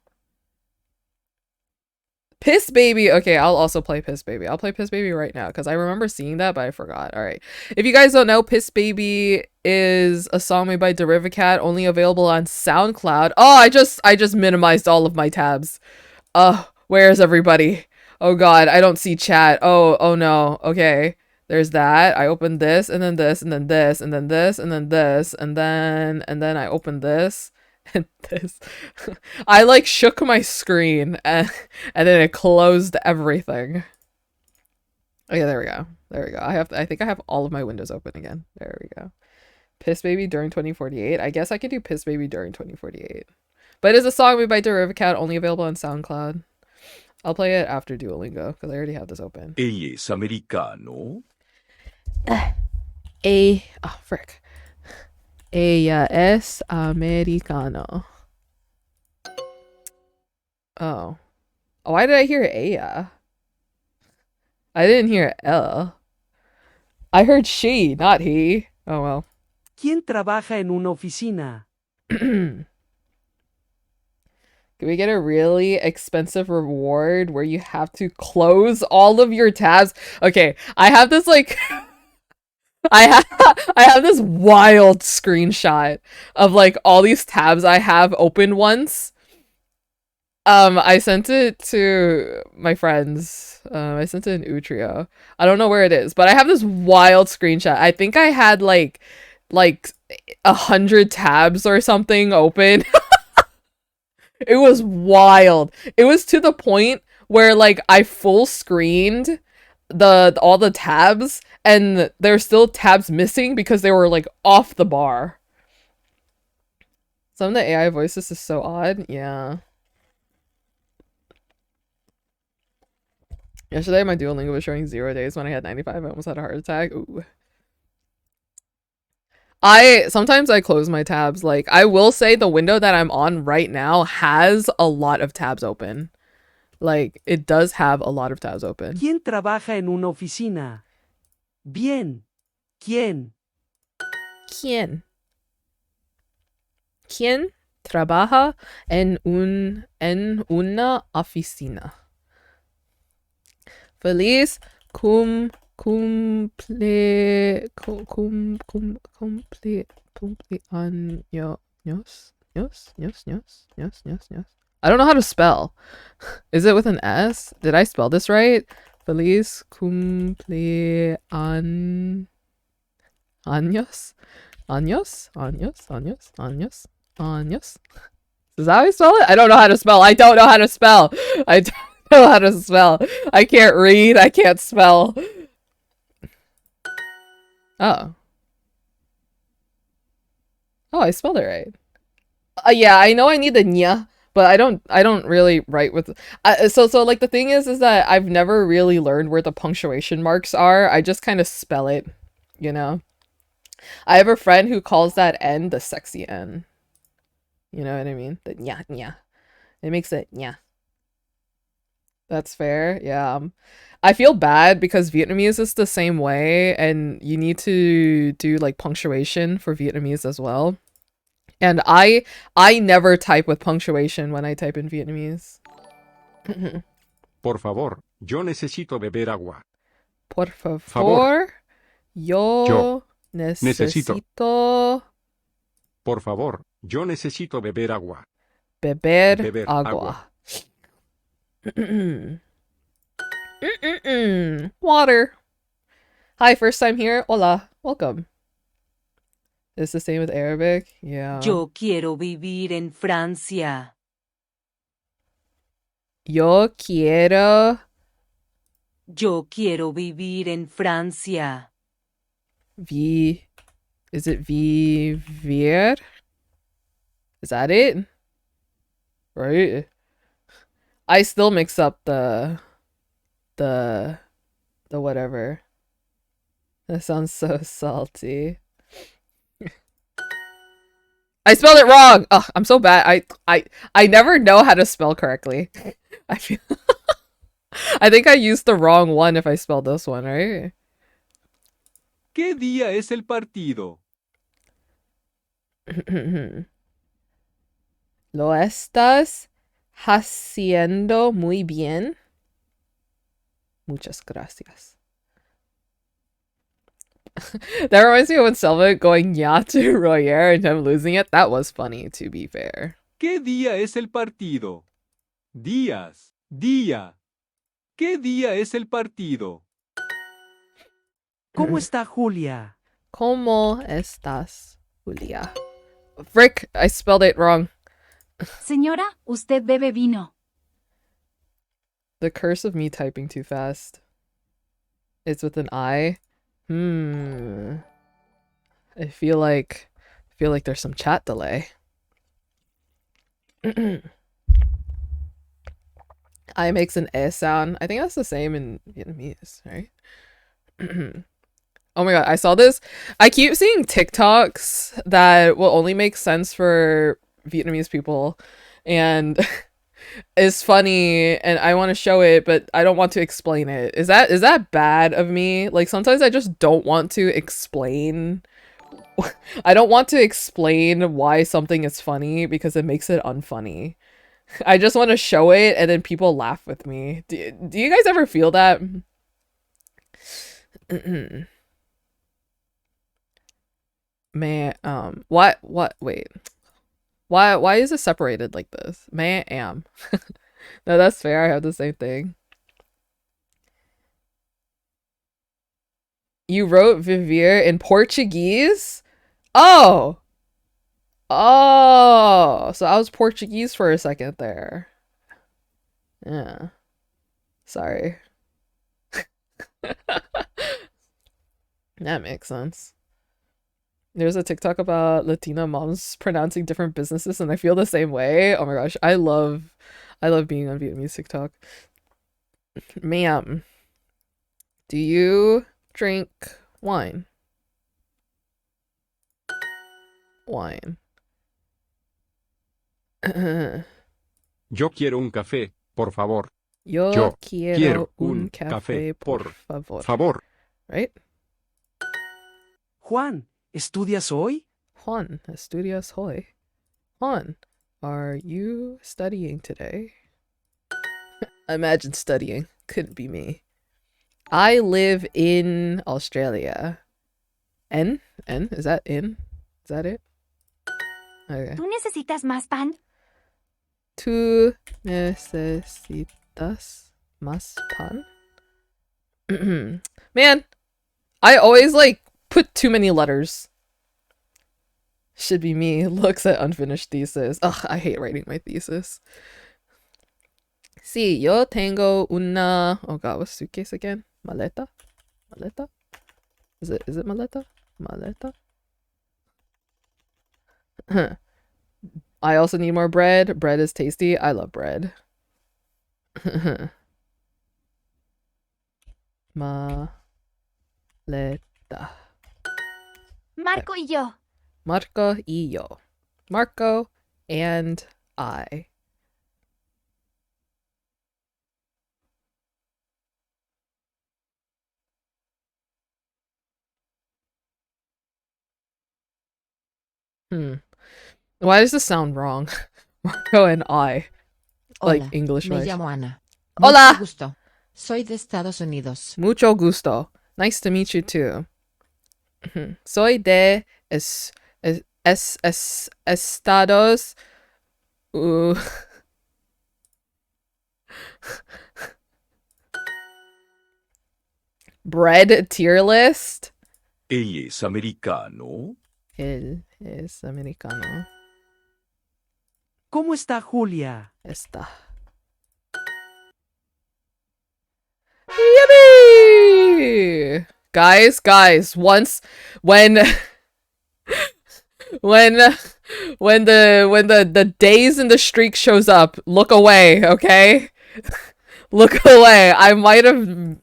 Piss Baby. Okay, I'll also play Piss Baby. I'll play Piss Baby right now because I remember seeing that, but I forgot. All right. If you guys don't know, Piss Baby is a song made by Derivacat, only available on SoundCloud. Oh, I just minimized all of my tabs. Where's everybody? Oh God, I don't see chat. Oh no. Okay. There's that. I opened this and then this and then this and then this and then this and then I opened this and this. I like shook my screen and then it closed everything. Oh yeah, there we go. There we go. I think I have all of my windows open again. There we go. Piss Baby during 2048. I guess I can do Piss Baby during 2048. But it is a song made by Derivacat, only available on SoundCloud. I'll play it after Duolingo because I already have this open. Ella es americano. Oh frick. Ella es americano. Oh. Why did I hear ella? I didn't hear L. I heard she, not he. Oh well. ¿Quién trabaja en una oficina? Can we get a really expensive reward where you have to close all of your tabs? Okay, I have this like I have this wild screenshot of like all these tabs I have open once. I sent it to my friends. I sent it in Utrio. I don't know where it is, but I have this wild screenshot. I think I had like 100 tabs or something open. It was wild. It was to the point where like I full screened all the tabs and there's still tabs missing because they were like off the bar. Some of the AI voices is so odd. Yeah. Yesterday my Duolingo was showing 0 days when I had 95. I almost had a heart attack. Ooh. Sometimes I close my tabs. Like, I will say the window that I'm on right now has a lot of tabs open. Like, it does have a lot of tabs open. ¿Quién trabaja en una oficina? Bien. ¿Quién? ¿Quién? ¿Quién? trabaja en una oficina. Feliz cumpleaños. I don't know how to spell. Is it with an S? Did I spell this right? Feliz cumpleaños. Años. Is that how I spell it? I don't know how to spell. I don't know how to spell. I don't know how to spell. I can't read. I can't spell. Oh. Oh, I spelled it right. Yeah, I know I need the nya, but I don't really write with so like the thing is that I've never really learned where the punctuation marks are. I just kind of spell it, you know. I have a friend who calls that N the sexy N. You know what I mean? The nya. It makes it nya. That's fair. Yeah. I feel bad because Vietnamese is the same way and you need to do like punctuation for Vietnamese as well. And I never type with punctuation when I type in Vietnamese. Por favor, yo necesito beber agua. Por favor, Favor. yo necesito Por favor, yo necesito beber agua. beber agua. Water. Hi, first time here. Hola. Welcome. It's the same with Arabic. Yeah. Yo quiero vivir en Francia. Yo quiero vivir en Francia. Is it vivir? Is that it? Right? I still mix up the whatever. That sounds so salty. I spelled it wrong. Ugh, I'm so bad. I never know how to spell correctly. I feel I think I used the wrong one if I spelled this one, right? ¿Qué día es el partido? Lo estás haciendo muy bien. Muchas gracias. That reminds me of when Selva going ya to Royer and him losing it. That was funny, to be fair. ¿Qué día es el partido? Días. Día. ¿Qué día es el partido? ¿Cómo está Julia? ¿Cómo estás, Julia? Frick, I spelled it wrong. Señora, usted bebe vino. The curse of me typing too fast. It's with an I. I feel like there's some chat delay. I makes an S sound. I think that's the same in Vietnamese, right? Oh my god, I saw this. I keep seeing TikToks that will only make sense for Vietnamese people, and it's funny, and I want to show it, but I don't want to explain it. Is that bad of me? Like, sometimes I just don't want to explain. I don't want to explain why something is funny because it makes it unfunny. I just want to show it, and then people laugh with me. Do you guys ever feel that? Man, what, wait. Why is it separated like this? Am. No, that's fair. I have the same thing. You wrote vivir in Portuguese? Oh! Oh! So I was Portuguese for a second there. Yeah. Sorry. That makes sense. There's a TikTok about Latina moms pronouncing different businesses, and I feel the same way. Oh my gosh, I love being on Vietnamese TikTok. Ma'am, do you drink wine? Wine. Yo quiero un café, por favor. Yo quiero un café, por favor. Right? Juan, ¿estudias hoy? Juan, estudias hoy. Juan, are you studying today? Imagine studying. Couldn't be me. I live in Australia. N? N? Is that in? Is that it? Okay. ¿Tú necesitas más pan? ¿Tú necesitas más pan? Man, I always like put too many letters. Should be me. Looks at unfinished thesis. Ugh, I hate writing my thesis. Sí, yo tengo una... Oh god, what's suitcase again? Maleta? Maleta? Is it maleta? Maleta? I also need more bread. Bread is tasty. I love bread. Maleta. Marco y yo. Marco y yo. Marco and I. Why does this sound wrong? Marco and I. Like Hola, English me wise. llamo Ana. Hola. Mucho gusto. Soy de Estados Unidos. Mucho gusto. Nice to meet you too. Soy de Estados Bread tier list. Ella es americano. Él es americano. ¿Cómo está Julia? Está. Yippee! Guys, once when the days in the streak shows up, look away, okay? Look away. I might have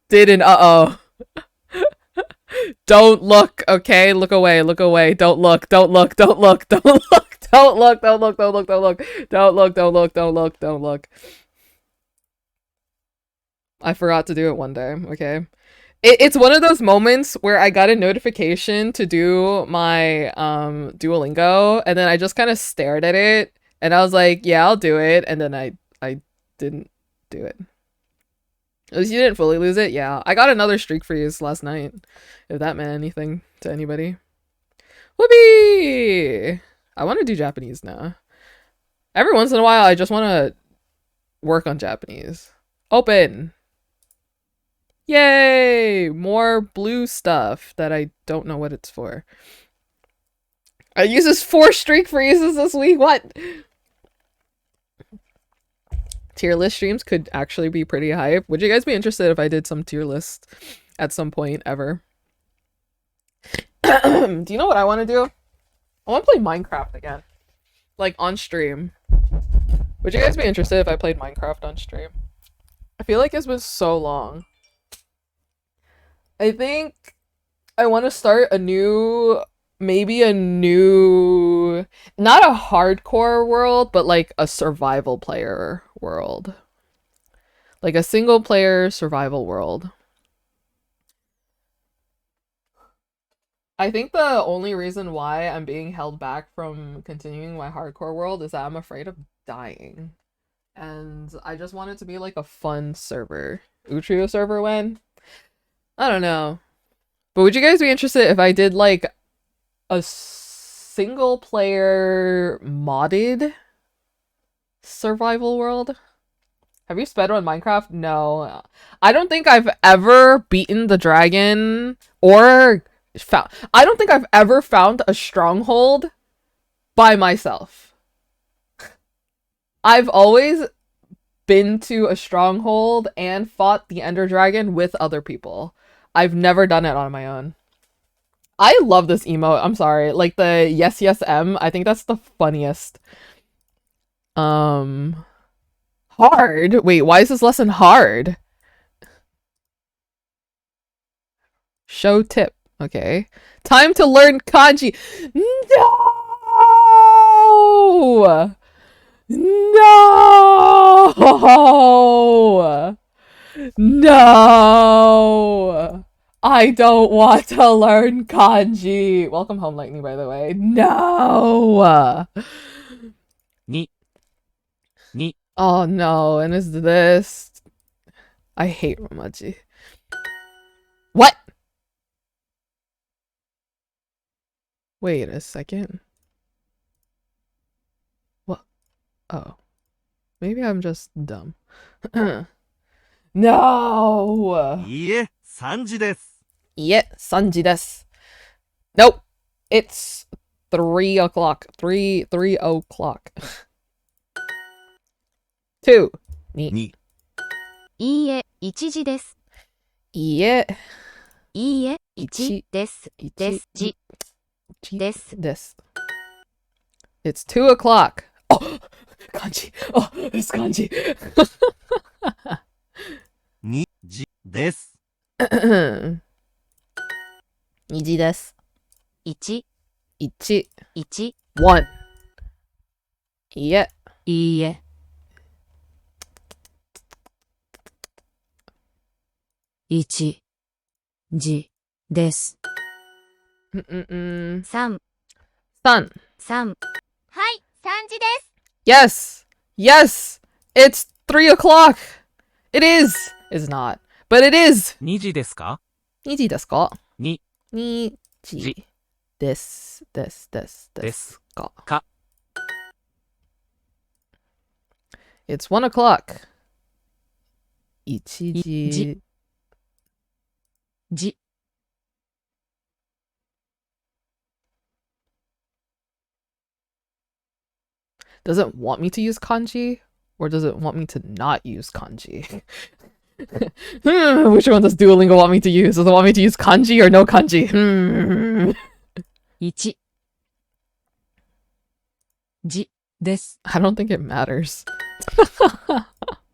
did an uh-oh. Don't look, okay? Look away, look away. Don't look, don't look, don't look, don't look, don't look, don't look, don't look, don't look, don't look, don't look, don't look, don't look. I forgot to do it one day, okay? It's one of those moments where I got a notification to do my Duolingo, and then I just kind of stared at it, and I was like, yeah, I'll do it, and then I didn't do it. At least you didn't fully lose it? Yeah. I got another streak freeze last night, if that meant anything to anybody. Whoopee! I want to do Japanese now. Every once in a while, I just want to work on Japanese. Open! Yay! More blue stuff that I don't know what it's for. I uses 4 streak freezes this week. What? Tier list streams could actually be pretty hype. Would you guys be interested if I did some tier list at some point ever? Do you know what I want to do? I want to play Minecraft again. Like on stream. Would you guys be interested if I played Minecraft on stream? I feel like it's been so long. I think I want to start a new, maybe a new, not a hardcore world, but like a survival player world. Like a single player survival world. I think the only reason why I'm being held back from continuing my hardcore world is that I'm afraid of dying. And I just want it to be like a fun server. Utrio server when? I don't know. But would you guys be interested if I did like a single player modded survival world? Have you spedrun Minecraft? No. I don't think I've ever beaten the dragon or found... I don't think I've ever found a stronghold by myself. I've always been to a stronghold and fought the Ender Dragon with other people. I've never done it on my own. I love this emote. I'm sorry. Like the yes yes M. I think that's the funniest. Hard? Wait, why is this lesson hard? Show tip. Okay. Time to learn kanji. No! No! No! I don't want to learn kanji. Welcome home, Lightning, by the way. No! Ni. Ni. Oh no, and is this? I hate Romaji. What? Wait a second. What? Oh. Maybe I'm just dumb. No! いいえ、3時です。 Yeah, 3時です. Nope. It's 3 o'clock. 3 o'clock. 2. 2. いいえ、1時です。いいえ。いいえ、1です。です。じ。です。です。It's 2 o'clock. Oh! Kanji. Oh, it's kanji. 2時です。2時です。1。1。1。1. いいえ。いいえ。1時です。3。3。 3。はい、3時です。 Yes! Yes! It's 3 o'clock! It is! It's not. But it is! 2時ですか？ 2時ですか？ 2 2時ですか？ か。 It's 1 o'clock. 1時。じ。 Does it want me to use kanji? Or does it want me to not use kanji? Which one does Duolingo want me to use? Does it want me to use kanji or no kanji? 1時です。 I don't think it matters.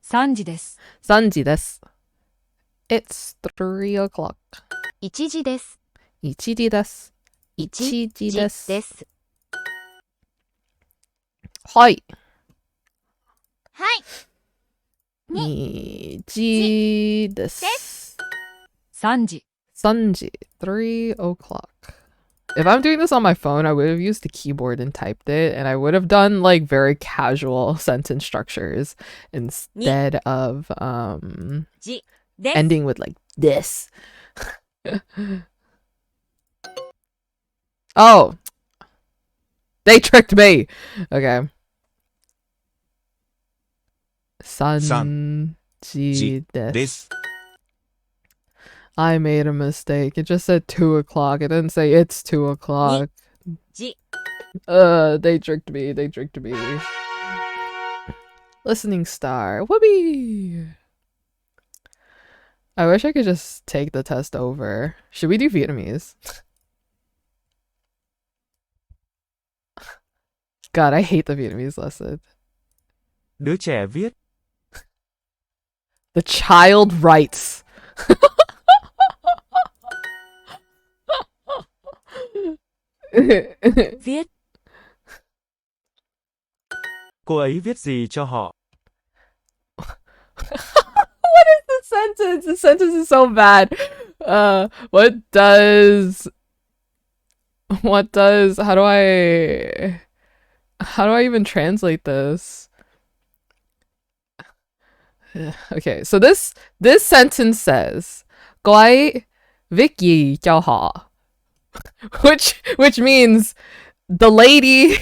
3時です。 3時です. It's 3 o'clock. 1時です。 1時です。 1時です。です。はい。はい。 2時です。 3時。 3時. 3 o'clock. If I'm doing this on my phone, I would have used the keyboard and typed it, and I would have done like very casual sentence structures instead of ending with like this. Oh, they tricked me. Okay. 3時です. I made a mistake. It just said 2 o'clock. It didn't say it's 2 o'clock. They tricked me. They tricked me. Listening star. Whoopee! I wish I could just take the test over. Should we do Vietnamese? God, I hate the Vietnamese lesson. Đứa trẻ viết. The child writes. Viết. Cô ấy viết gì cho họ? What is the sentence? The sentence is so bad. What does how do I even translate this? Okay, so this sentence says 各位 Vicky 叫好 which means the lady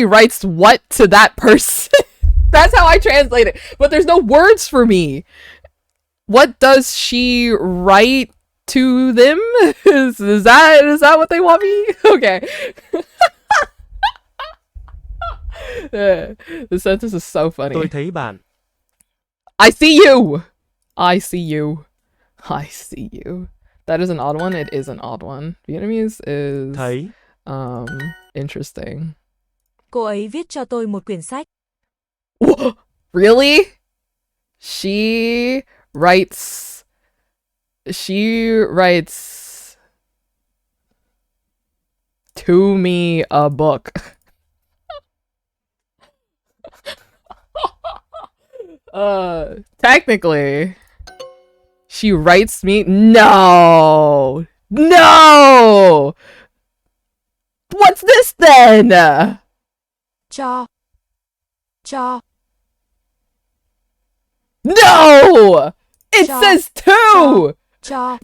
writes what to that person. That's how I translate it. But there's no words for me. What does she write to them? Is that what they want me? Okay. The sentence is so funny. Tôi thấy bạn. I see you. I see you. I see you. That is an odd one. It is an odd one. Vietnamese is Thấy. Interesting. Cô ấy viết cho tôi một quyển sách. Really? She writes to me a book. Technically, she writes me. No. What's this then? Cho. cho, No! It Cho. says 2! cho,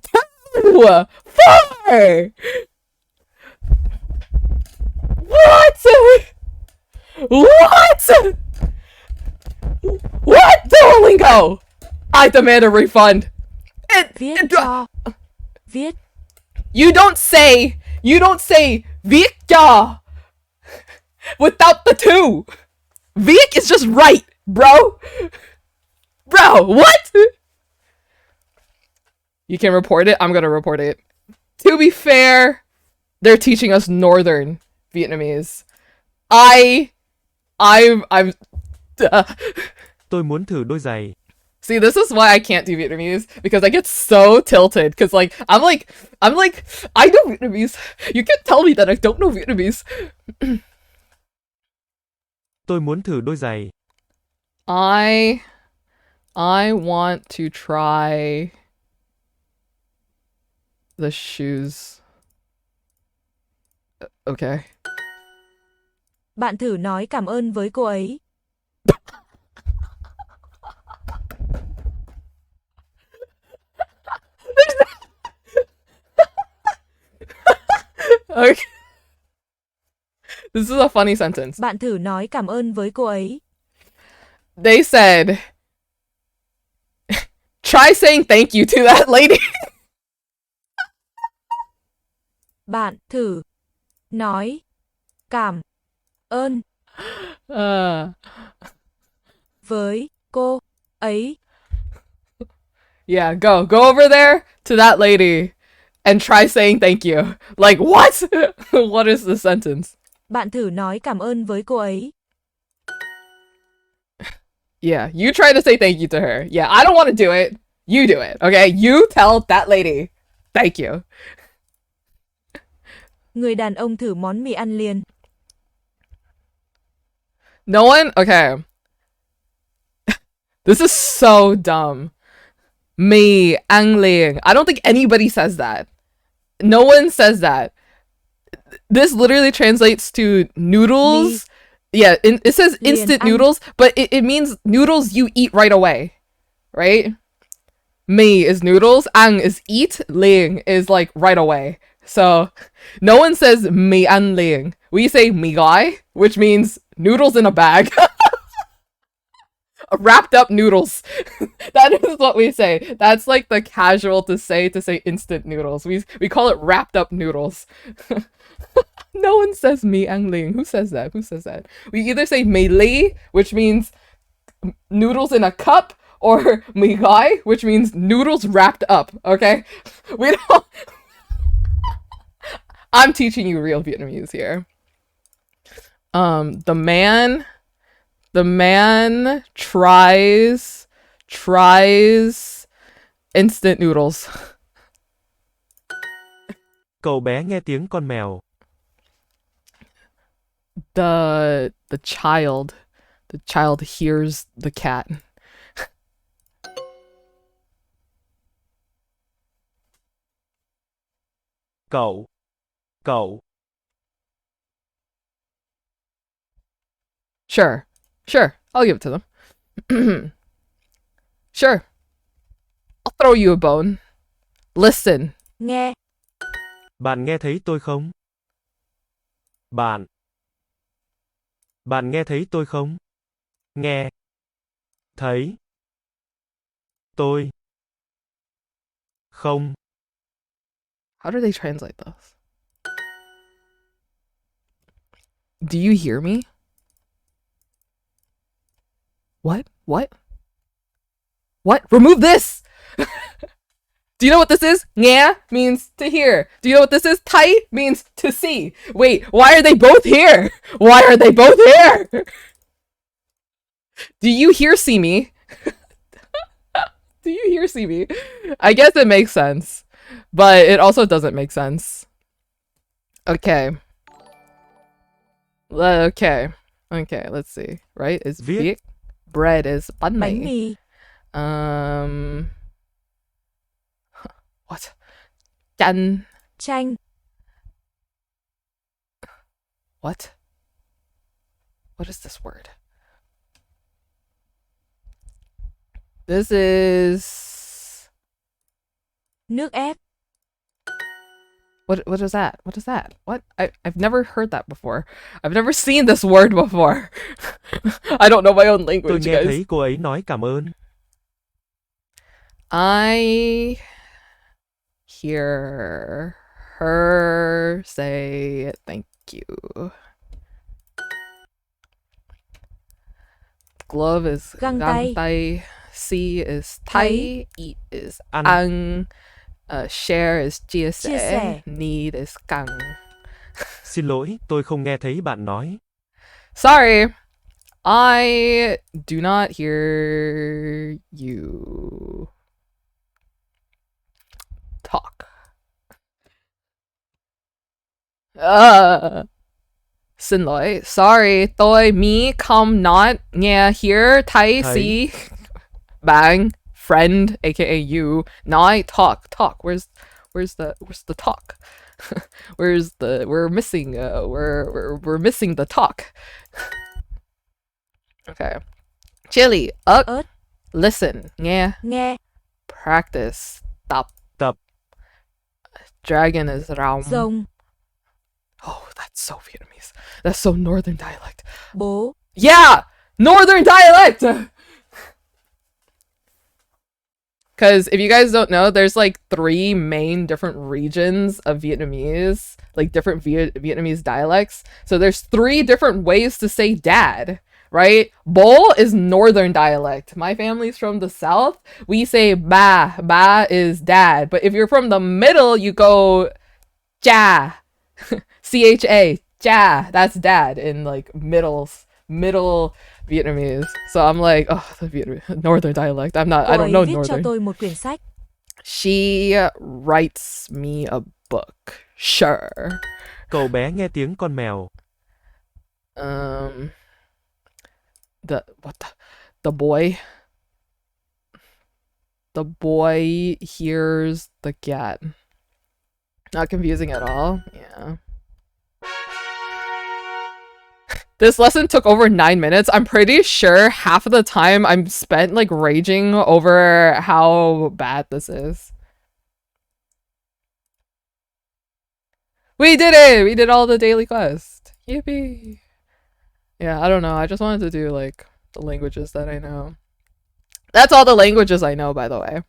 2! 4! What? What? What? Duolingo! I demand a refund. viết cho, viết, You don't say Vika without the 2. Vik is just right, bro. Bro, what? You can report it. I'm gonna report it. To be fair, they're teaching us Northern Vietnamese. I'm Tôi muốn thử đôi giày. See, this is why I can't do Vietnamese, because I get so tilted, because I'm like, I know Vietnamese. You can't tell me that I don't know Vietnamese. Tôi muốn thử đôi giày. I want to try the shoes. Okay. bạn thử nói cảm ơn với cô ấy. Okay. This is a funny sentence. Bạn thử nói cảm ơn với cô ấy. They said, try saying thank you to that lady. Bạn thử nói cảm ơn với cô ấy. Yeah, go over there to that lady and try saying thank you. Like, what? What is the sentence? Bạn thử nói cảm ơn với cô ấy. Yeah, you try to say thank you to her. Yeah, I don't want to do it. You do it, okay? You tell that lady thank you. Người đàn ông thử món mì ăn liền. No one? Okay. This is so dumb. Me, Ang Ling. I don't think anybody says that. No one says that. This literally translates to noodles. Yeah, it says instant noodles, but it means noodles you eat right away. Right? Me is noodles. Ang is eat. Ling is like right away. So no one says mi an ling. We say mi gai, which means noodles in a bag. Wrapped up noodles. That is what we say. That's like the casual to say instant noodles. We call it wrapped up noodles. No one says mi ang ling. Who says that? Who says that? We either say mei li, which means noodles in a cup, or mi gai, which means noodles wrapped up. Okay? We don't. I'm teaching you real Vietnamese here. The man tries instant noodles. Cậu bé nghe tiếng con mèo. The child hears the cat. Cậu. Sure, I'll give it to them. Sure, I'll throw you a bone. Listen. Nghe. Bạn nghe thấy tôi không? Bạn nghe thấy tôi không? Nghe. Thấy. Tôi. Không. How do they translate this? Do you hear me? What? Remove this! Do you know what this is? Nghe means to hear. Do you know what this is? Tai means to see. Wait, why are they both here? Why are they both here? Do you hear see me? Do you hear see me? I guess it makes sense, but it also doesn't make sense. Okay. Okay, let's see. Right? Is Viet. Bread is bánh mì. What? Chanh. What? What is this word? This is Nước ép. what is that? What is that? What? I've never heard that before. I've never seen this word before. I don't know my own Tôi language, nghe guys. thấy cô ấy nói cảm ơn. I hear her say thank you. Glove is Găng tay. tay. See is tai. Eat is Ăn. ăn. Share is chia Chia sẻ. sẻ. Need is căng. Xin lỗi, tôi không nghe thấy bạn nói. Sorry. I do not hear you talk. Xin lỗi. Sorry. Tôi mi không not nghe hear thấy Thấy. see bang friend aka you nói talk. Where's the talk? We're missing we're missing the talk. Okay. Chili Ớt. listen nghe Nghe. practice tập. Dragon is rong. Rồng. Oh, that's so Vietnamese. That's so northern dialect. Bố. Yeah! Northern dialect! Because if you guys don't know, there's like 3 main different regions of Vietnamese, like different Vietnamese dialects. So there's 3 different ways to say dad, right? Bố is northern dialect. My family's from the south. We say ba. Ba is dad. But if you're from the middle, you go cha. CHA. Cha. That's dad in like middle Vietnamese. So I'm like, oh, the northern dialect. I don't know Cô ấy viết cho northern. tôi một quyển sách. She writes me a book. Sure. Cậu bé nghe tiếng con mèo. The boy hears the cat. Not confusing at all. Yeah. This lesson took over 9 minutes. I'm pretty sure half of the time I'm spent like raging over how bad this is. We did it! We did all the daily quest. Yippee! Yeah, I don't know. I just wanted to do like the languages that I know. That's all the languages I know, by the way.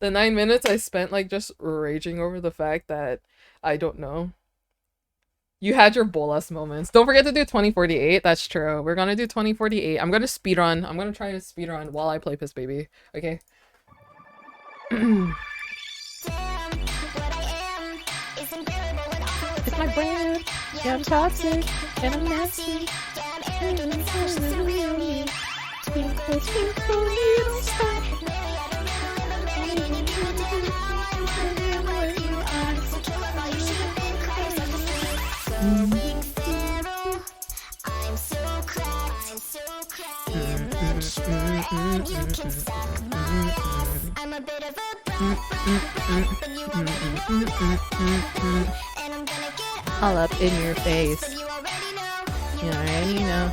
The 9 minutes I spent like just raging over the fact that I don't know. You had your bolas moments. Don't forget to do 2048. That's true. We're gonna do 2048. I'm gonna speedrun. I'm gonna try to speedrun while I play Piss Baby. Okay. It's my brand. Yeah, I'm toxic. And I'm nasty. All up in your face. You already know.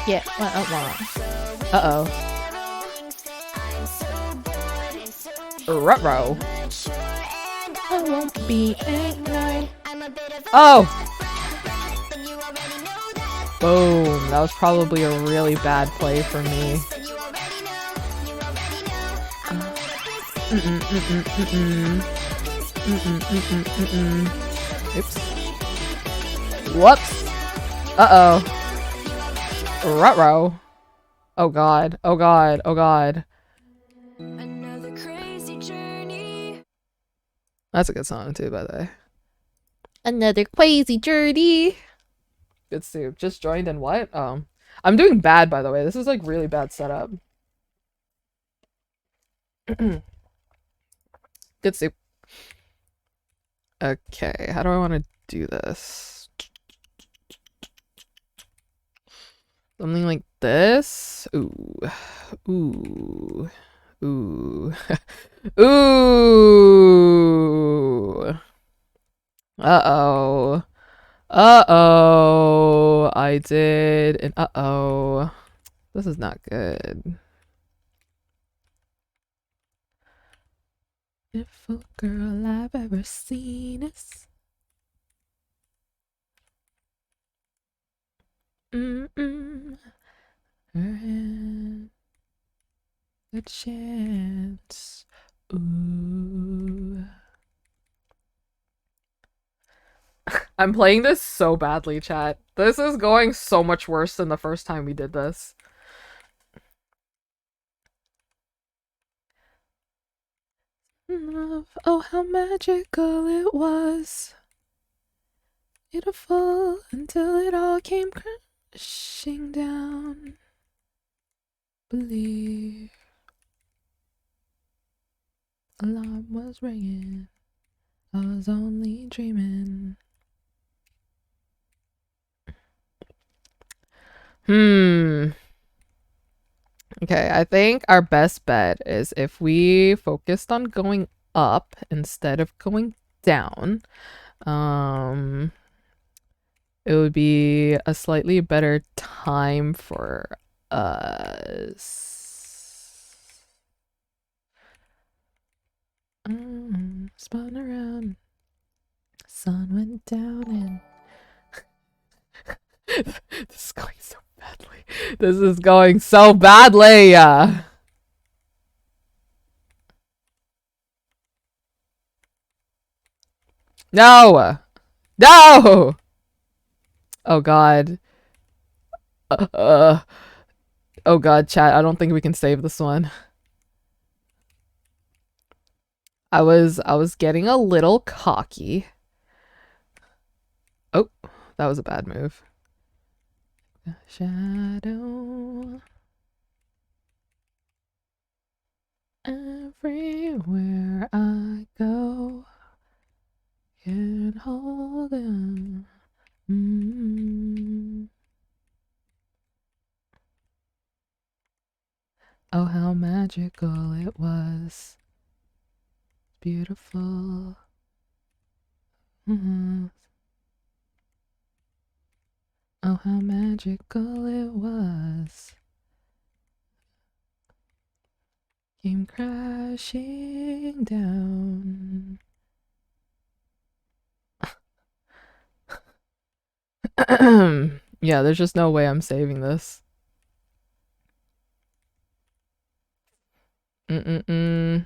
Yeah, what I want. Uh-oh. Ruh-roh. I won't be ignored. Oh! Boom. That was probably a really bad play for me. Oops. Whoops. Uh-oh. Ruh-roh. Oh god. Oh god. Oh god. That's a good song too, by the way. Another crazy journey. Good soup. Just joined in what? I'm doing bad, by the way. This is like really bad setup. Good soup. Okay, how do I want to do this? Something like this? Ooh. Ooh. Ooh. Ooh. Uh-oh. Uh-oh. I did an uh-oh. This is not good. Beautiful girl I've ever seen is. Mm-mm. Her hand. A chance. Ooh. I'm playing this so badly, chat. This is going so much worse than the first time we did this. Love, oh how magical it was. Beautiful until it all came crashing down. Believe. Alarm was ringing. I was only dreaming. Okay, I think our best bet is if we focused on going up instead of going down. It would be a slightly better time for us. Spun around. Sun went down and this is going so badly. This is going so badly. No. No. Oh god. Oh god, chat. I don't think we can save this one. I was getting a little cocky. Oh, that was a bad move. Shadow. Everywhere I go, can't hold him. Oh, how magical it was. Beautiful. Oh, how magical it was. Came crashing down. Yeah, there's just no way I'm saving this. Mm-mm-mm.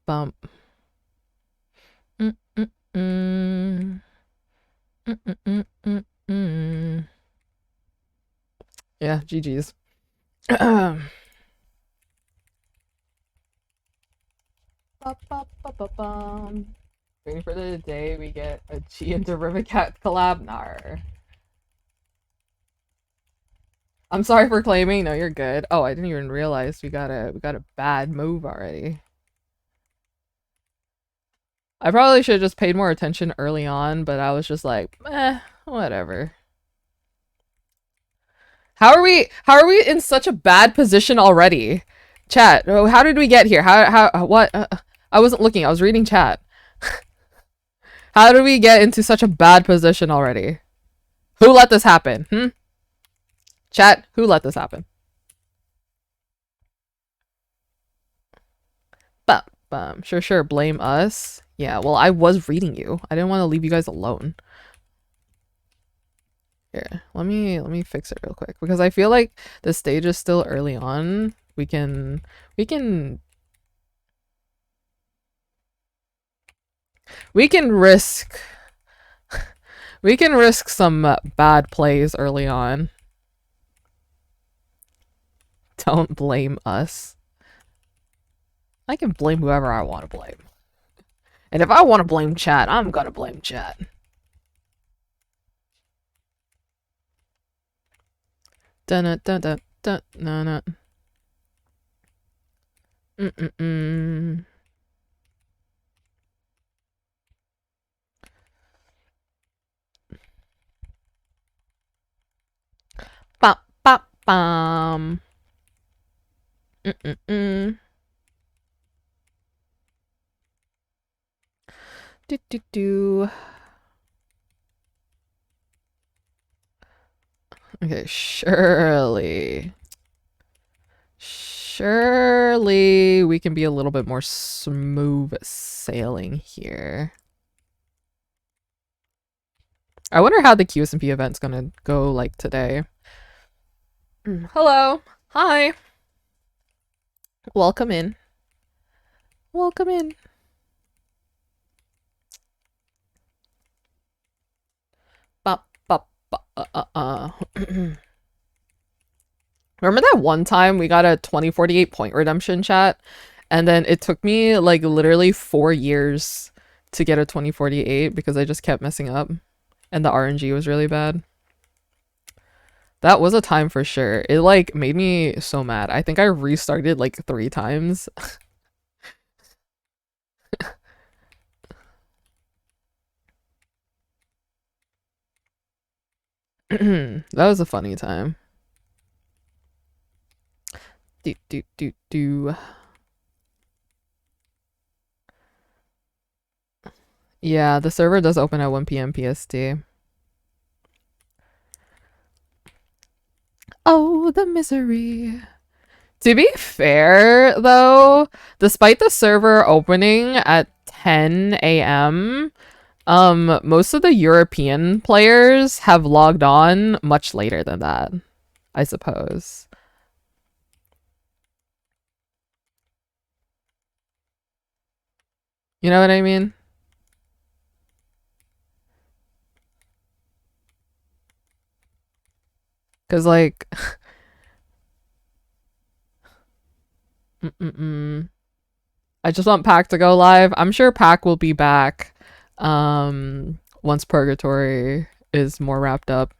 Bump. Yeah, GG's. Waiting for the day we get a G and Derivacat collab. Nar. I'm sorry for claiming. No, you're good. Oh, I didn't even realize we got a bad move already. I probably should have just paid more attention early on, but I was just like, whatever. How are we in such a bad position already? Chat, how did we get here? What? I wasn't looking. I was reading chat. How did we get into such a bad position already? Who let this happen? Chat, who let this happen? Sure, blame us. Yeah, well, I was reading you. I didn't want to leave you guys alone. Here, let me fix it real quick because I feel like the stage is still early on. We can We can risk some bad plays early on. Don't blame us. I can blame whoever I want to blame. And if I want to blame chat, I'm gonna blame chat. Dun dun dun dun dun dun. Mm-mm-mm. Bop bop bum. Mm-mm-mm. Do do do. Okay, surely. Surely we can be a little bit more smooth sailing here. I wonder how the QSMP event's gonna go like today. Hello. Hi. Welcome in. Welcome in. Bop, bop, bop, Remember that one time we got a 2048 point redemption, chat? And then it took me like literally 4 years to get a 2048 because I just kept messing up. And the RNG was really bad. That was a time for sure. It like made me so mad. I think I restarted like 3 times. That was a funny time. Do do do do. Yeah, the server does open at 1 p.m. PST. Oh, the misery. To be fair, though, despite the server opening at 10 a.m., most of the European players have logged on much later than that, I suppose. You know what I mean? Because, like... I just want Pack to go live. I'm sure Pack will be back once Purgatory is more wrapped up.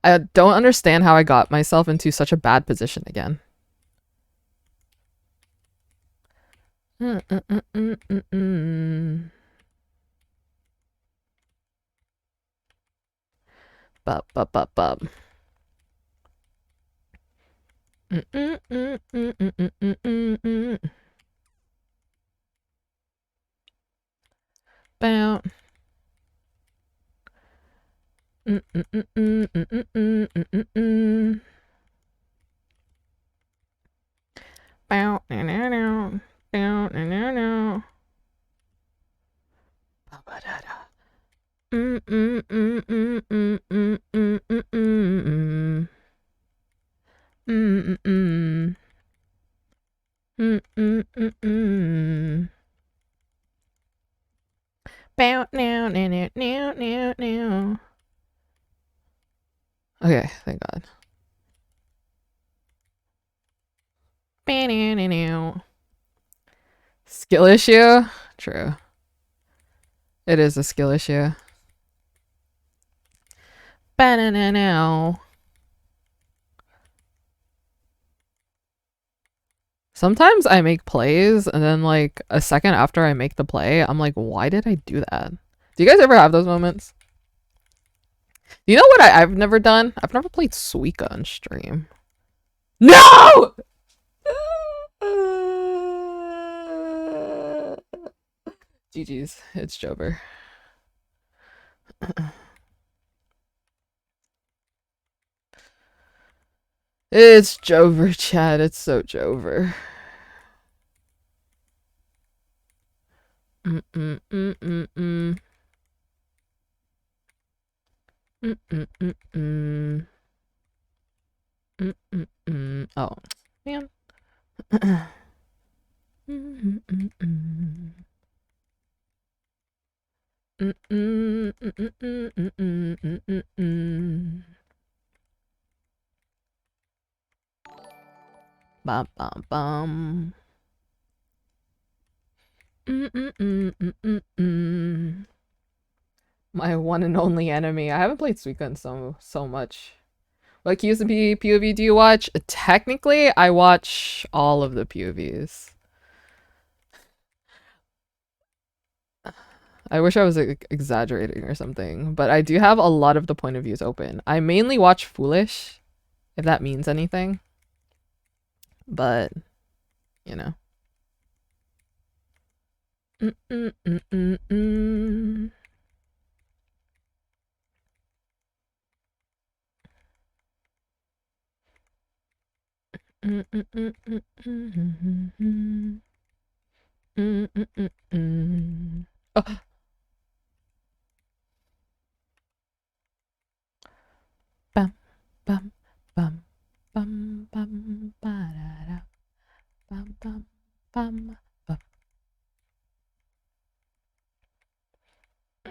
I don't understand how I got myself into such a bad position again. Bub, bub, bub, bub. Bow. Bow. Down. Down. Bow now, now, now, now, now. Okay, thank God. Skill issue? True. It is a skill issue. Now. Sometimes I make plays and then like a second after I make the play, I'm like, why did I do that? Do you guys ever have those moments? You know what I've never done? I've never played Suika on stream. No! GG's. It's Jover. It's Jover, Chad. It's so Jover. Mm-mm-mm-mm-mm. Mm-mm-mm-mm. Mm-mm-mm. Oh, man. Mm-mm-mm-mm. Mm-mm-mm-mm-mm-mm-mm-mm. Bum bum bum. Mm-mm-mm-mm-mm-mm. My one and only enemy. I haven't played Suika in so much. What QSMP POV do you watch? Technically, I watch all of the POVs. I wish I was exaggerating or something, but I do have a lot of the point of views open. I mainly watch Foolish, if that means anything. But, you know. Mm-mm-mm-mm-mm. Mm-mm-mm-mm-mm-mm. Mm-mm-mm-mm. Oh. Bum, bum, bum, bum, bum, ba-da-da. Bum, bum, bum, bum.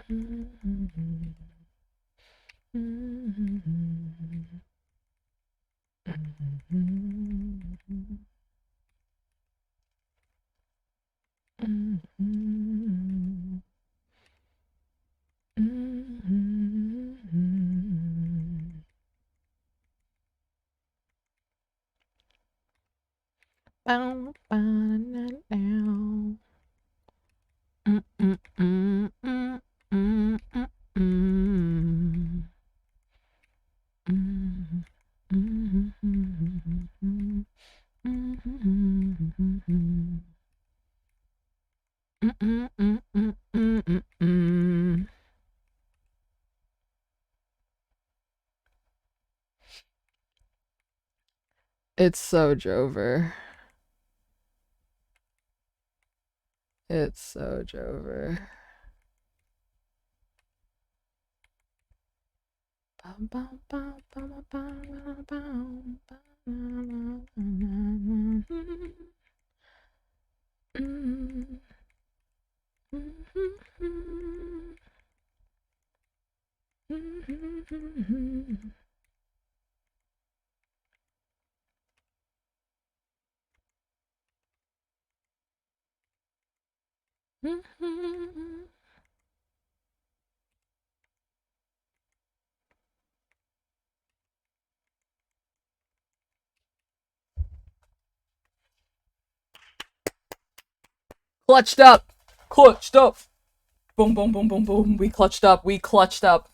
Mm-hmm. Mm-hmm. Mm-hmm. Mm-hmm. Mm-hmm. Bow, ba-da-da-dow. Mm-mm-mm-mm-mm-mm. Mm-hmm. Mm-hmm. Mm-hmm. Mm-mm-mm-mm-mm-mm. It's so Jover. It's so Jover. Bum, bum, bum, bum, bum, bum, bum, bum. Clutched up. Clutched up. Boom, boom, boom, boom, boom. We clutched up. We clutched up.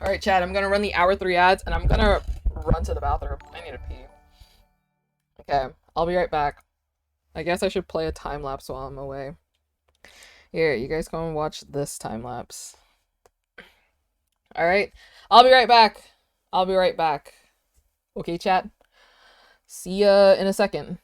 All right, Chad, I'm going to run the hour 3 ads and I'm going to run to the bathroom. I need to pee. Okay, I'll be right back. I guess I should play a time lapse while I'm away. Here, you guys go and watch this time lapse. All right, I'll be right back. I'll be right back. Okay, chat. See ya in a second.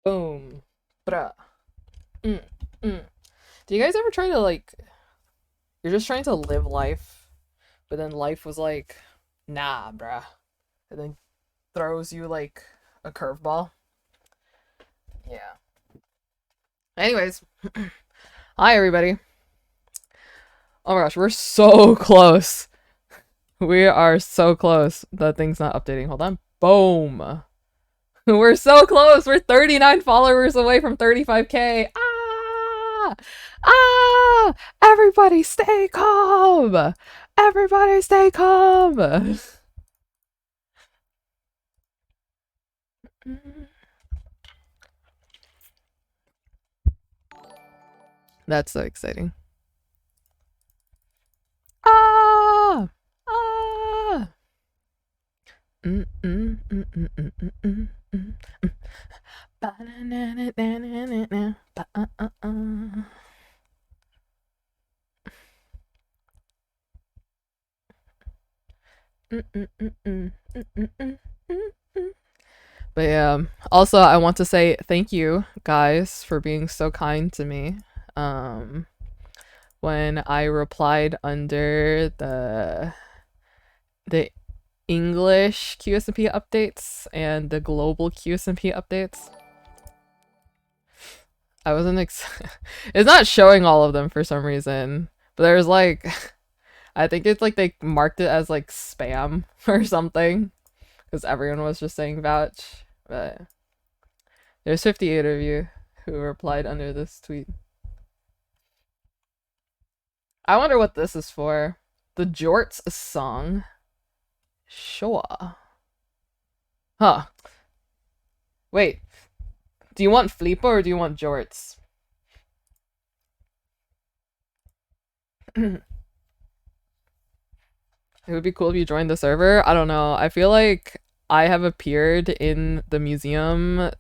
Boom. Bruh. Mm, mm. Do you guys ever try to, like, you're just trying to live life, but then life was like, nah, bruh. And then throws you, like, a curveball? Yeah. Anyways. Hi, everybody. Oh my gosh, we're so close. We are so close. That thing's not updating. Hold on. Boom. We're so close. We're 39 followers away from 35k. Ah! Ah! Everybody stay calm. Everybody stay calm. That's so exciting. Ah! Ah! But yeah, also I want to say thank you guys for being so kind to me. When I replied under the English QSMP updates and the global QSMP updates. I wasn't it's not showing all of them for some reason, but there's like I think it's like they marked it as like spam or something because everyone was just saying vouch. But there's 58 of you who replied under this tweet. I wonder what this is for. The Jorts song. Sure. Huh. Wait. Do you want Flipa or do you want Jorts? It would be cool if you joined the server. I don't know. I feel like I have appeared in the museum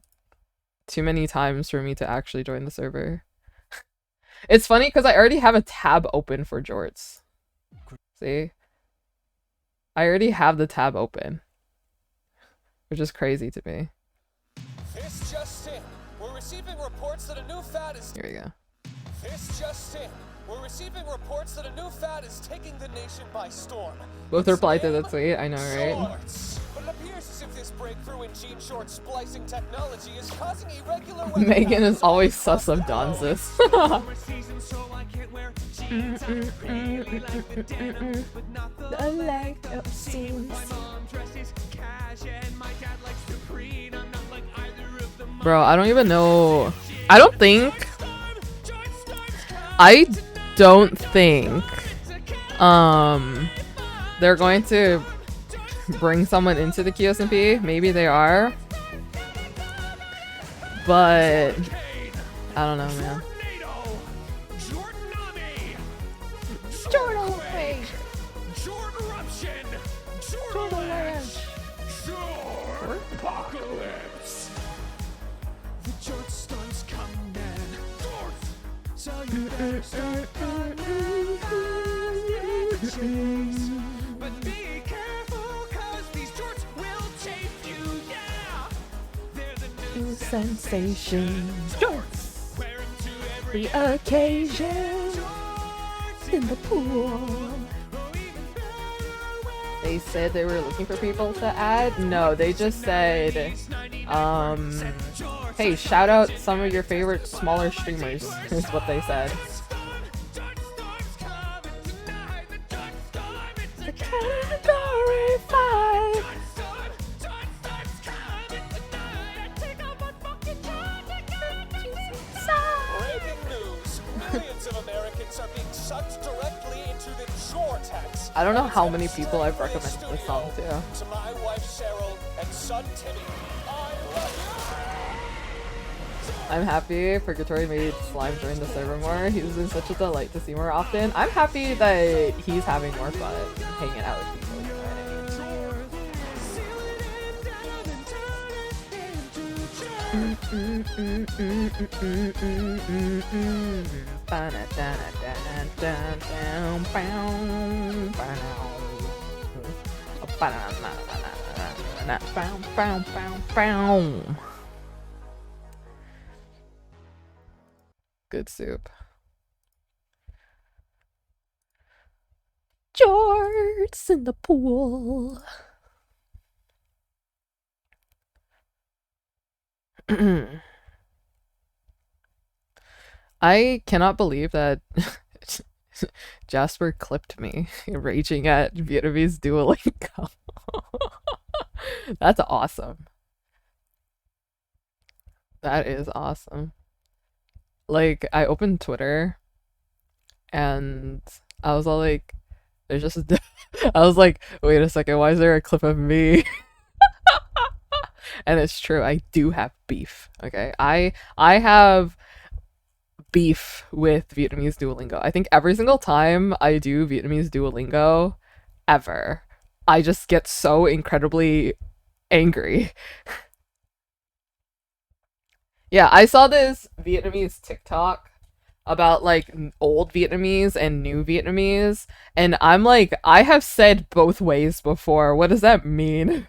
too many times for me to actually join the server. It's funny because I already have a tab open for Jorts. See? I already have the tab open. Which is crazy to me. This just in. We're receiving reports that a new fad is... Here we go. This just in. We're receiving reports that a new fad is taking the nation by storm. Both replied to the tweet, I know, right? Shorts. But it appears as if this breakthrough in gene short splicing technology is causing irregular... Megan is always sus of Donzus. Bro, I don't even know. I don't think they're going to bring someone into the QSMP. Maybe they are, but I don't know, man. But be careful, cause these jorts will chafe you, yeah! They're the new sensation. Jorts! Every occasion in the pool. They said they were looking for people to add? No, they just said, hey, shout out some of your favorite smaller streamers, is what they said. The Category 5. breaking news. Millions of Americans are being sucked directly into the vortex. I don't know how many people I've recommended this song to. To my wife Cheryl and son Timmy, I love I'm happy Purgatory made Slime join the server more. He's been such a delight to see more often. I'm happy that he's having more fun hanging out with people. You know what I mean? Good soup. Jorts in the pool. I cannot believe that Jasper clipped me raging at Vietnamese Duolingo. That's awesome. That is awesome. Like, I opened Twitter and I was all like, there's just I was like, wait a second, why is there a clip of me? And it's true, I do have beef. Okay. I have beef with Vietnamese Duolingo. I think every single time I do Vietnamese Duolingo ever, I just get so incredibly angry. Yeah, I saw this Vietnamese TikTok about like old Vietnamese and new Vietnamese, and I'm like, I have said both ways before. What does that mean?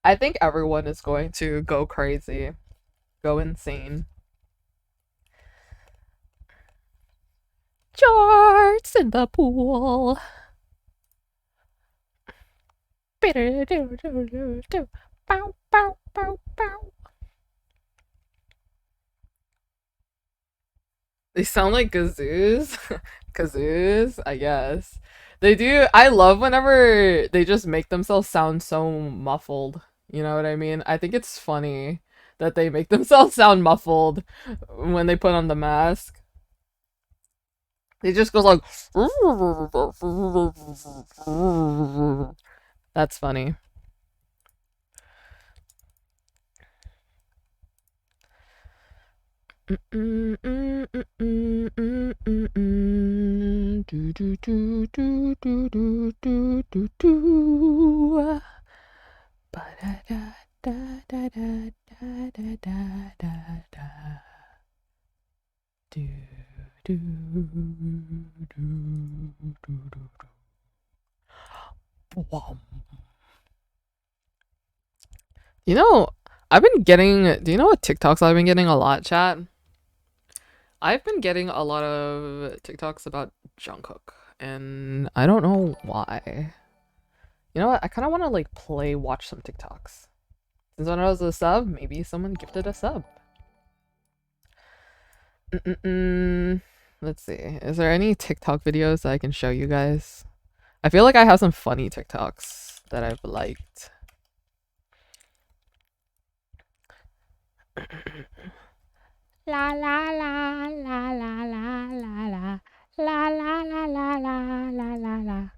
I think everyone is going to go crazy, go insane. Charts in the pool. Bow, bow, bow, bow. They sound like kazoos. Kazoos, I guess. They do. I love whenever they just make themselves sound so muffled. You know what I mean? I think it's funny that they make themselves sound muffled when they put on the mask. They just go like. That's funny. You know, I've been getting. Do you know what TikToks I've been getting a lot, chat? I've been getting a lot of TikToks about Jungkook, and I don't know why. You know what? I kind of want to like watch some TikToks. Since when I was a sub, maybe someone gifted a sub. Let's see. Is there any TikTok videos that I can show you guys? I feel like I have some funny TikToks that I've liked. La la la la la la la la la la la la la la la la.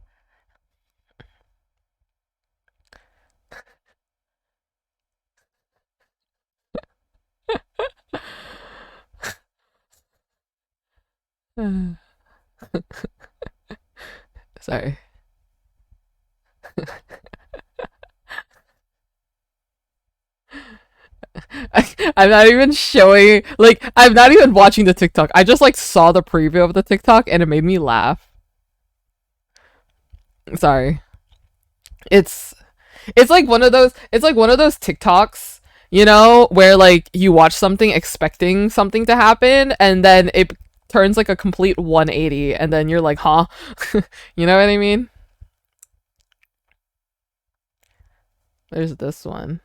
Sorry. I'm not even showing, like, I'm not even watching the TikTok. I just, like, saw the preview of the TikTok and it made me laugh. Sorry. It's like one of those, TikToks, you know, where, like, you watch something expecting something to happen and then it turns, like, a complete 180 and then you're like, huh? You know what I mean? There's this one.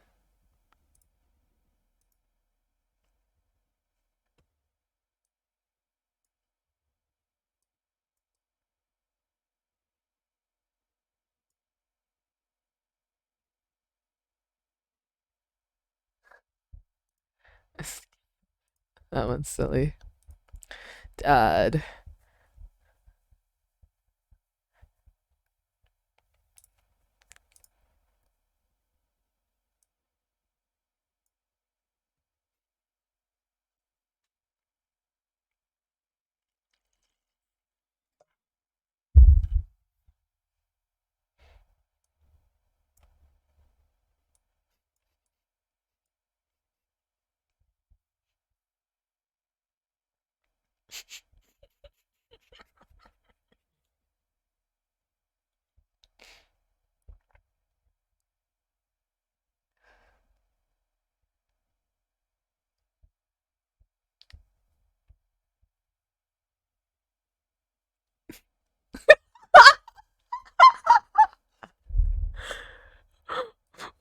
That one's silly. Dad.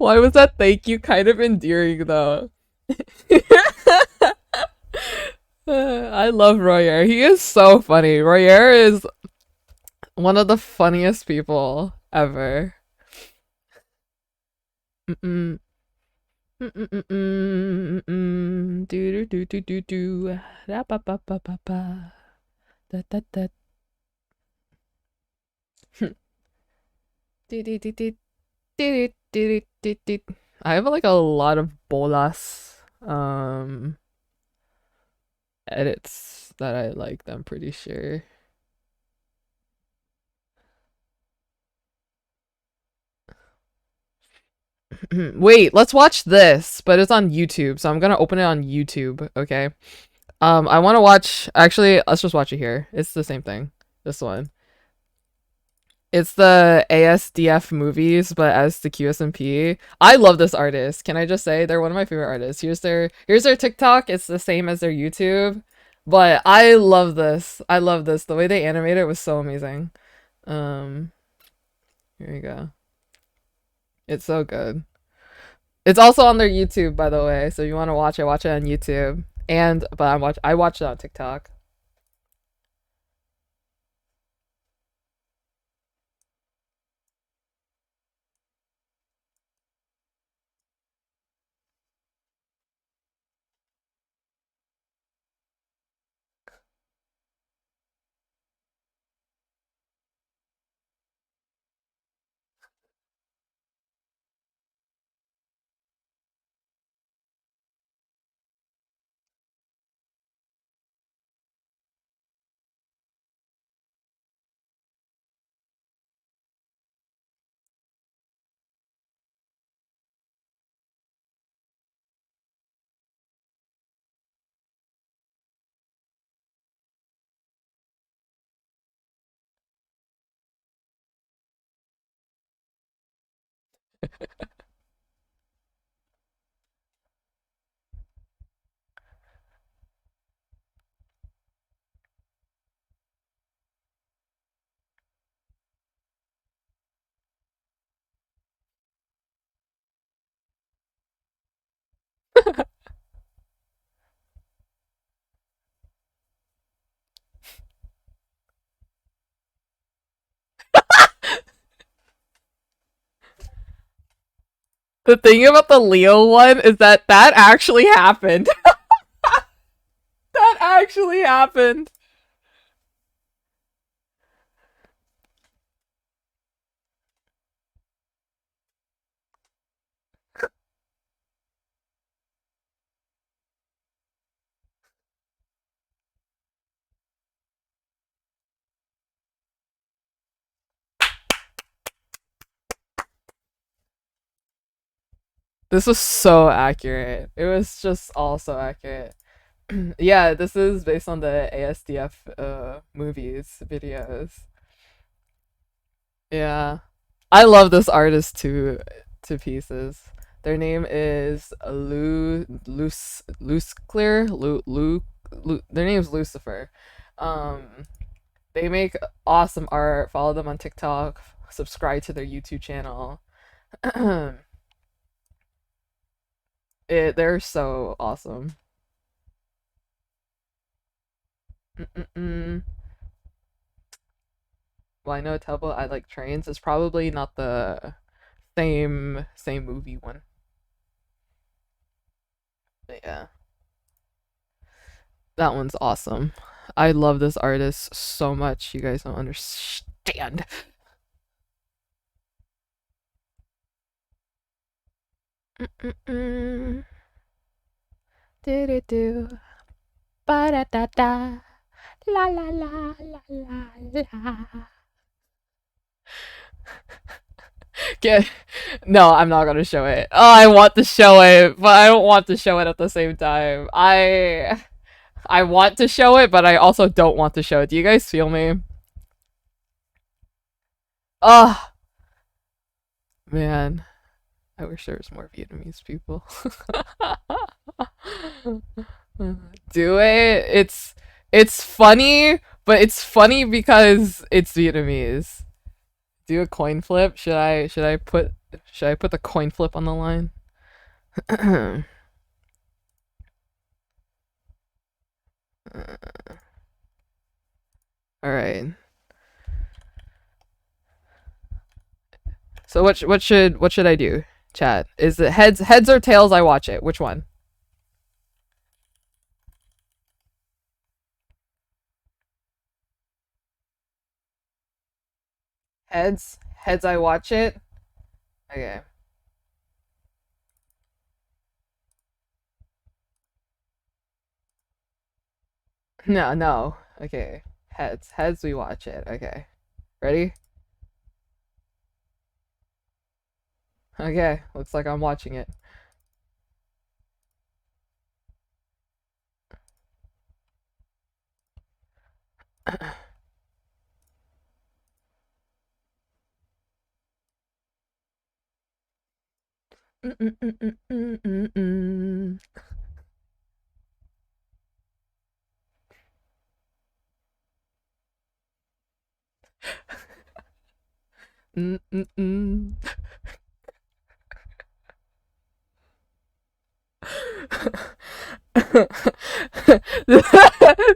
Why was that thank you kind of endearing though? I love Royer. He is so funny. Royer is one of the funniest people ever. Mm-mm. Mm-mm-mm-mm-mm. Do-do-do-do-do-do. Da-ba-ba-ba-ba-ba. Da-da-da. Do-do-do-do-do-do-do-do-do. I have like a lot of bolas edits that I liked, I'm pretty sure. Wait, let's watch this, but it's on YouTube, so I'm gonna open it on YouTube, okay? I want to watch, actually, let's just watch it here. It's the same thing. This one. It's the ASDF movies, but as the QSMP. I love this artist. Can I just say they're one of my favorite artists. Here's their TikTok. It's the same as their YouTube, but I love this. I love this. The way they animate it was so amazing. Here you go. It's so good. It's also on their YouTube, by the way. So if you want to watch it on YouTube. I watched it on TikTok. The thing about the Leo one is that actually happened. That actually happened. This was so accurate. It was just all so accurate. Yeah, this is based on the ASDF movies videos. Yeah. I love this artist to pieces. Their name is Luce Clear. Their name is Lucifer. They make awesome art. Follow them on TikTok. Subscribe to their YouTube channel. They're so awesome. Well, I know Tubbo, I like trains. It's probably not the same movie one. But yeah. That one's awesome. I love this artist so much. You guys don't understand. Do do do. Ba da da da. La la la la la la. No, I'm not gonna show it. Oh, I want to show it, but I don't want to show it at the same time. I want to show it, but I also don't want to show it. Do you guys feel me? Oh, man. I wish there was more Vietnamese people. Do it. It's funny, but it's funny because it's Vietnamese. Do a coin flip. Should I put Should I put the coin flip on the line? All right. So what should I do? Chat. Is it heads or tails? I watch it. Which one? Heads. Heads. I watch it. Okay. No, no. Okay. Heads. Heads. We watch it. Okay. Ready? Okay. Looks like I'm watching it.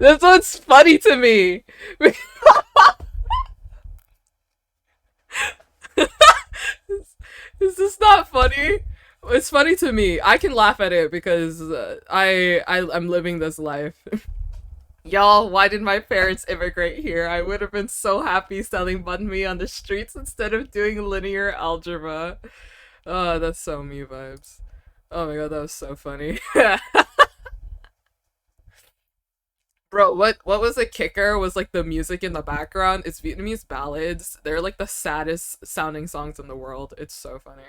This one's funny to me. Is this not funny? It's funny to me. I can laugh at it because I'm living this life. Y'all, why did my parents immigrate here? I would have been so happy selling banh mi on the streets instead of doing linear algebra. Oh, that's so me vibes. Oh my god, that was so funny. Bro, what was the kicker was like the music in the background. It's Vietnamese ballads. They're like the saddest sounding songs in the world. It's so funny.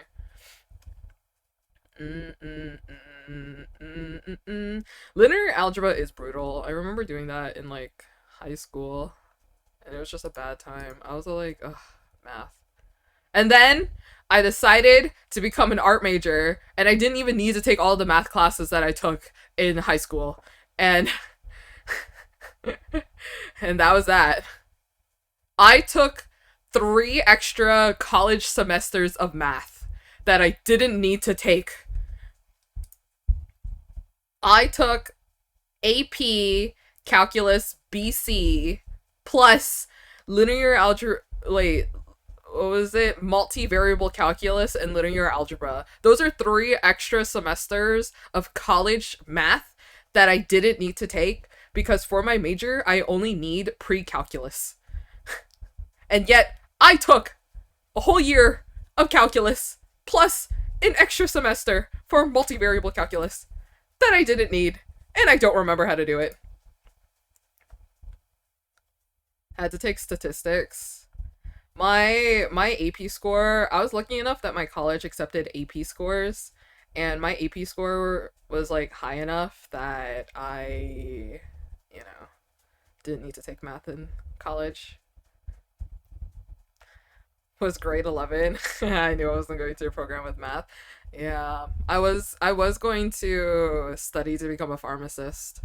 Linear algebra is brutal. I remember doing that in like high school, and it was just a bad time. I was like, ugh, math. And then I decided to become an art major, and I didn't even need to take all the math classes that I took in high school. And and that was that. I took 3 extra college semesters of math that I didn't need to take. I took AP Calculus BC plus linear algebra. Wait, what was it? Multivariable calculus and linear algebra. Those are 3 extra semesters of college math that I didn't need to take because for my major, I only need pre-calculus. And yet, I took a whole year of calculus plus an extra semester for multivariable calculus that I didn't need, and I don't remember how to do it. Had to take statistics. My AP score, I was lucky enough that my college accepted AP scores, and my AP score was like high enough that I, didn't need to take math in college. Was grade 11. I knew I wasn't going to a program with math. Yeah, I was going to study to become a pharmacist.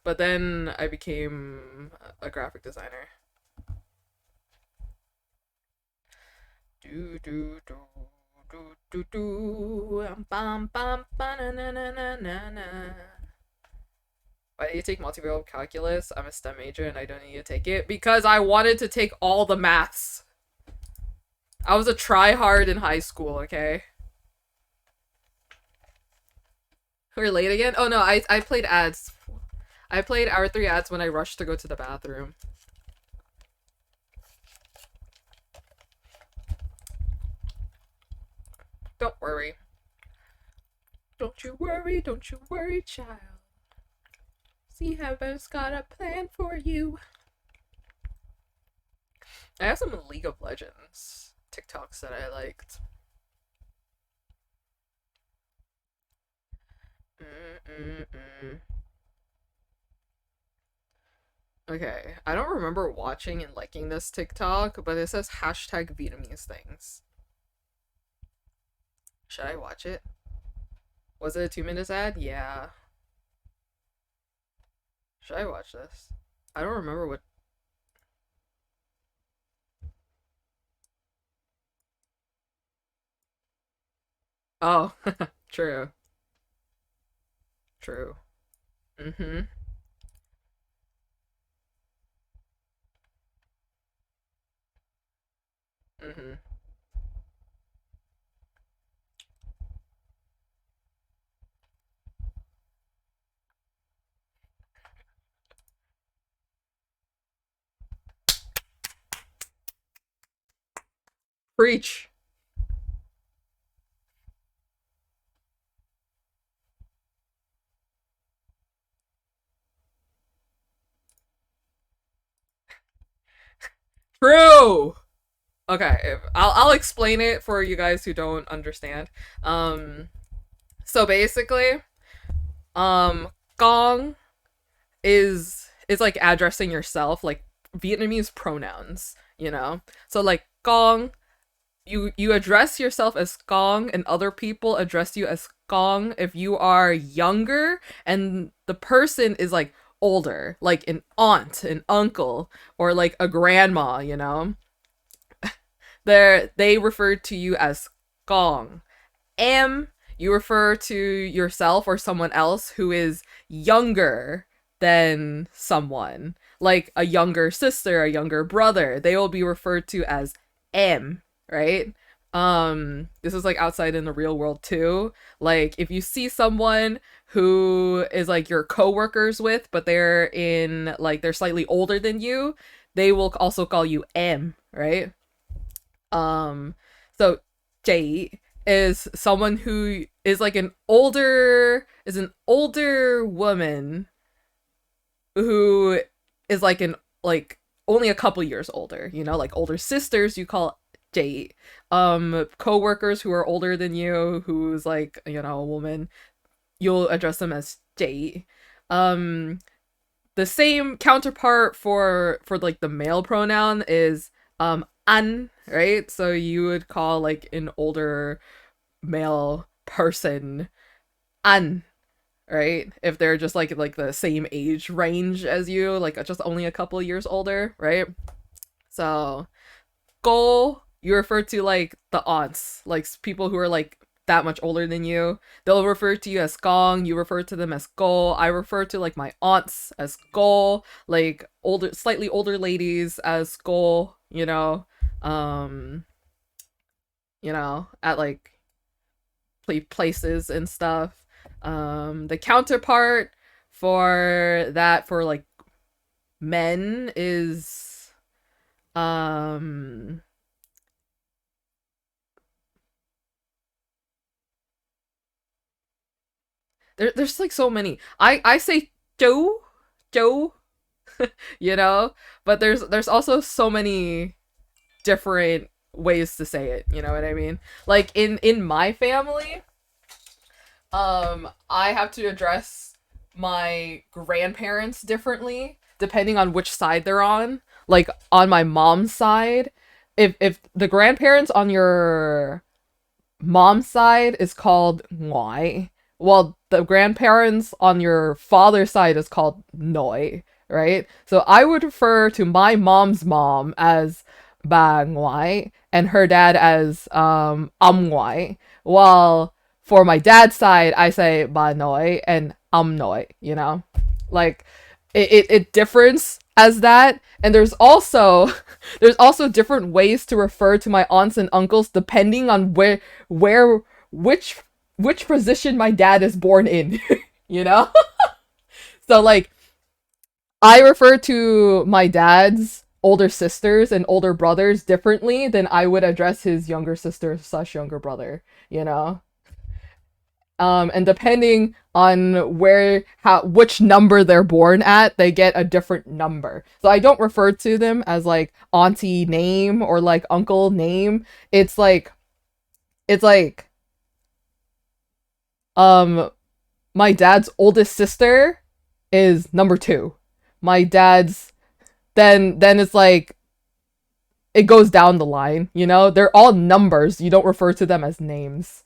But then I became a graphic designer. Do do do do do do bam bam ba na na na na na na. Why do you take multivariable calculus? I'm a STEM major and I don't need to take it because I wanted to take all the maths. I was a try-hard in high school, okay? We're late again? Oh no, I played ads. I played hour 3 ads when I rushed to go to the bathroom. Don't worry. Don't you worry, child. See, heaven's got a plan for you. I have some League of Legends TikToks that I liked. Okay, I don't remember watching and liking this TikTok, but it says hashtag Vietnamese things. Should I watch it? Was it a 2-minute ad? Yeah. Should I watch this? I don't remember what... Oh, true. True. Mm-hmm. Mm-hmm. Preach. True. Okay, I'll explain it for you guys who don't understand. Um, so basically, gong is like addressing yourself, like Vietnamese pronouns, you know. So like gong, you address yourself as gong, and other people address you as gong if you are younger, and the person is like older, like an aunt, an uncle, or like a grandma, you know. They refer to you as gong. M, you refer to yourself or someone else who is younger than someone, like a younger sister, a younger brother. They will be referred to as M, right? This is like outside in the real world too. Like if you see someone who is like your coworkers with, but they're slightly older than you, they will also call you M, right? Um, so Jade is someone who is like an older woman who is like an like only a couple years older, you know, like older sisters you call Jade. Coworkers who are older than you, who's like, you know, a woman, you'll address them as Jade. Um, the same counterpart for like the male pronoun is an, right? So you would call like an older male person an, right? If they're just like the same age range as you, like just only a couple years older, right? So go, you refer to like the aunts, like people who are like that much older than you. They'll refer to you as gong, you refer to them as go. I refer to like my aunts as go, like slightly older ladies as go, you know. Um, at like places and stuff. The counterpart for that for like men is um there's like so many. I say Joe, you know, but there's also so many different ways to say it, you know what I mean? Like in my family, I have to address my grandparents differently depending on which side they're on. Like on my mom's side, if the grandparents on your mom's side is called ngoại, while the grandparents on your father's side is called noi, right? So I would refer to my mom's mom as bà ngoại and her dad as ngoại, while for my dad's side I say bà nội and nội, you know? Like it differs as that, and there's also different ways to refer to my aunts and uncles depending on where which position my dad is born in. You know. So like I refer to my dad's older sisters and older brothers differently than I would address his younger sister slash younger brother, you know. And depending on which number they're born at, they get a different number. So I don't refer to them as like auntie name or like uncle name. It's like my dad's oldest sister is number 2. My dad's then it's like it goes down the line, you know? They're all numbers. You don't refer to them as names.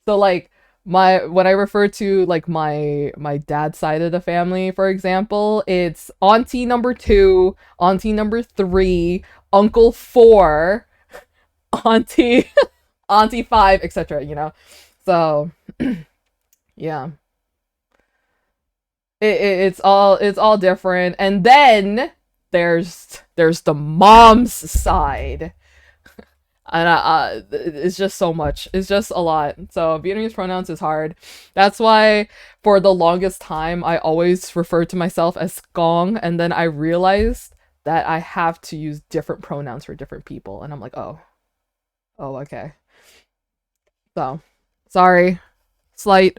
So like when I refer to like my dad's side of the family, for example, it's auntie number 2, auntie number 3, uncle 4, auntie Auntie 5, etc., you know? So, yeah. It's all different. And then there's the mom's side. And it's just so much. It's just a lot. So Vietnamese pronouns is hard. That's why for the longest time I always referred to myself as Gong, and then I realized that I have to use different pronouns for different people, and I'm like, oh, okay. So, sorry, slight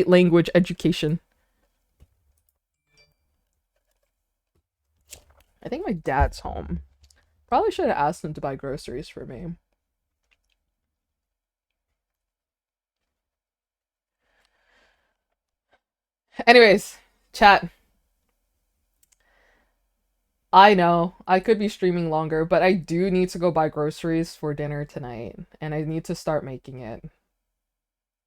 language education. I think my dad's home. Probably should have asked him to buy groceries for me. Anyways, chat. I know, I could be streaming longer, but I do need to go buy groceries for dinner tonight, and I need to start making it.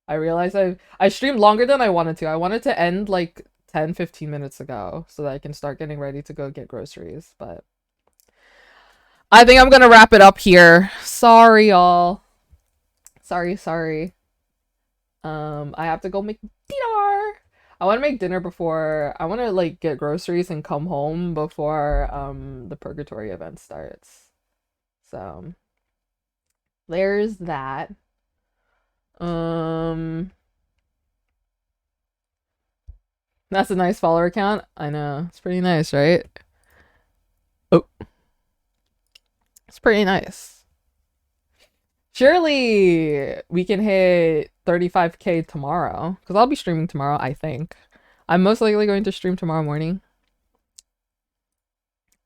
I realized I streamed longer than I wanted to. I wanted to end like 10-15 minutes ago so that I can start getting ready to go get groceries, but I think I'm gonna wrap it up here. Sorry, y'all. Sorry. I have to go make dinner. I want to make dinner before I want to like get groceries and come home before the Purgatory event starts. So there's that. That's a nice follower count. I know. It's pretty nice, right? Oh. It's pretty nice. Surely we can hit 35k tomorrow, because I'll be streaming tomorrow, I think. I'm most likely going to stream tomorrow morning.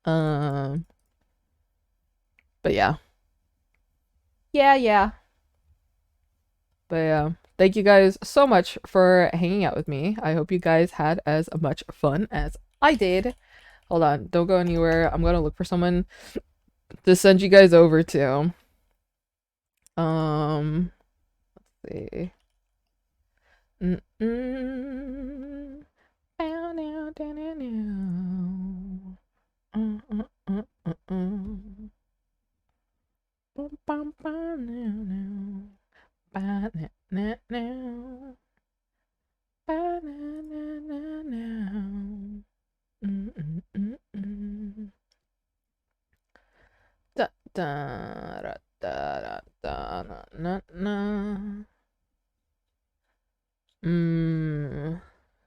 But yeah. Yeah. But yeah, thank you guys so much for hanging out with me. I hope you guys had as much fun as I did. Hold on, don't go anywhere. I'm gonna look for someone to send you guys over to. Let's see.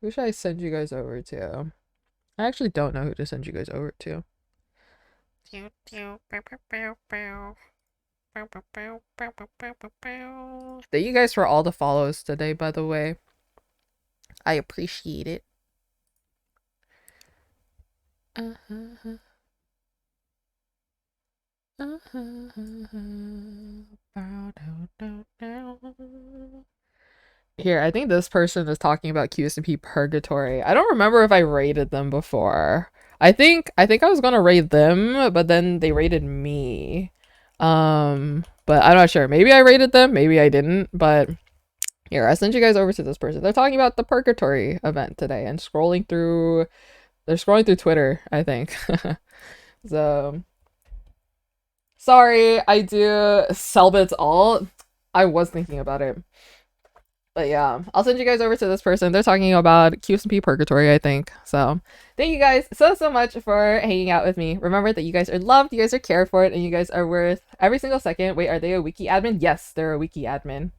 Who should I send you guys over to? I actually don't know who to send you guys over to. Thank you guys for all the follows today, by the way. I appreciate it. Here, I think this person is talking about QSMP Purgatory. I don't remember if I rated them before. I think I was gonna rate them, but then they rated me. But I'm not sure. Maybe I rated them, maybe I didn't, but here, I sent you guys over to this person. They're talking about the Purgatory event today and they're scrolling through Twitter, I think. So sorry, I do Selbit's alt. I was thinking about it. But yeah, I'll send you guys over to this person. They're talking about QSMP Purgatory, I think. So thank you guys so much for hanging out with me. Remember that you guys are loved, you guys are cared for, and you guys are worth every single second. Wait, are they a wiki admin? Yes, they're a wiki admin.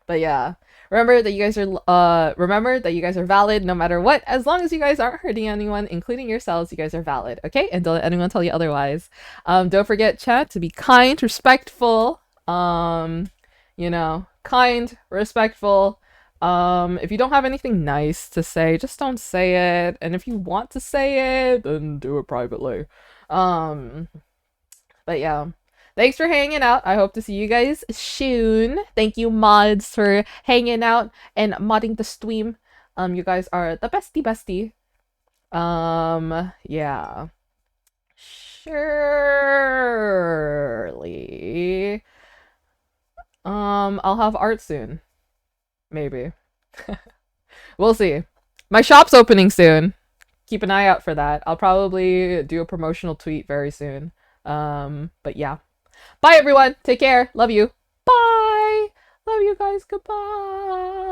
But yeah, remember that you guys are valid no matter what. As long as you guys aren't hurting anyone, including yourselves, you guys are valid. Okay, and don't let anyone tell you otherwise. Don't forget, chat, to be kind, respectful. You know, kind, respectful. If you don't have anything nice to say, just don't say it. And if you want to say it, then do it privately. But yeah, thanks for hanging out. I hope to see you guys soon. Thank you, mods, for hanging out and modding the stream. You guys are the bestie. Yeah. Surely. I'll have art soon. Maybe. We'll see. My shop's opening soon. Keep an eye out for that. I'll probably do a promotional tweet very soon. But yeah. Bye, everyone. Take care. Love you. Bye. Love you guys. Goodbye.